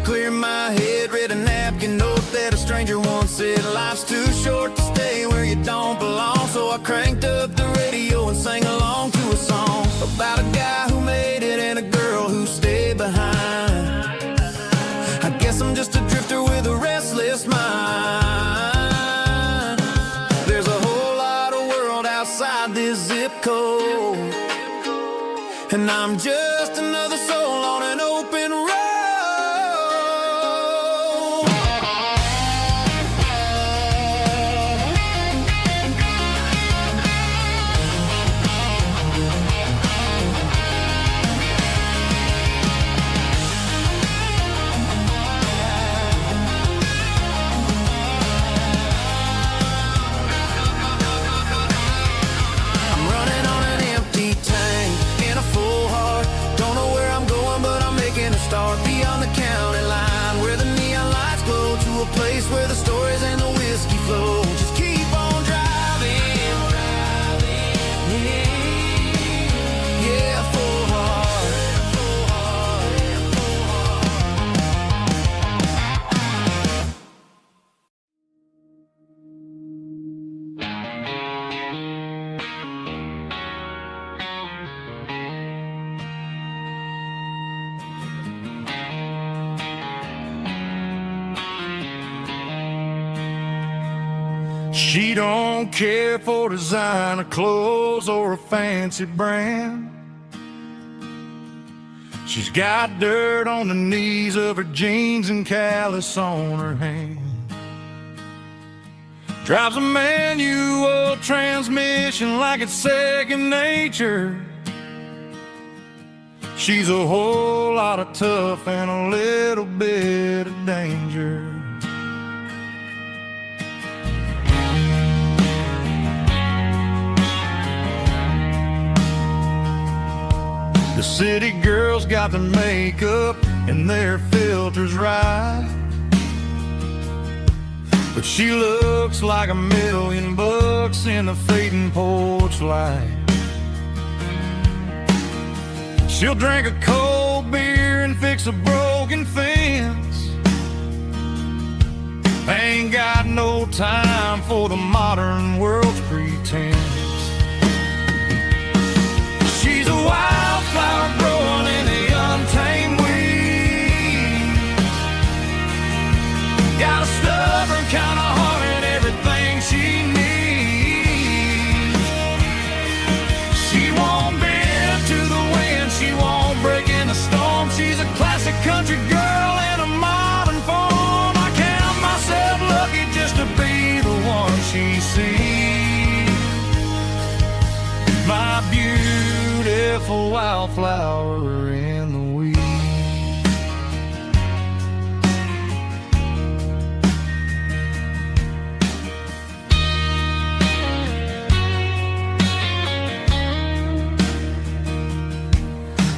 Clear my head, read a napkin note that a stranger once said, life's too short to stay where you don't belong. So I cranked up the radio and sang along to a song about a guy who made it and a girl who stayed behind. I guess I'm just a drifter with a restless mind. There's a whole lot of world outside this zip code, and I'm just another soul on an open road. Start beyond the county line, where the neon lights glow, to a place where the stories and the whiskey flow. Just keep on driving, yeah, full heart, full heart, full She don't care for designer clothes or a fancy brand. She's got dirt on the knees of her jeans and callus on her hand. Drives a manual transmission like it's second nature. She's a whole lot of tough and a little bit of danger. The city girls got their makeup and their filters right, but she looks like $1,000,000 in the fading porch light. She'll drink a cold beer and fix a broken fence. Ain't got no time for the modern world's pretense. She's a wildflower growing in the untamed weeds. Got a stuff wildflower in the weeds.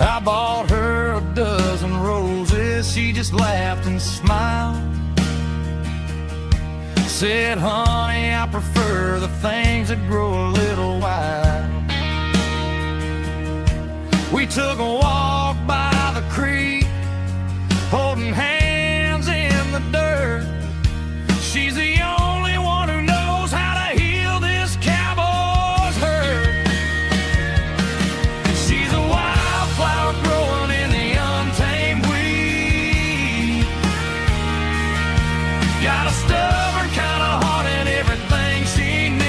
I bought her a dozen roses, she just laughed and smiled. Said, honey, I prefer the things that grow a little wild. We took a walk by the creek, holding hands in the dirt. She's the only one who knows how to heal this cowboy's hurt. She's a wildflower growing in the untamed weed. Got a stubborn kind of heart and everything she needs.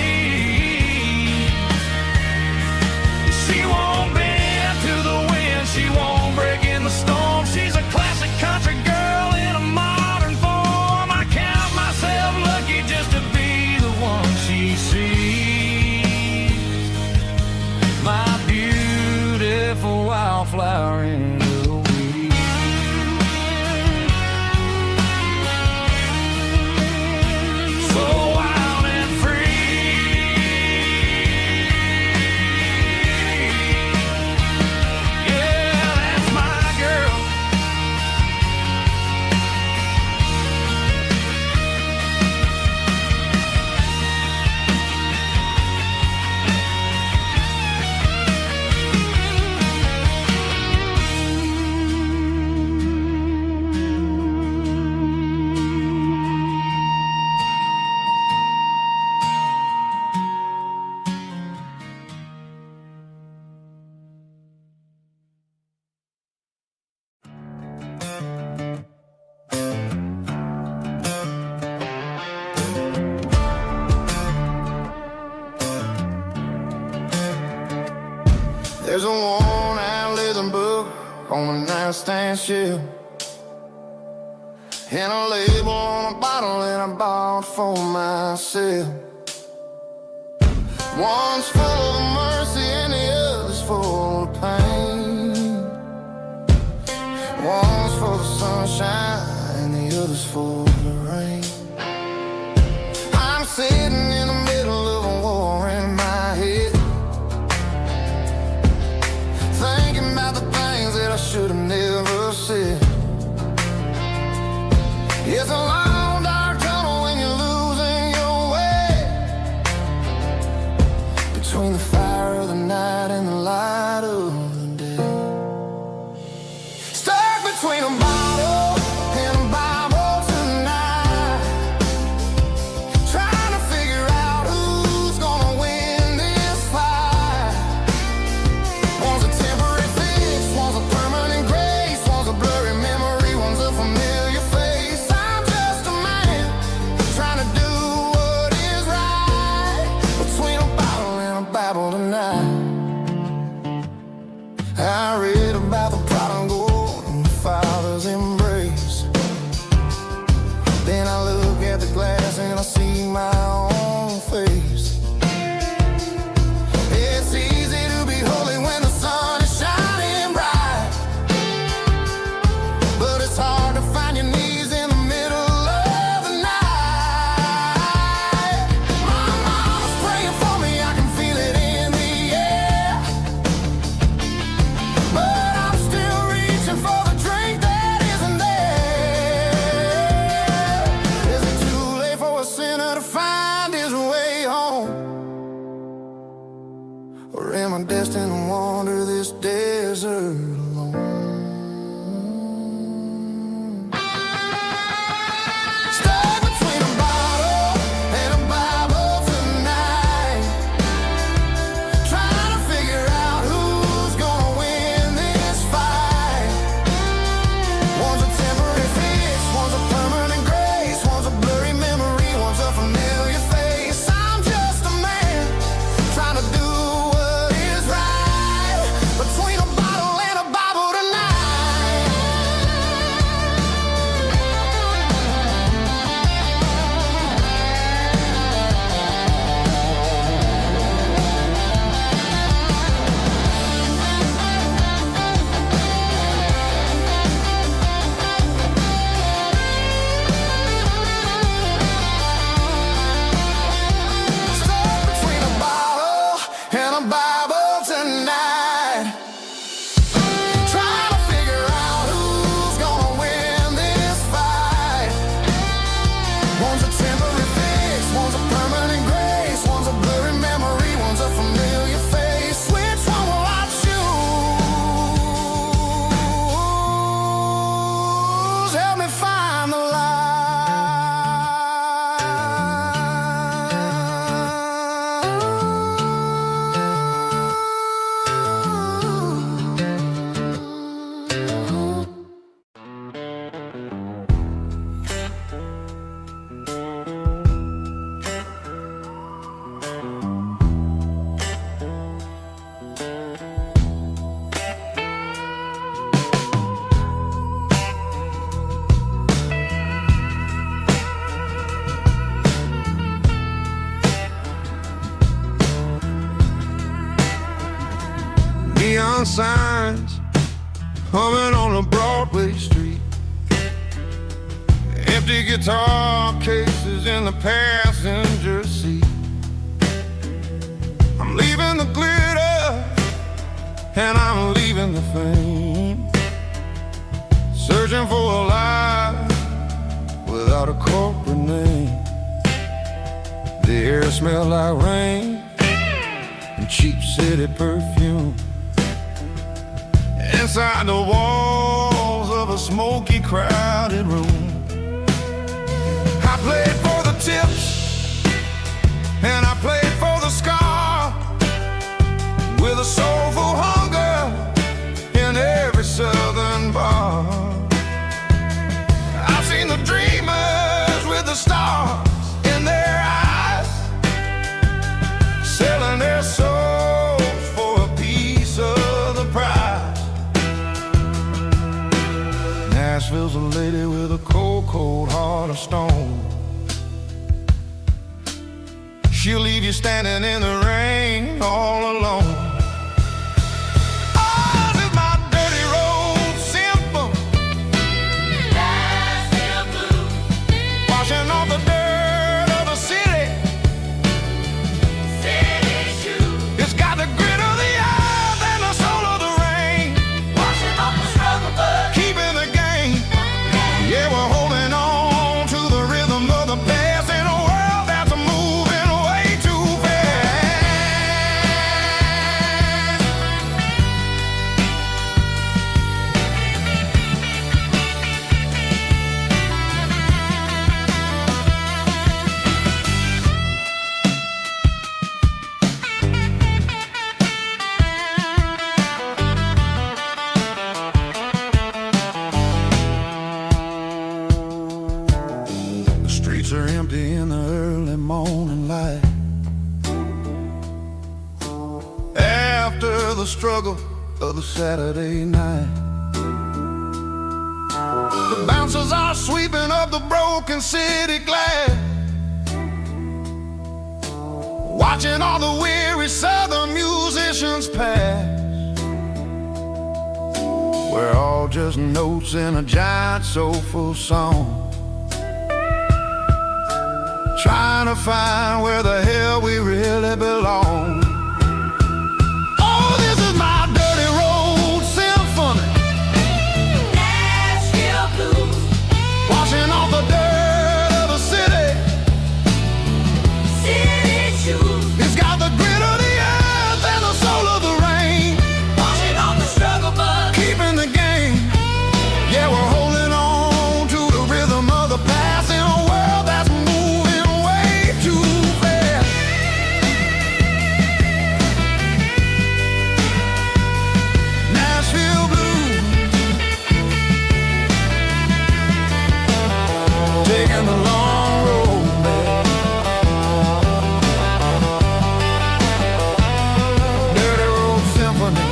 She won't bend to the wind, she won't break in the storm. She's a classic country girl in a modern form. I count myself lucky just to be the one she sees. My beautiful wildflower in the weeds. So wild and free, yeah, that's my girl. There's a worn-out living book on the nightstand shelf, and a label on a bottle that I bought for myself. One's full of mercy and the other's full of pain. One's full of sunshine and the other's full of rain. I'm sitting in the middle of a war in my head, thinking about the things that I should have never said. It's a long dark tunnel when you're losing your way, between the fire of the night and the light of the day. Stuck between a bottle and a Bible tonight, trying to figure out who's gonna win this fight. One's a temporary fix, one's a permanent grace, one's a blurry memory, one's a familiar face. I'm just a man trying to do what is right, between a bottle and a Bible tonight. I read about the prodigal and the father's embrace. Then I look at the glass and I see my own face. It's easy to be holy when the sun is shining bright, but it's hard to find your knees in the middle of the night. My mama's praying for me, I can feel it in the air, but I'm still reaching for the drink that isn't there. Is it too late for a sinner to find his way home? neon signs humming on a Broadway street. Empty guitar cases in the passenger seat. I'm leaving the glitter and I'm leaving the fame, searching for a life without a corporate name. The air smells like rain and cheap city perfume. Inside the walls of a smoky, crowded room, I played for the tips and I played for the scar, with a soulful hunger in every southern bar. I've seen the dreamers with the stars in their eyes, selling their souls for a piece of the prize. Nashville's a lady with a cold, cold heart of stone. She'll leave you standing in the rain all alone. Oh, this is my dirty road symphony, Nashville blues, washing off the dirt of the city, city shoes. It's got the grit of the earth and the soul of the rain, washing off the struggle but keeping the game. Yeah, we're holding on to the rhythm of the past in a world that's moving way too fast. The streets are empty in the early morning light, after the struggle of the Saturday night. The bouncers are sweeping up the broken city glass, watching all the weary southern musicians pass. We're all just notes in a giant soulful song, trying to find where the hell we really belong. Oh, this is my dirty road symphony, Nashville blues, washing off the dirt of the city, city shoes. It's got the grit of the earth and the soul of the rain, washing off the struggle but keeping the game. Yeah, we're holding on to the rhythm of the past in a world that's moving way too fast. Nashville blues, taking the long road back. Dirty road symphony.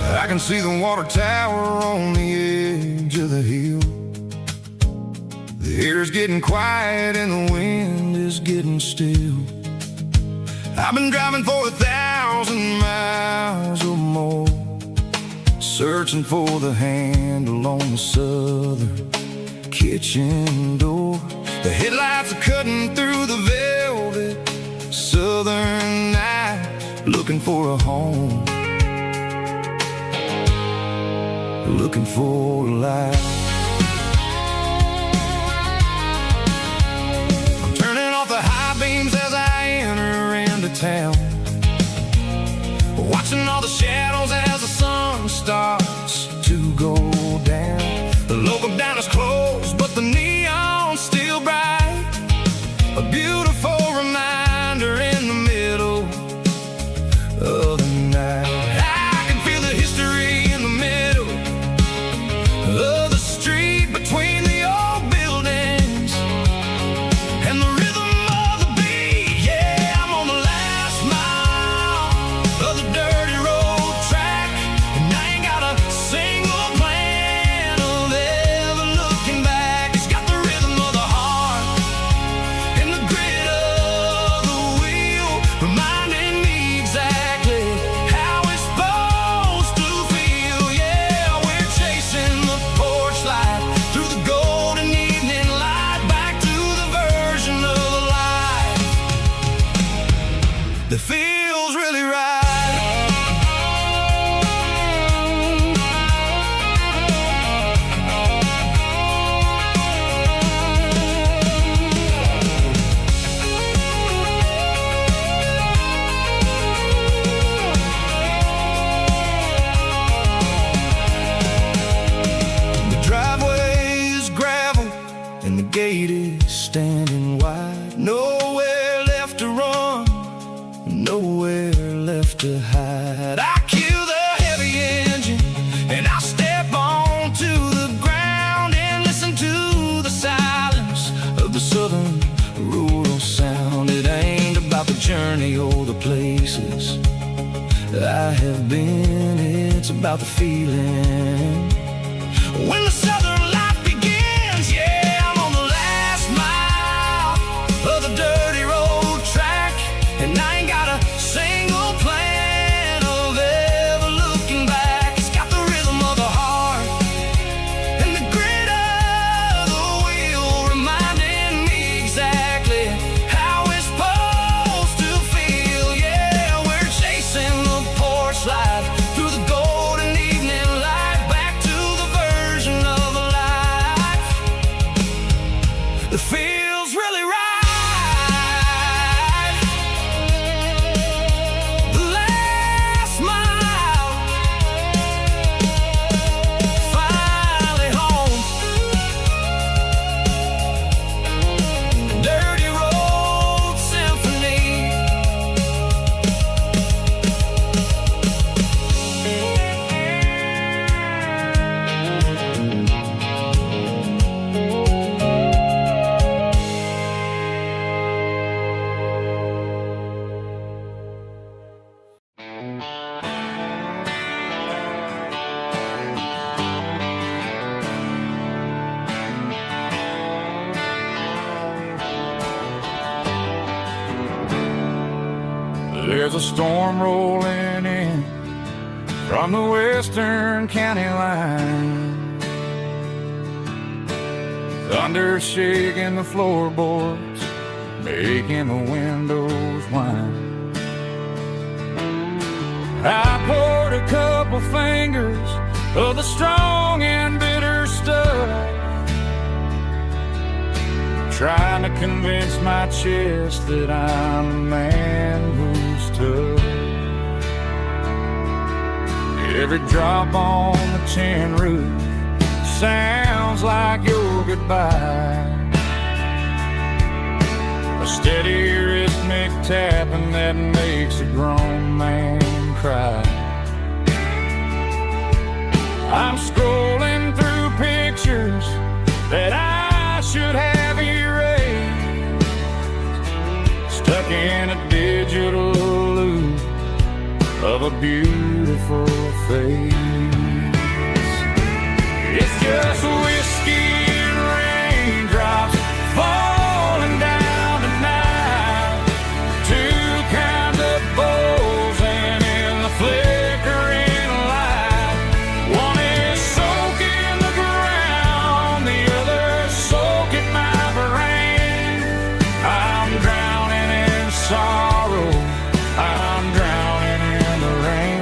I can see the water tower on the edge of the hill. The air's getting quiet and the wind is getting still. I've been driving for 1,000 miles or more, searching for the handle on the southern kitchen door. The headlights are cutting through the velvet southern night, looking for a home, looking for a life. I'm turning off the high beams as I enter into town, watching all the shadows as the sun beautiful reminder in the middle of the night. I can feel the history in the middle of the street between the old buildings and the rhythm of the beat. Yeah, I'm on the last mile of the dirty road track, and I ain't got a single plan of ever looking back. It's got the rhythm of the heart and the grit of the wheel, reminding me exactly how it's supposed to feel. Yeah, we're chasing the porch light through the golden evening light, back to the version of life that feels really right. The driveway is gravel and the gate is standing wide. Nowhere left to run, nowhere left to hide. I kill the heavy engine and I step onto the ground and listen to the silence of the southern rural sound. It ain't about the journey or the places I have been, it's about the feeling when the southern life begins. Yeah, I'm on the last mile of the dirty road track, and I ain't got a single plan of ever looking back. It's got the rhythm of the heart and the grit of the wheel, reminding me exactly how it's supposed to feel. Yeah, we're chasing the porch light through the golden evening light, back to the version of life that feels really right. The last mile, finally home. Dirty road symphony. There's a storm rolling in from the western county line, thunder shaking the floorboards, making the windows whine. I poured a couple fingers of the strong and bitter stuff, trying to convince my chest that I'm a man who's tough. Every drop on the tin roof sounds like your goodbye, a steady rhythmic tapping that makes a grown man cry. I'm scrolling through pictures that I should have erased, stuck in a digital loop of a beautiful face. It's just whiskey and raindrops falling down tonight, two kinds of bowls and in the flickering light. One is soaking the ground, the other soaking my brain. I'm drowning in sorrow, I'm drowning in the rain.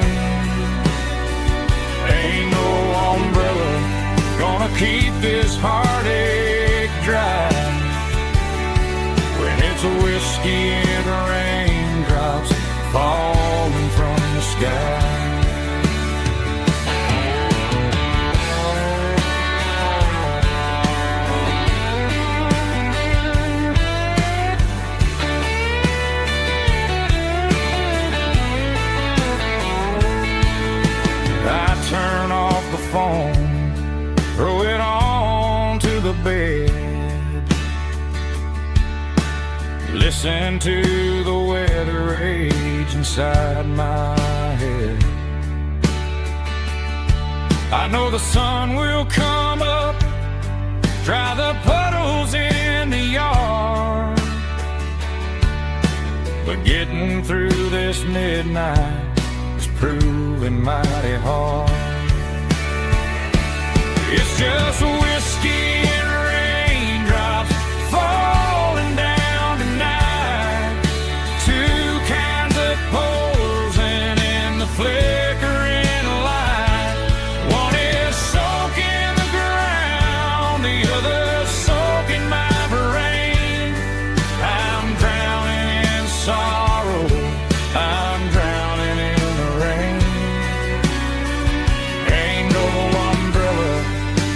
Ain't no umbrella gonna keep this heartache dry when it's a whiskey and raindrops falling from the sky. listen to the weather rage inside my head. I know the sun will come up, dry the puddles in the yard, but getting through this midnight is proving mighty hard. It's just whiskey and raindrops falling down tonight, two kinds of posing in the flickering light. One is soaking the ground, the other soaking my brain. I'm drowning in sorrow, I'm drowning in the rain. Ain't no umbrella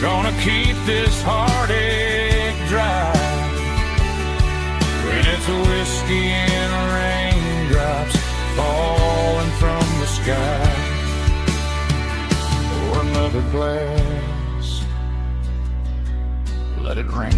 gonna keep this heartache dry when it's whiskey and raindrops falling from the sky. Pour another glass, let it rain.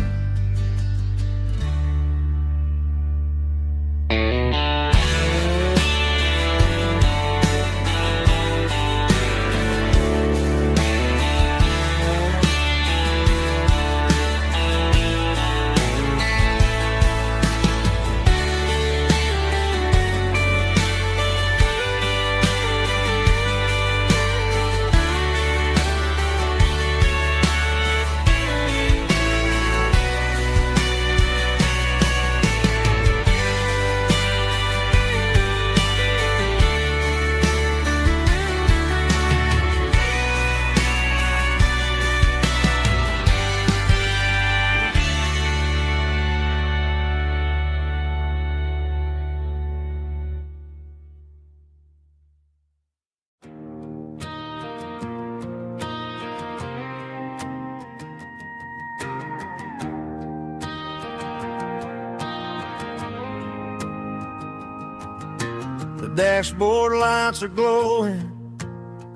The dashboard lights are glowing,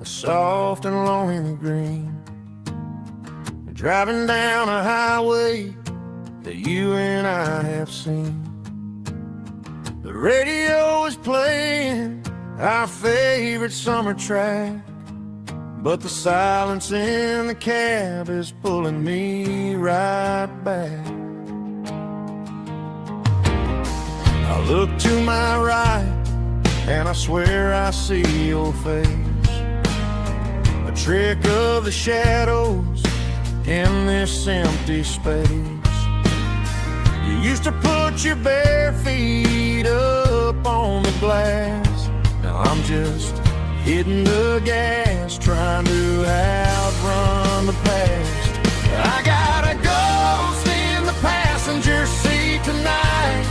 a soft and lonely green. Driving down a highway that you and I have seen. The radio is playing our favorite summer track, but the silence in the cab is pulling me right back. I look to my right and I swear I see your face, a trick of the shadows in this empty space. You used to put your bare feet up on the glass. Now I'm just hitting the gas, trying to outrun the past. I got a ghost in the passenger seat tonight,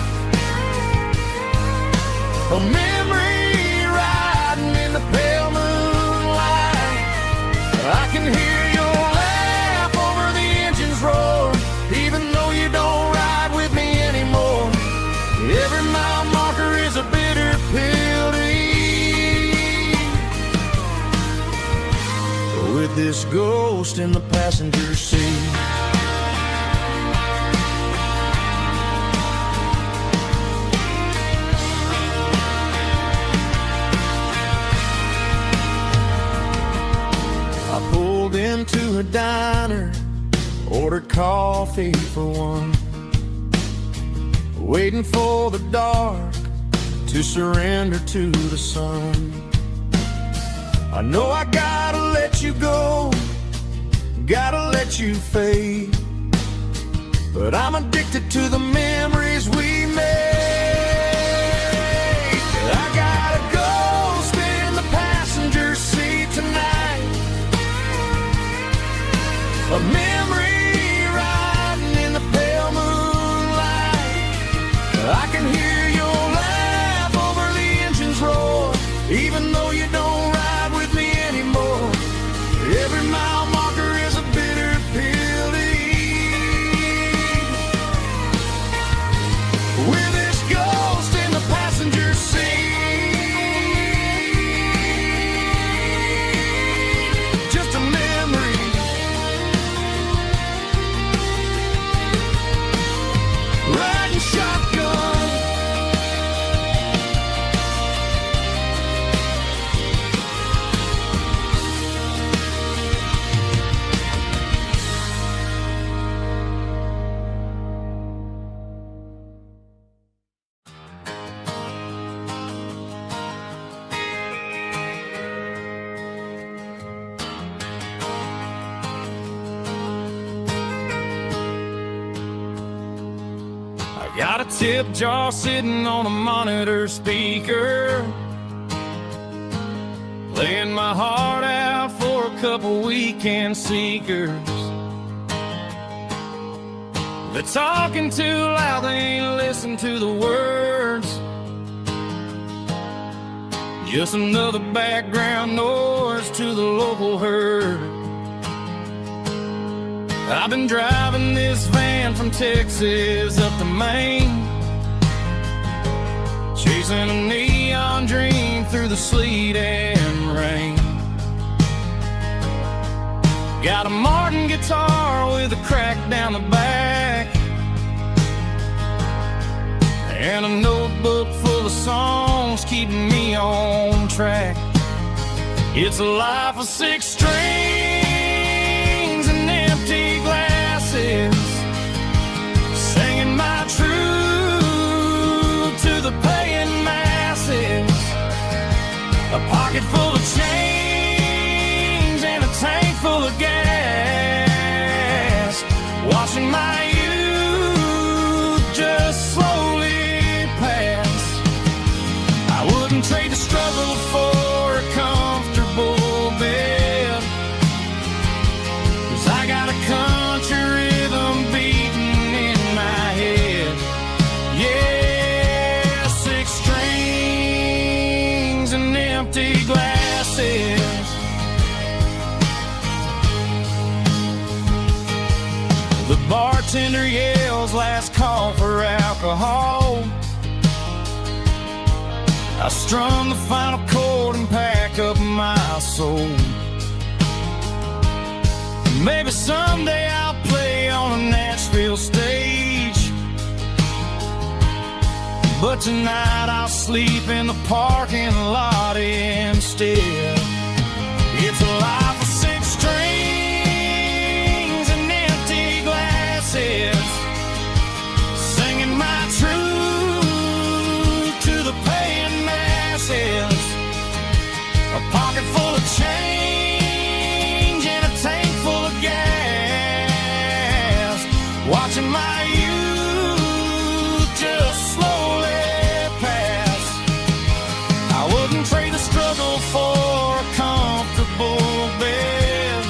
a memory riding in the pale moonlight. I can hear your laugh over the engine's roar, even though you don't ride with me anymore. Every mile marker is a bitter pill to eat, with this ghost in the passenger seat. I pulled into a diner, ordered coffee for one, waiting for the dark to surrender to the sun. I know I gotta let you go, gotta let you fade, but I'm addicted to the memories we made. I got a ghost in the passenger seat tonight, a memory riding in the pale moonlight. I can hear your laugh over the engine's roar, even though you don't ride with me anymore. Every mile marker is a bitter pill to eat, with this ghost in the passenger seat. Just a memory, riding shotgun a tip jar sitting on a monitor speaker, laying my heart out for a couple weekend seekers. They're talking too loud, they ain't listen to the words. Just another background noise to the local herd. I've been driving this van from Texas up to Maine, chasing a neon dream through the sleet and rain. Got a Martin guitar with a crack down the back, and a notebook full of songs keeping me on track. It's a life of 6 strings and empty glasses, singing my truth to the paying masses. A pocket full of change and a tank full of gas, watching my youth just slowly pass. I wouldn't trade the struggle for a comfortable bed, 'cause I got a country rhythm beating in my head. Yeah, 6 strings and empty glasses. The bartender yells last call for alcohol. I strum the final chord and pack up my soul. Maybe someday I'll play on a Nashville stage, but tonight I'll sleep in the parking lot instead. It's a life of 6 strings and empty glasses, singing my truth to the paying masses. A pocket full of change and a tank full of gas, watching my youth just slowly pass. I wouldn't trade the struggle for a comfortable bed,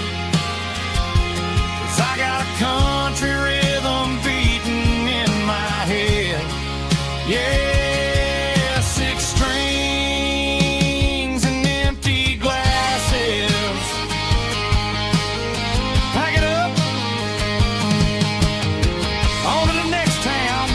'cause I got a country rhythm beating in my head. Yeah, 6 strings and empty glasses. Pack it up, on to the next town.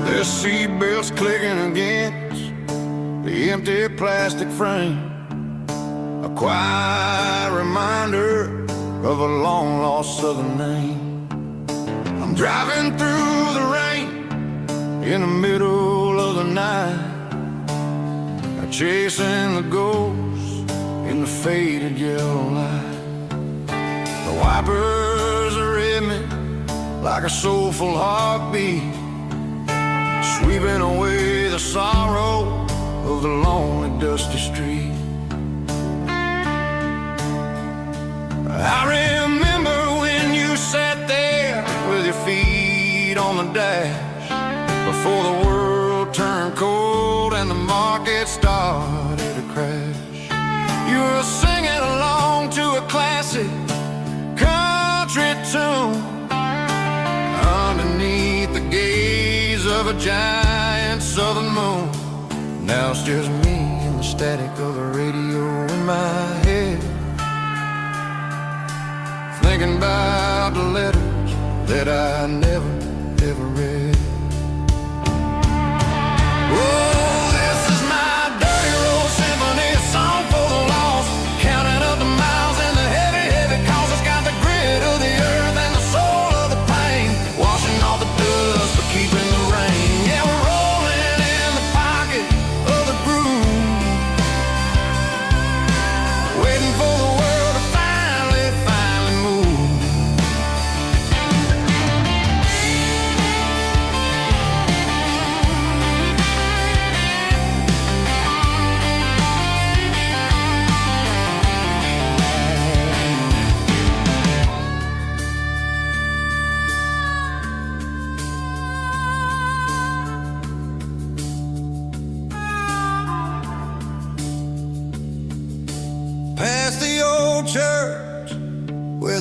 The seatbelts clicking against the empty plastic frame, a quiet reminder of a long-lost southern name. I'm driving through the rain in the middle of the night, chasing the ghosts in the faded yellow light. The wipers are in me like a soulful heartbeat, sweeping away the sorrow of the lonely, dusty street. I remember when you sat there with your feet on the dash, before the world turned cold and the market started to crash. You were singing along to a classic country tune underneath the gaze of a giant southern moon. Now it's just me and the static of the radio in my head, thinking about the letters that I never, ever read.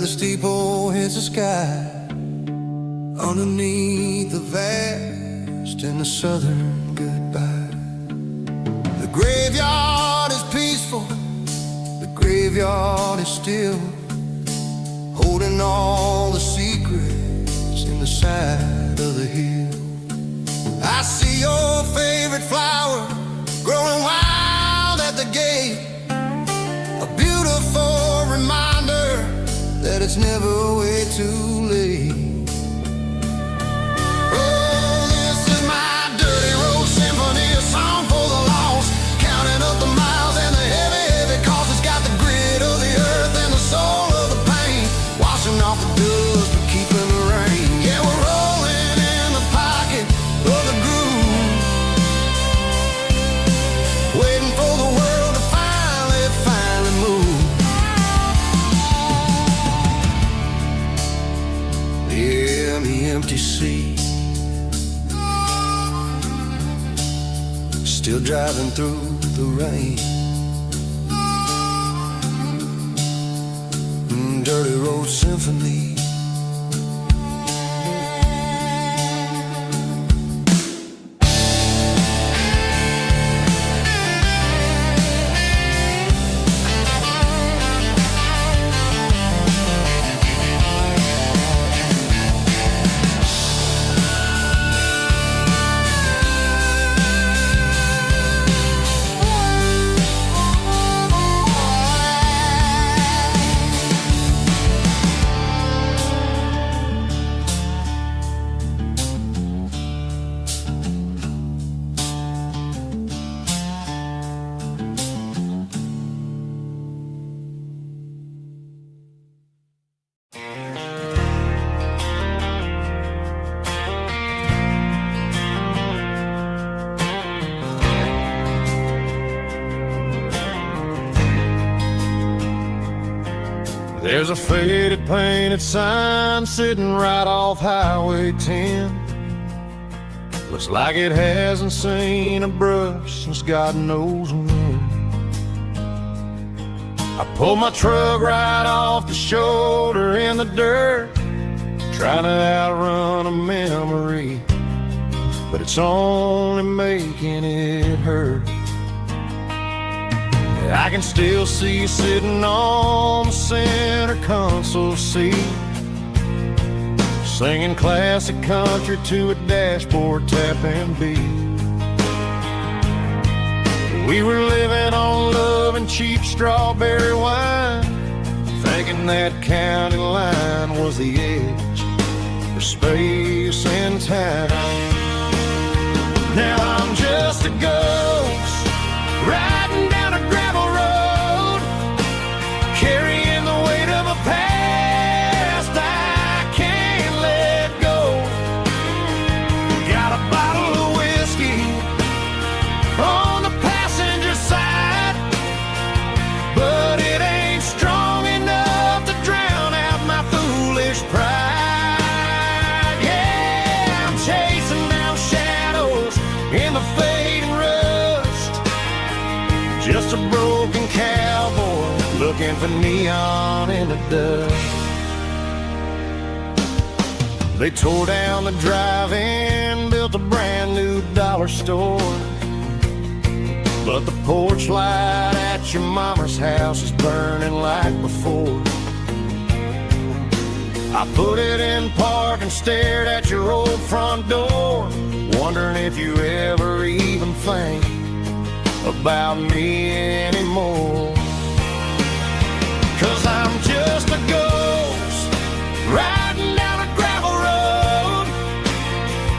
the steeple hits the sky, underneath the vast and the southern goodbye. The graveyard is peaceful, the graveyard is still, holding all the secrets in the side of the hill. I see your favorite flower growing wild at the gate, a beautiful reminder that it's never way too late. Oh, this is my dirty road symphony, a song for the lost, counting up the miles and the heavy, heavy cost. It's got the grit of the earth and the soul of the pain, washing off the dust but keeping the rain. Yeah, we're rolling in the pocket of the groove, waiting for the world to finally move. Yeah, the empty sea, still driving through the rain. Dirty road symphony. There's a faded painted sign sitting right off Highway 10. Looks like it hasn't seen a brush since God knows when. I pulled my truck right off the shoulder in the dirt, trying to outrun a memory, but it's only making it hurt. I can still see you sitting on the center console seat, singing classic country to a dashboard tapping beat. We were living on love and cheap strawberry wine, thinking that county line was the edge for space and time. Now I'm just a ghost riding down a gravel road, carrying the weight of a past I can't let go. Got a bottle of whiskey on the passenger side, but it ain't strong enough to drown out my foolish pride. Yeah, I'm chasing down shadows in the fading rust, just a broken cowboy looking for neon in the dust. They tore down the drive-in, built a brand new dollar store, but the porch light at your mama's house is burning like before. I put it in park and stared at your old front door, wondering if you ever even think about me anymore. 'Cause I'm just a ghost riding down a gravel road,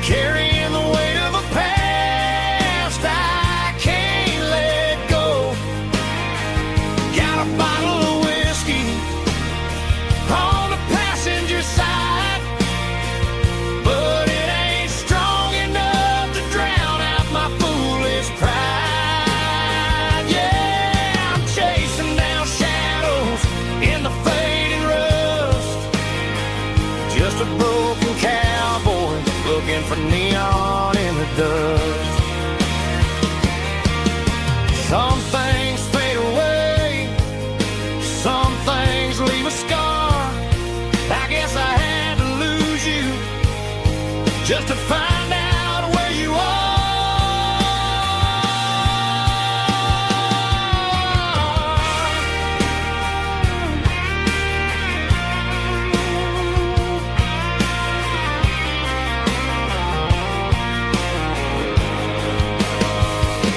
carrying the weight of a past I can't let go. Got a bottle of whiskey on the passenger side, but it ain't strong enough to drown out my foolish pride. Yeah, I'm chasing down shadows in the fading rust, just a broken cowboy looking for neon in the dust. Some things fade away, some things leave a scar, just to find out where you are.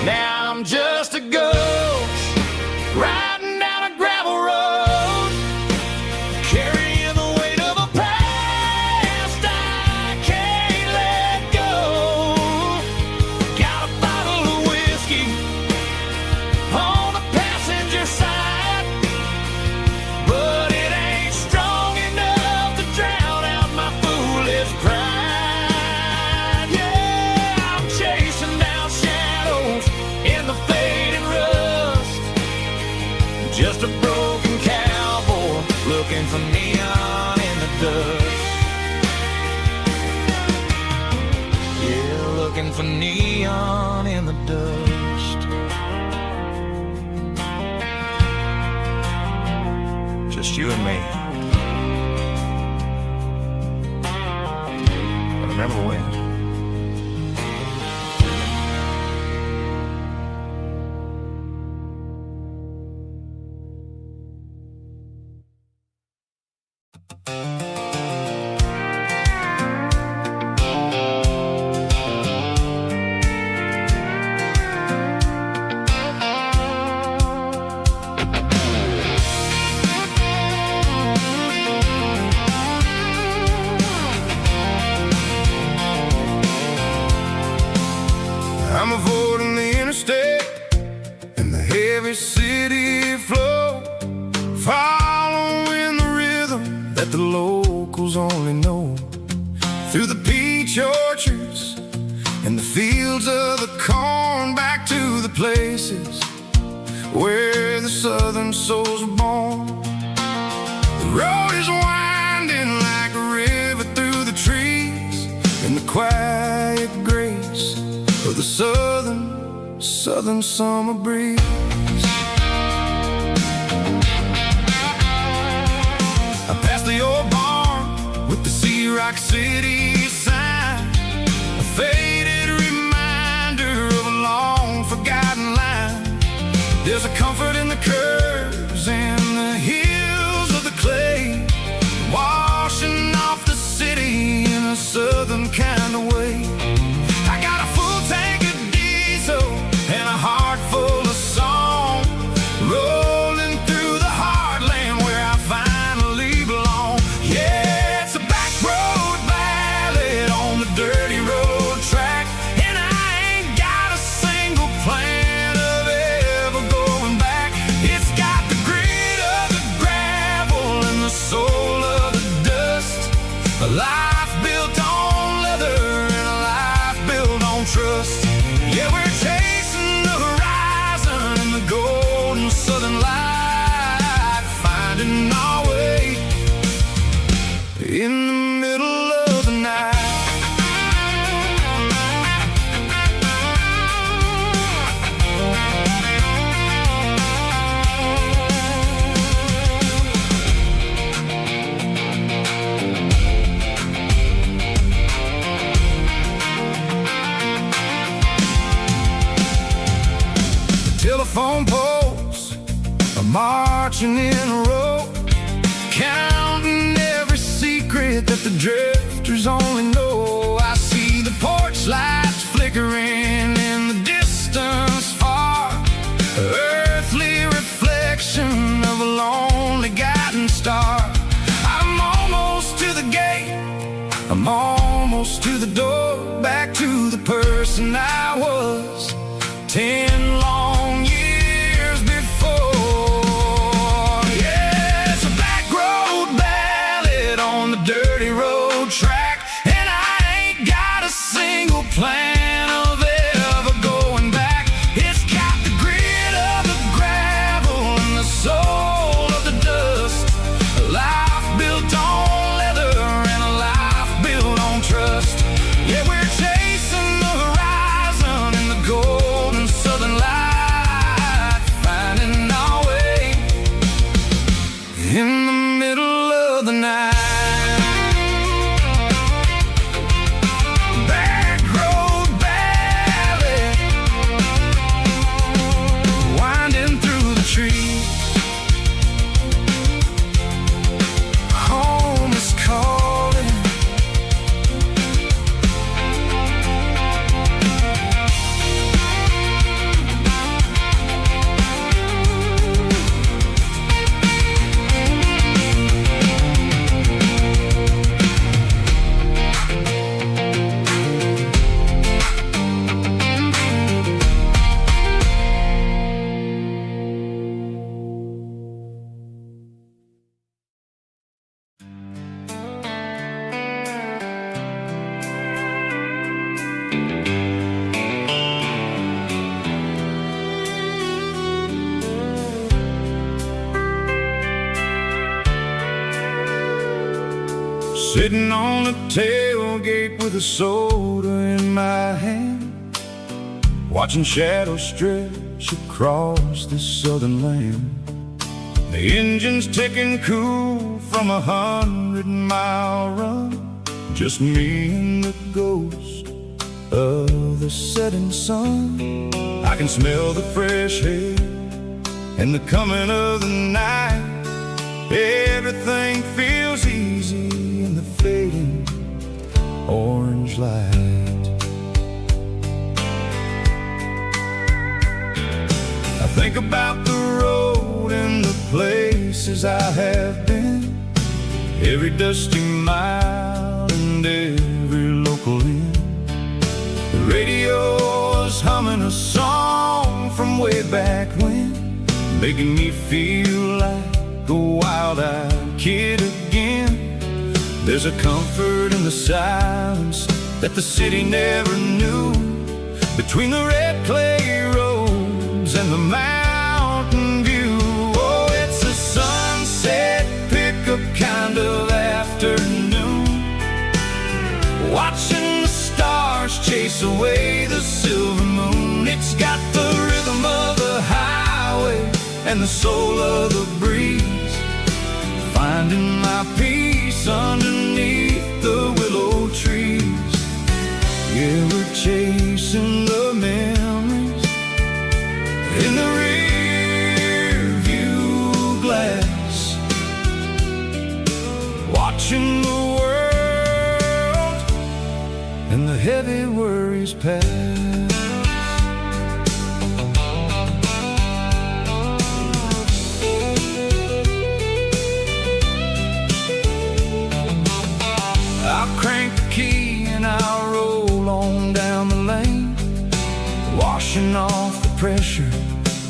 Now I'm just a ghost riding down a gravel road, carrying the weight of a past I can't let go. Got a bottle of whiskey on the passenger side, but it ain't strong enough to drown out my foolish pride. Yeah, I'm chasing down shadows in the fading rust, just a broken cowboy looking for neon in the dust. Yeah, looking for neon in the dust. Just you and me. But remember when? I'm avoiding the interstate and the heavy city flow, following the rhythm that the locals only know. Through the peach orchards and the fields of the corn, back to the places where the southern souls were born. The road is winding like a river through the trees, in the quiet grace of the southern summer breeze. I passed the old barn with the Sea Rock City sign, a faded reminder of a long forgotten line. There's a comfort in the curves and the hills of the clay, washing off the city in a southern kind of way. I got a full tank of diesel and a heart full of song, rolling through the heartland where I finally belong. Yeah, it's a back road ballad on the dirty road track, and I ain't got a single plan of ever going back. It's got the grit of the gravel and the soul of the dust, a life built on leather and a life built on trust. Yeah, we're chasing the horizon and the golden southern light, finding our way in the middle of the night. Telephone poles are marching in a row, counting every secret that the drifters only know. I see the porch lights flickering in the distance far, earthly reflection of a lonely guiding star. I'm almost to the gate, I'm almost to the door, back to the person I was 10 long years before. Yeah, it's a back road ballad on the dirty road track, and I ain't got a single plan of Sitting on the tailgate with a soda in my hand, watching shadows stretch across this southern land. The engine's ticking cool from 100-mile run, just me and the ghost of the setting sun. I can smell the fresh air and the coming of the night. Everything feels easy in the fading orange light. I think about the road and the places I have been, every dusty mile and every local inn. The radio is humming a song from way back when, making me feel like a wild-eyed kid again. There's a comfort in the silence that the city never knew, between the red clay roads and the mountain view. Oh, it's a sunset pickup kind of afternoon, watching the stars chase away the silver moon. It's got the rhythm of the highway and the soul of the breeze, finding my peace underneath the willow trees. Yeah, we're chasing the memories in the rear view glass, watching the world and the heavy worries pass. I'll crank the key and I'll roll on down the lane, washing off the pressure,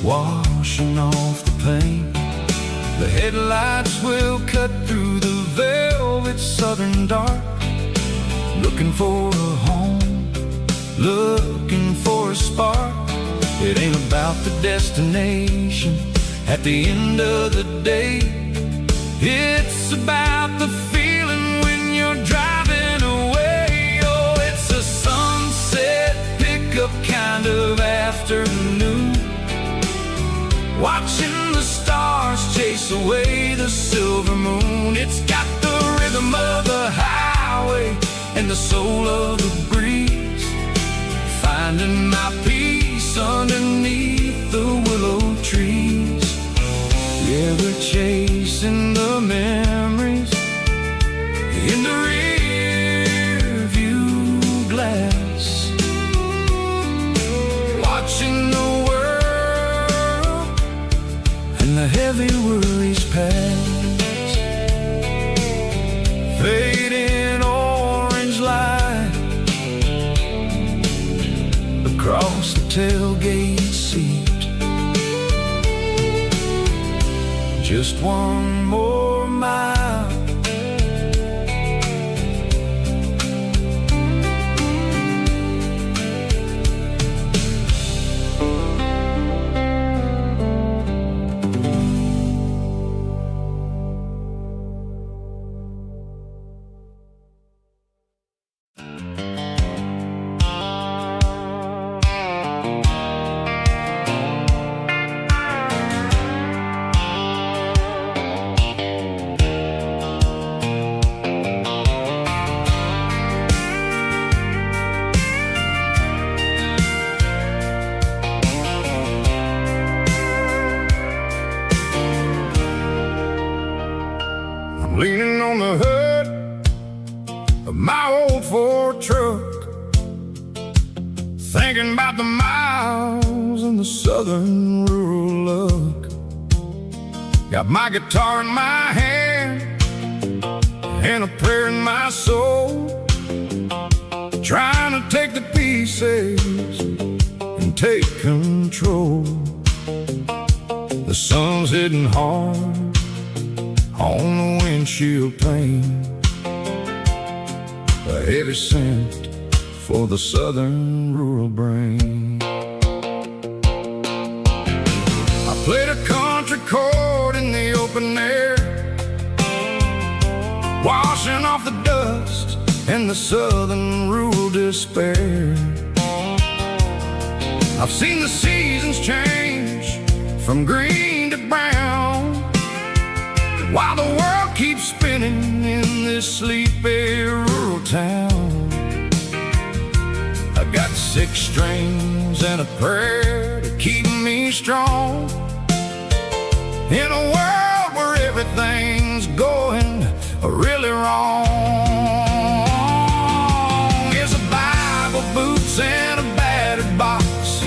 washing off the pain. The headlights will cut through the velvet southern dark, looking for a home, looking for a spark. It ain't about the destination at the end of the day, it's about the feeling when you're driving away. Oh, it's a sunset pickup kind of afternoon, watching the stars chase away the silver moon. It's got the rhythm of the highway and the soul of the breeze, finding my peace underneath the willow trees. Yeah, we're chasing the memories in the rear view glass, watching the world and the heavy worries pass. Fading orange light across the tailgate seat, just one more mile. Leaning on the hood of my old Ford truck, thinking about the miles and the southern rural look. Got my guitar in my hand and a prayer in my soul, trying to take the pieces and take control. The sun's hitting hard on the windshield pane, a heavy scent for the southern rural brain. I played a country chord in the open air, washing off the dust the southern rural despair. I've seen the seasons change from green to brown, while the world keeps spinning in this sleepy rural town. I got 6 strings and a prayer to keep me strong in a world where everything's going really wrong. It's a Bible, boots, and a battered box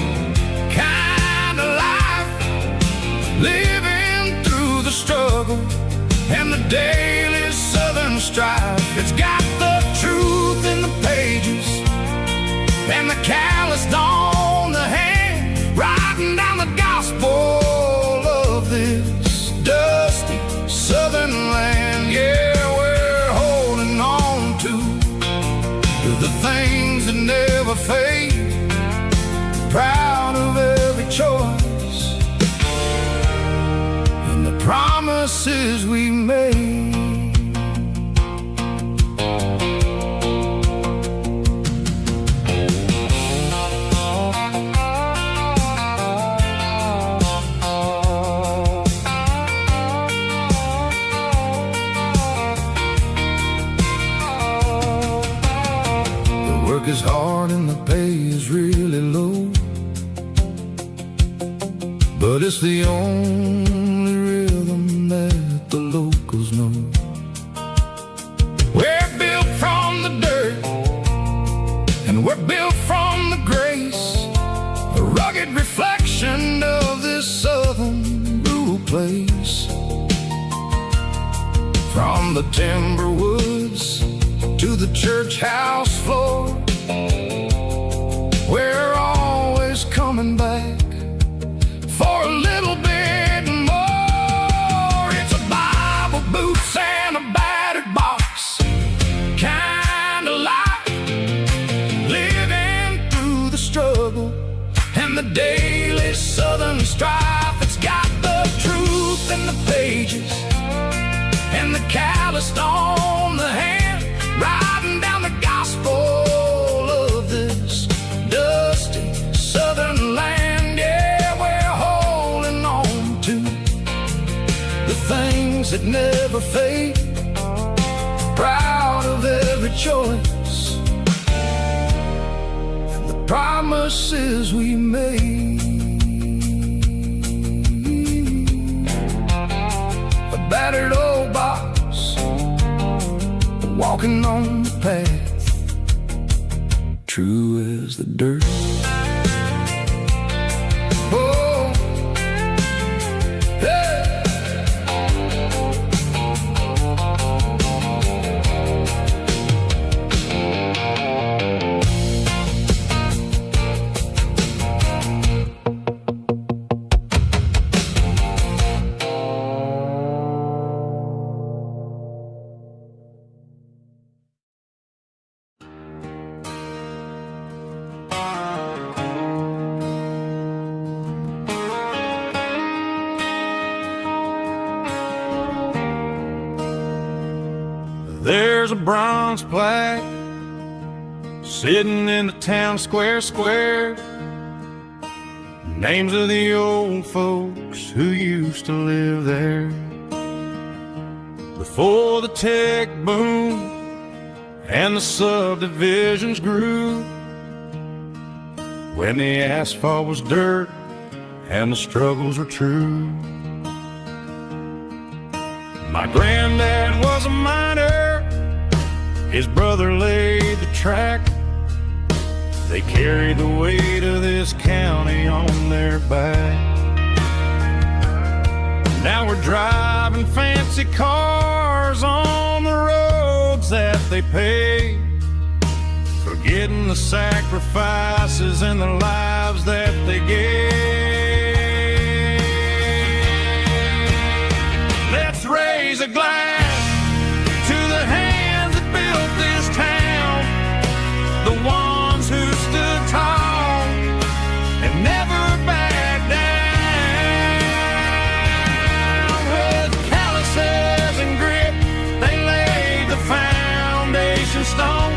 kind of life, living through the struggle and the daily southern strife. It's got the truth in the pages and the calloused on the hand, writing down the gospel of this dusty southern land. Yeah, we're holding on to the things that never fade, proud of every choice and the promises we made. Work is hard and the pay is really low, but it's the only rhythm that the locals know. We're built from the dirt and we're built from the grace, a rugged reflection of this southern rural place. From the timber woods to the church house floor, we're always coming back for a little bit more. It's a Bible, boots, and a battered box kind of life, living through the struggle and the daily southern strife. It's got the truth in the pages and the calloused on the hand, writing down the gospel of this dusty southern land. Yeah, we're holding on to the things that never fade, proud of every choice and the promises we made. A battered old box, walking on the path, true as the dirt. Oh, hey. There's a bronze plaque sitting in the town square. Names of the old folks who used to live there before the tech boom and the subdivisions grew, when the asphalt was dirt and the struggles were true. My granddad was a miner, his brother laid the track. They carried the weight of this county on their back. Now we're driving fancy cars on the roads that they paved, forgetting the sacrifices and the lives that they gave. Let's raise a glass to the hands that built this town, the ones who stood tall and never backed down. With calluses and grit, they laid the foundation stone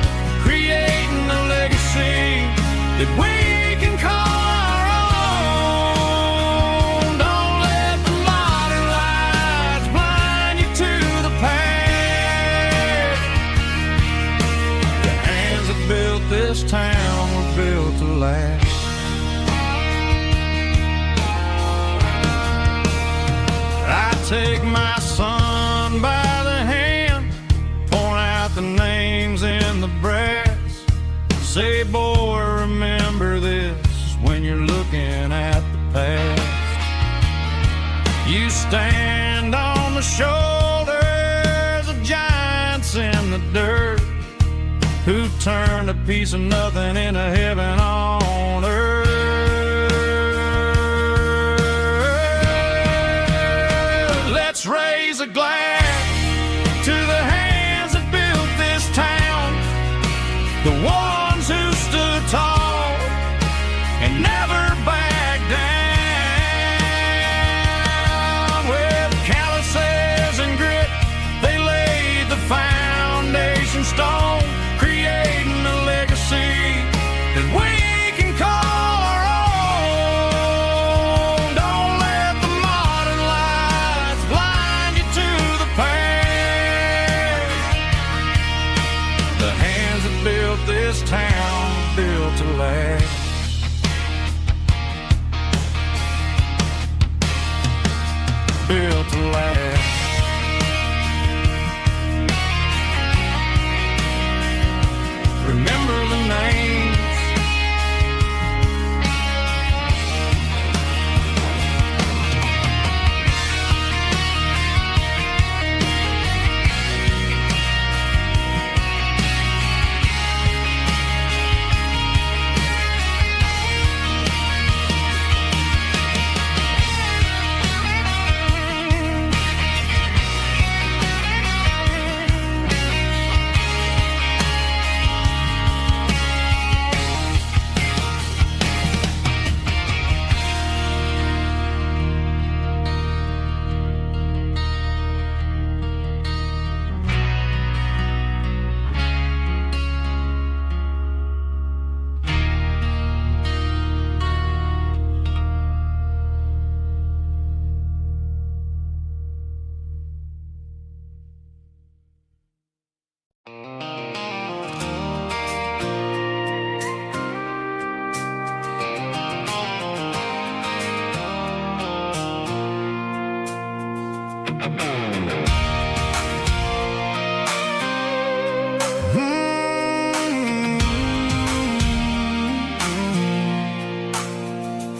take my son by the hand, point out the names in the brass, say, boy, remember this when you're looking at the past. You stand on the shoulders of giants in the dirt, who turned a piece of nothing into heaven on earth. Let's raise a glass to the hands that built this town, the ones who stood tall and never backed down. With calluses and grit, they laid the foundation stone, creating a legacy that we can call our own. Don't let the modern lights blind you to the past. The hands that built this town built to last. Built to last. Remember the names.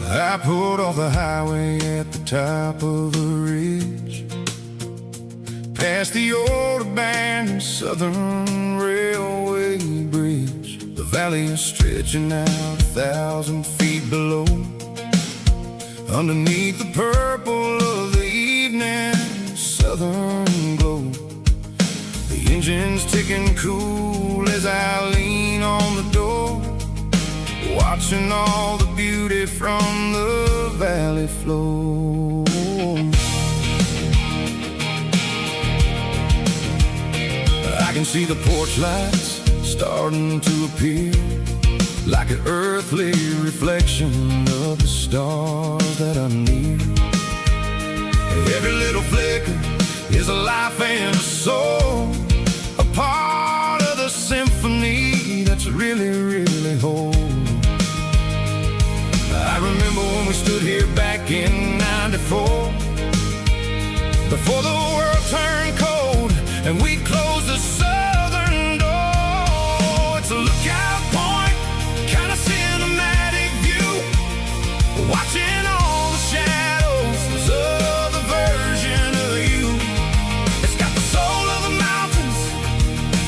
I pulled off the highway at the top of a ridge, past the old abandoned Southern Railway bridge. The valley is stretching out 1,000 feet below, underneath the purple of the evening southern glow. The engine's ticking cool as I lean on the door, watching all the beauty from the valley flow. I can see the porch lights starting to appear, like an earthly reflection of the stars that are near. Every little flicker is a life and a soul, a part of the symphony that's really, really whole. I remember when we stood here back in '94, before the world turned cold and we closed the southern door. It's a lookout point, kind of cinematic view, watching all the shadows of the version of you. It's got the soul of the mountains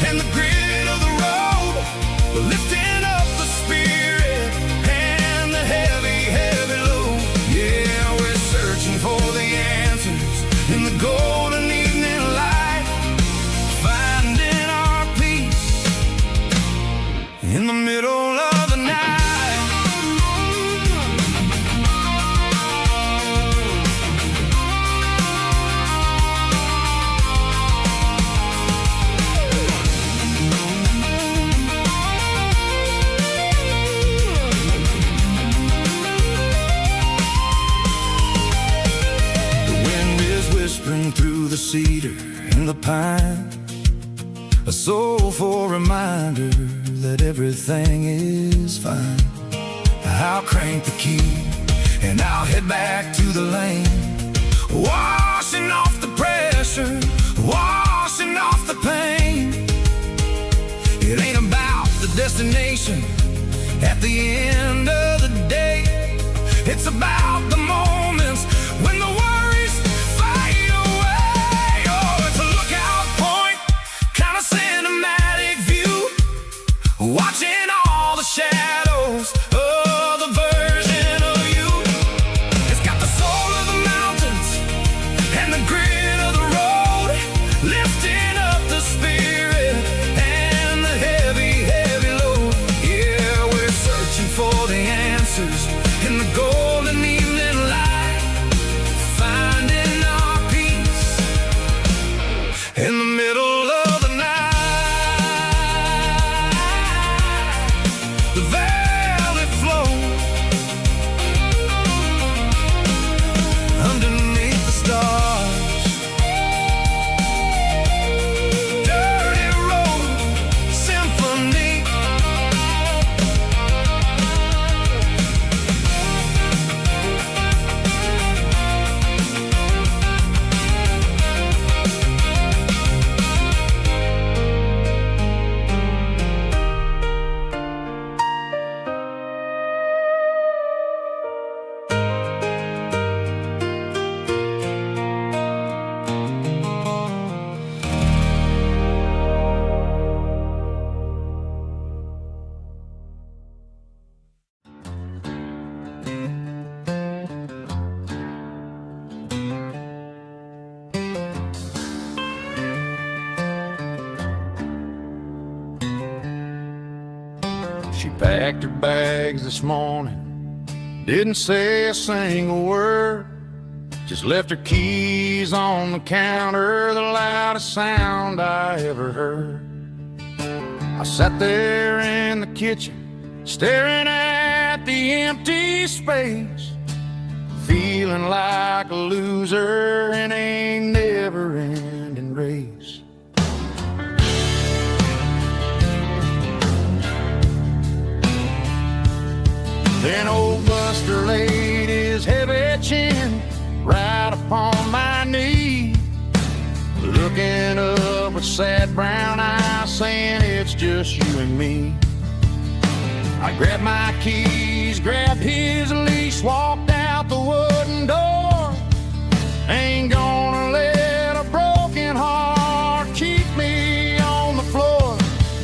and the grit of the road, lifting up the spirit and the heavy, heavy load. Yeah, we're searching for the answers in the golden evening light, finding our peace in the middle of the night. Whispering through the cedar and the pine, a soulful reminder that everything is fine. I'll crank the key and I'll head back to the lane, washing off destination at the end of the day. It's about the moments when the worries fade away. Oh, it's a lookout point, kind of cinematic view, watching all the shadows of the version of you. It's got the soul of the mountains and the grit of the road, lifting up the spirit and the heavy, heavy load. Yeah, we're searching for the answers in the golden evening light, finding our peace in the middle of the night. The valley flows underneath the stars. Dirty road symphony. She packed her bags this morning, didn't say a single word, just left her keys on the counter, the loudest sound I ever heard. I sat there in the kitchen, staring at the empty space, feeling like a loser in a never-ending race. Then old Buster laid his heavy chin right upon my knee, looking up with sad brown eyes, saying it's just you and me. I grabbed my keys, grabbed his leash, walked out the wooden door. Ain't gonna let a broken heart keep me on the floor.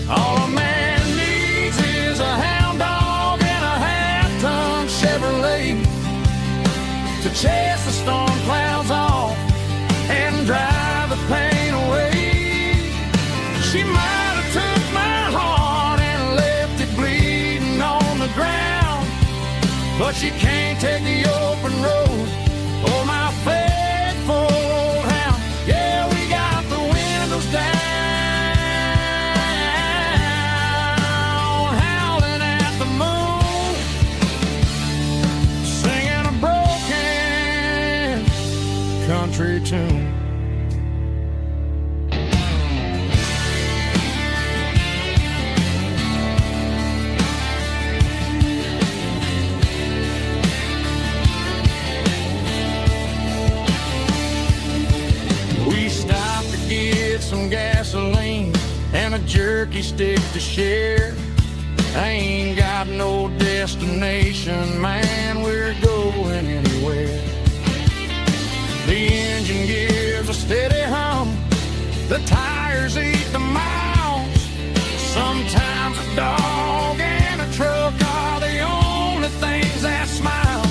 All a man needs is a hound dog and a half-ton Chevrolet to chase the storm clouds off and drive the pain away. She might have took my heart and left it bleeding on the ground, but she can't take the open road. Oh, my faithful old hound. Yeah, we got the windows down, howling at the moon, singing a broken country tune. We stopped to get some gasoline and a jerky stick to share. I ain't got no destination, man, we're going anywhere. The engine gives a steady hum, the tires eat the miles. Sometimes a dog and a truck are the only things that smile.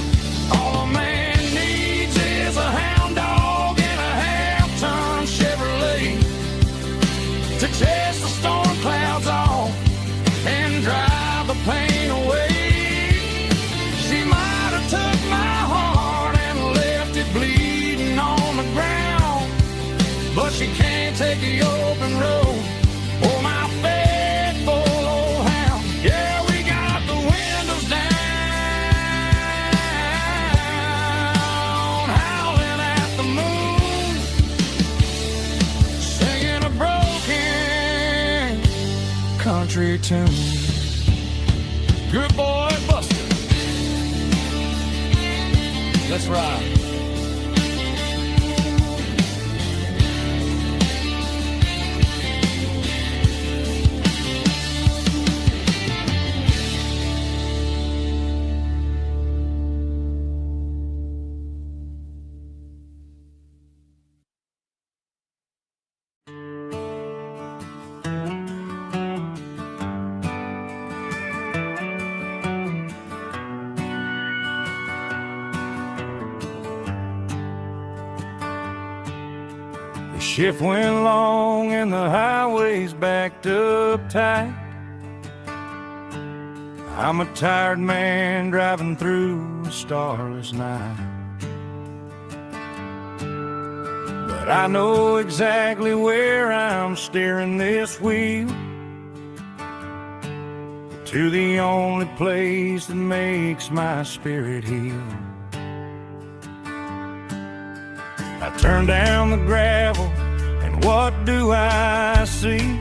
All a man needs is a hound dog and a half-ton Chevrolet to chase the storm clouds off and drive the pain away. She might have took my heart and left it bleeding on the ground, but she can't take the open road. Oh, my faithful old hound. Yeah, we got the windows down, howling at the moon, singing a broken country tune. Good boy, Buster. Let's ride. Shift went long and the highway's backed up tight. I'm a tired man driving through a starless night. But I know exactly where I'm steering this wheel, to the only place that makes my spirit heal. I turn down the gravel, and what do I see?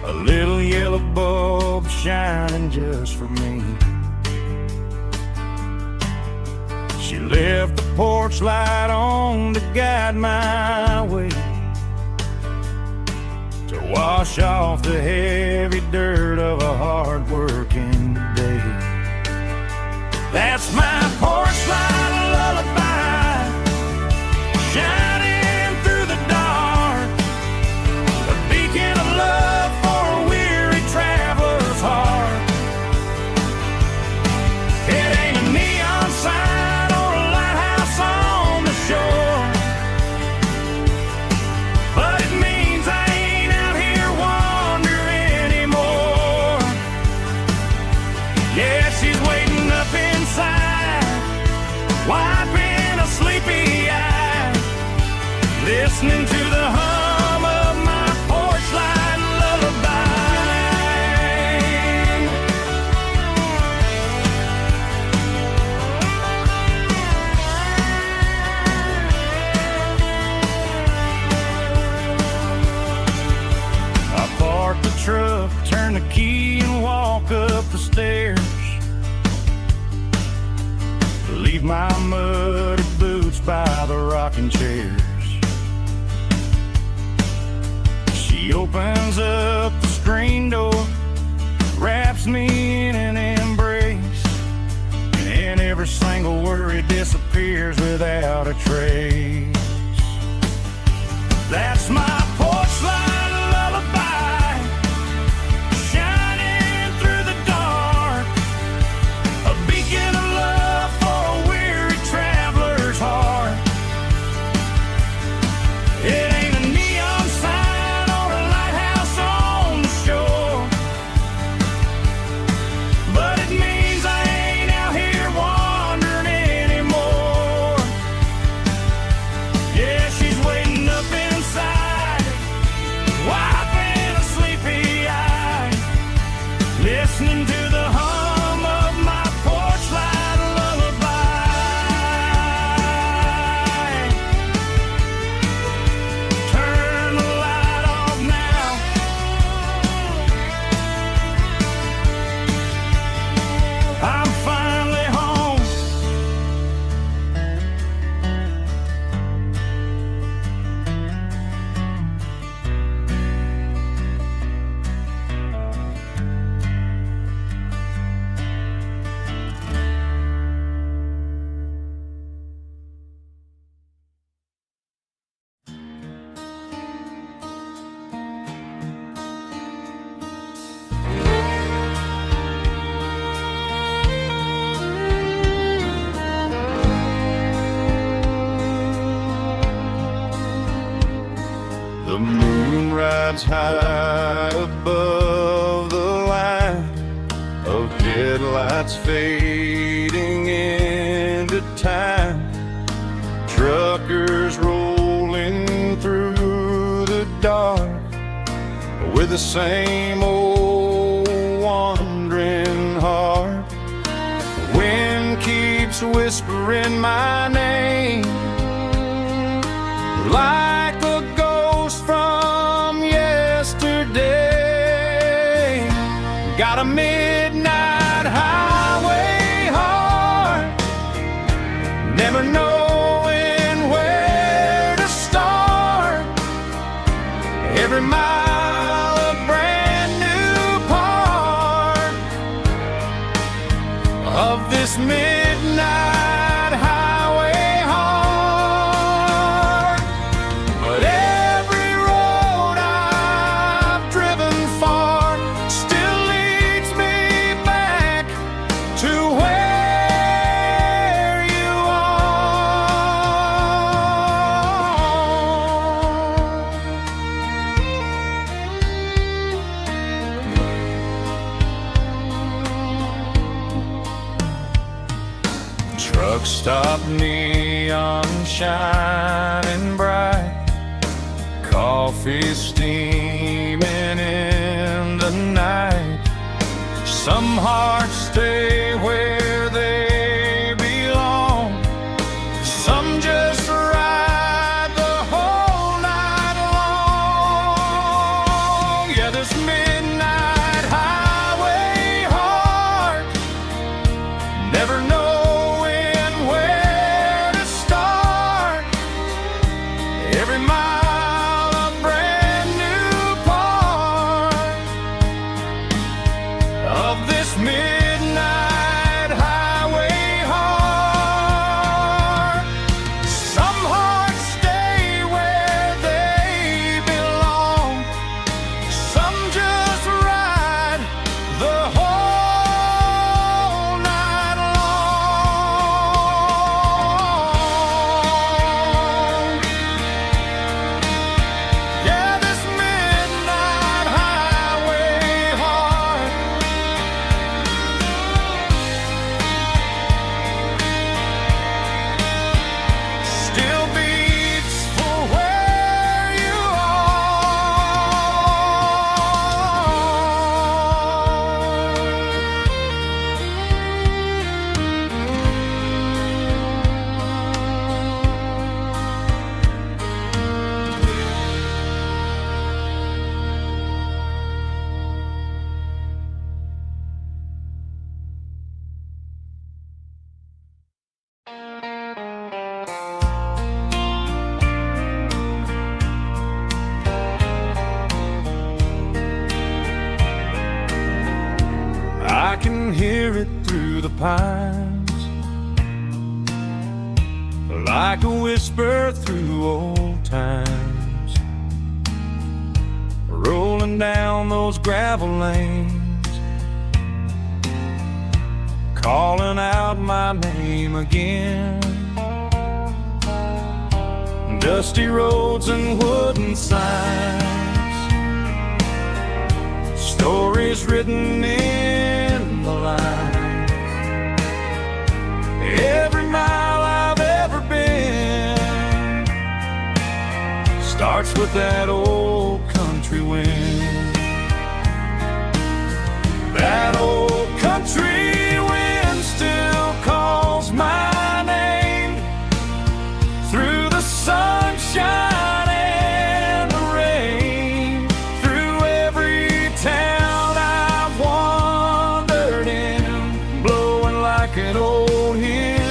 A little yellow bulb shining just for me. She left the porch light on to guide my way, to wash off the heavy dirt of a hard-working day. That's my porch light lullaby, shining through the dark, a beacon of love for a weary traveler's heart. It ain't a neon sign or a lighthouse on the shore, but it means I ain't out here wandering anymore. Yeah, she's waiting up inside, wiping a sleepy eye, listening to the hum of my porch light lullaby. I park the truck, turn the key and walk up the stairs, leave my muddy boots by the rocking chairs. She opens up the screen door, wraps me in an embrace, and every single worry disappears without a trace. That's my porch light lullaby, shining through the dark, a beacon of love for a weary traveler's heart. It ain't a neon sign or a lighthouse on the shore, but it means I ain't out here wandering anymore. Yeah, she's waiting up inside, wiping a sleepy eye, listening to the hum of my porch light lullaby. Turn the light off now, I'm finally home. The moon rides high above the line of headlights fading into time. Truckers rolling through the dark with the same old wandering heart. The wind keeps whispering my name like a ghost from yesterday. Got a midnight highway heart, never knowing where to start. Every mile a brand new part of this midnight highway heart. But every road I've driven far still leads me Truck stop, neon shining bright, coffee steaming in the night. Some hearts stay where they belong, some just ride the whole night long. Yeah, this midnight highway heart, never knowing where to start. Every mile a brand new part of this midnight highway heart. Some hearts stay where they belong, some just ride the whole night long. Yeah, this midnight highway heart still beats for where you I can hear it through the pines, like a whisper through old times, rolling down those gravel lanes, calling out my name again. Dusty roads and wooden signs, stories written in the lines. Every mile I've ever been starts with that old country wind. That old country wind still calls my name through the sunshine and the rain, through every town I've wandered in, blowing like an old hymn.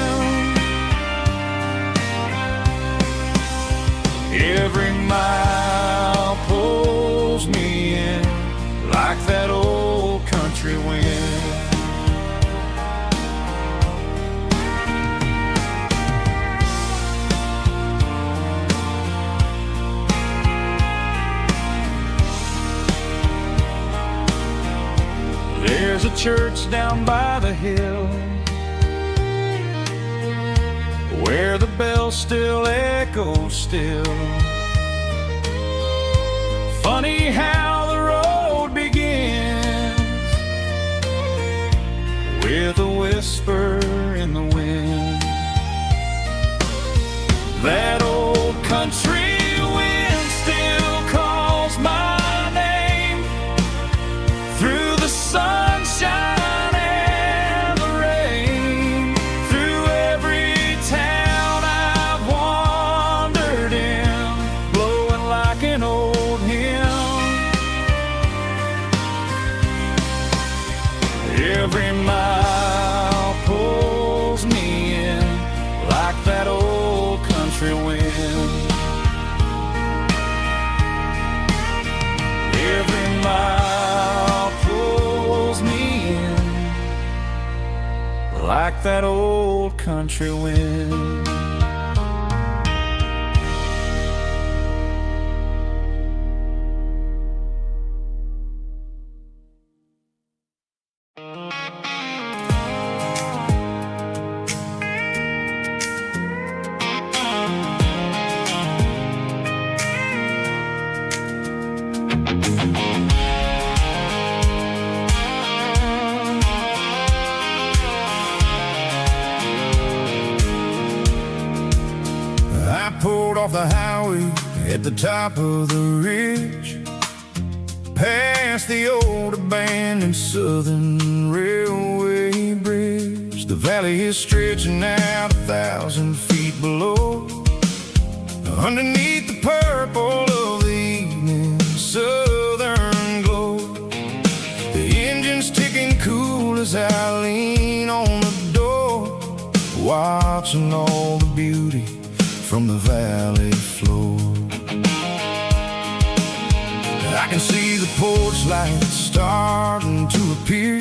Every mile pulls me in like that old country wind. There's a church down by the hill where the bells still echo still. Funny how the road begins with a whisper in the wind. That old country wind still calls my name through the sunshine and the rain, through every town I've wandered in, blowing like an old hymn. Every mile pulls me in like that old country wind. Every mile pulls me in like that old country wind. road off the highway at the top of the ridge, past the old abandoned Southern Railway bridge. The valley is stretching out 1,000 feet below, underneath the purple of the evening southern glow. The engine's ticking cool as I lean on the door, watching all the beauty from the valley floor. I can see the porch lights starting to appear,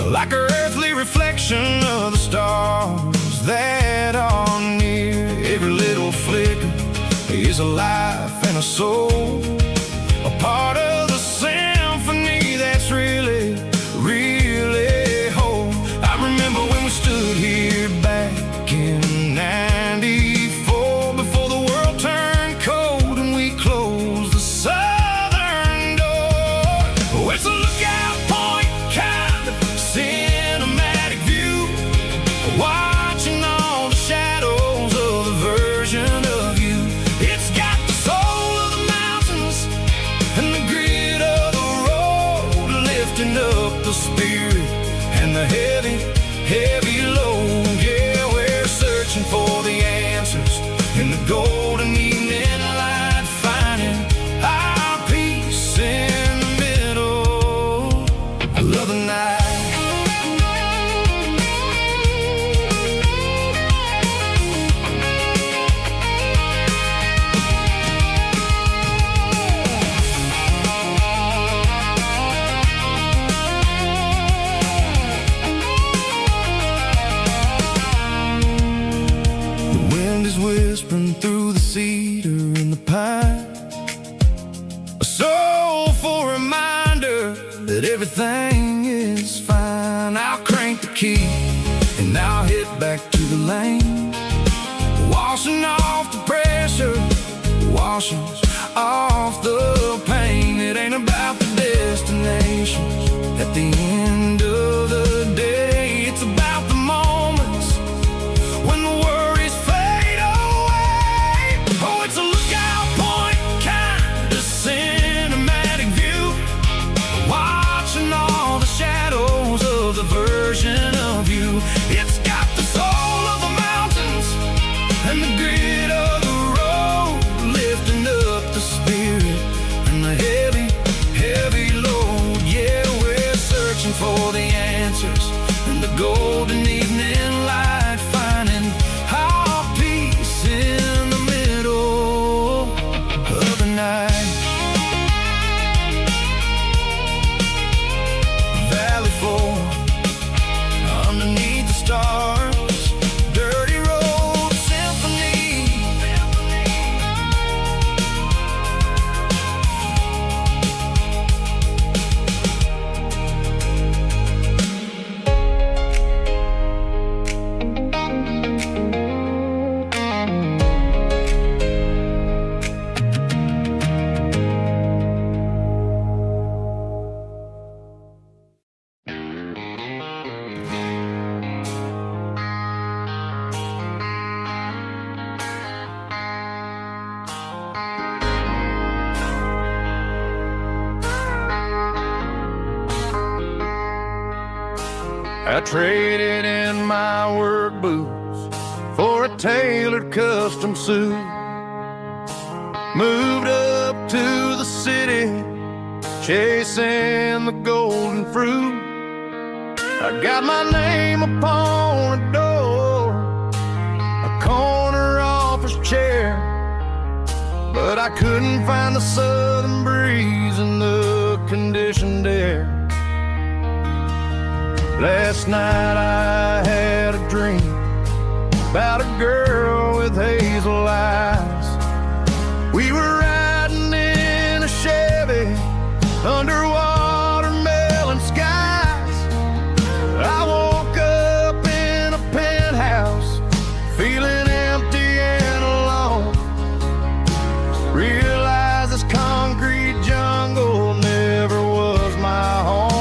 like an earthly reflection of the stars that are near. Every little flicker is a life and a soul, a part of the symphony that's really, really whole. I remember when we stood here back in '94, before the world turned cold and we closed the southern door. Oh, it's a lookout point, kind of cinematic view, watching all the shadows of the version of you. It's got the soul of the mountains and the grit of the road, lifting up the spirit and the heavy, heavy load. Yeah, we're searching for the answers in the golden evening light, finding our peace in the middle of the night. Whispering through the cedar and the pine, a soulful reminder that everything is fine. I'll crank the key and I'll hit back to the lane, washing off the pressure, washing off the pain. It ain't about the destinations at the end of the day, it's about the moments when the worries fade away. Oh, it's a lookout point, kind of cinematic view, watching all the shadows of the version of you. It's got the soul of the mountains and the grit of the road, lifting up the spirit and the heavy, heavy load. Yeah, we're searching for the answers in the golden evening light, finding our peace in the middle of the night. Valley floor, underneath the stars, dirty road symphony. I traded in my work boots for a tailored custom suit, moved up to the city, chasing the golden fruit. I got my name upon a door, a corner office chair, but I couldn't find the southern breeze in the conditioned air. Last night I had a dream about a girl with hazel eyes. We were riding in a Chevy under watermelon skies. I woke up in a penthouse feeling empty and alone. Realized this concrete jungle never was my home.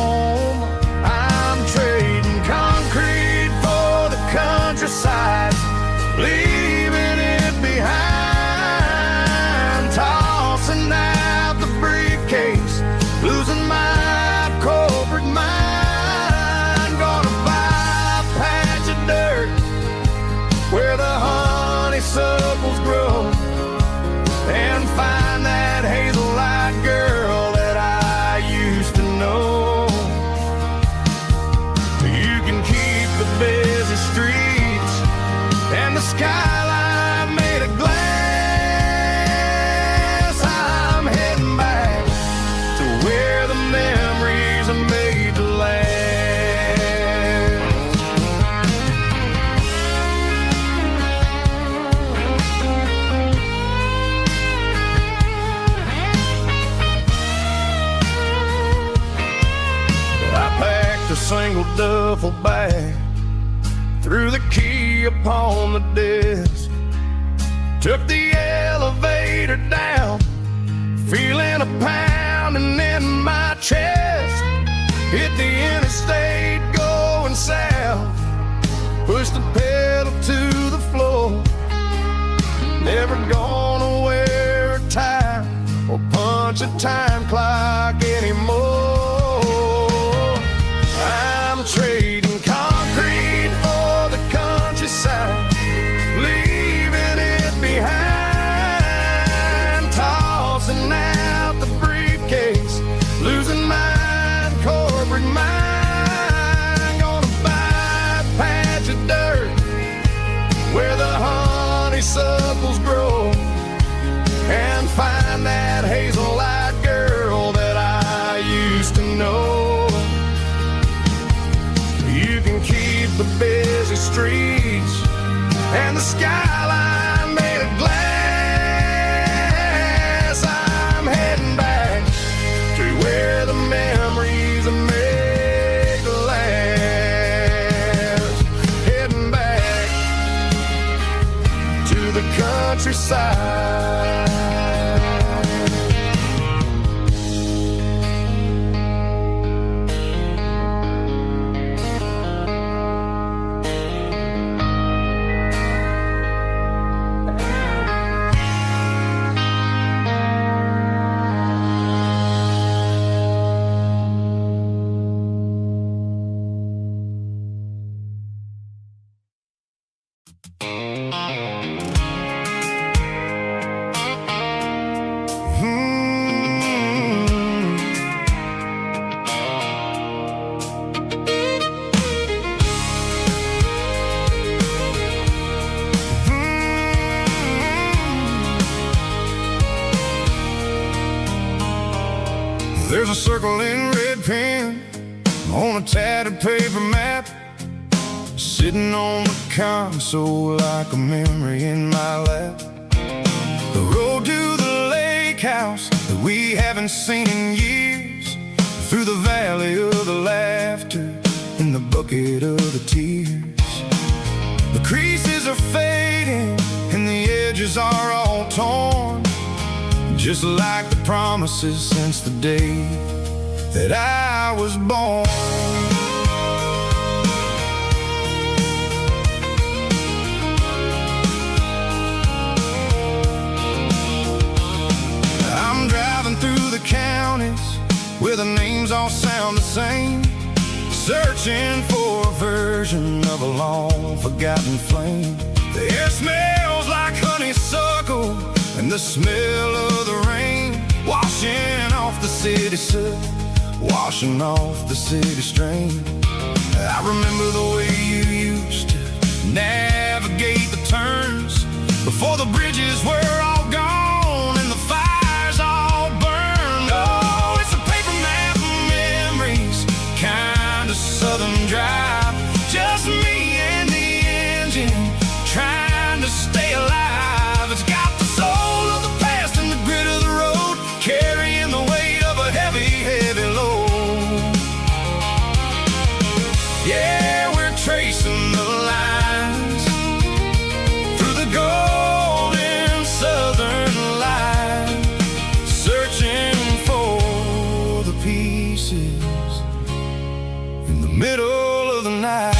Countryside, leaving it behind. where the honeysuckles grow, and find that hazel-eyed girl that I used to know. You can keep the busy streets and the skyline made of glass. I'm heading back to where the memories are made to last. A single duffel bag, threw the key upon the desk, took the elevator down, feeling a pounding in my chest. Hit the interstate going south, pushed the pedal to the floor. Never gonna wear a tie or punch a time clock anymore. I'm trading concrete for the countryside, leaving it behind, tossing out the briefcase, losing my corporate mind. Gonna buy a patch of dirt where the honeysuckles grow, and find that hazel-eyed girl that I used to know. You can keep the busy streets and the skyline made of glass. I'm heading back to where the memories are made to last. Heading back to the countryside. There's a circle in red pen on a tattered paper map, sitting on the console like a memory in my lap. The road to the lake house that we haven't seen in years, through the valley of the laughter in the bucket of the tears. The creases are fading and the edges are all torn, just like the promises since the day that I was born. I'm driving through the counties where the names all sound the same, searching for a version of a long forgotten flame. The air smells like honeysuckle and the smell of the rain, washing off the city soot, washing off the city strain. I remember the way you used to navigate the turns before the bridges were all gone and the fires all burned. Oh, it's a paper map of memories, kind of southern drive, just me and the engine trying to stay alive. It's got the soul of the past and the grit of the road, carrying the weight of a heavy, heavy load. Yeah, we're tracing the lines through the golden southern light, searching for the pieces in the middle of the night.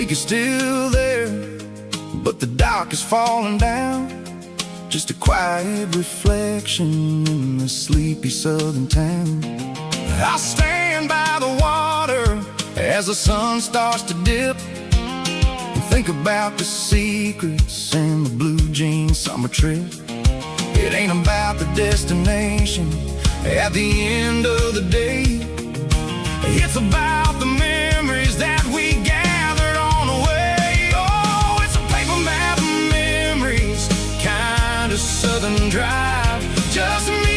lake is still there, but the dock is falling down. Just a quiet reflection in the sleepy southern town. I'll stand by the water as the sun starts to dip, and think about the secrets and the blue jean summer trip. It ain't about the destination at the end of the day. It's about the memories that we gathered on the way. Oh, it's a paper map of memories, kind of southern drive, just me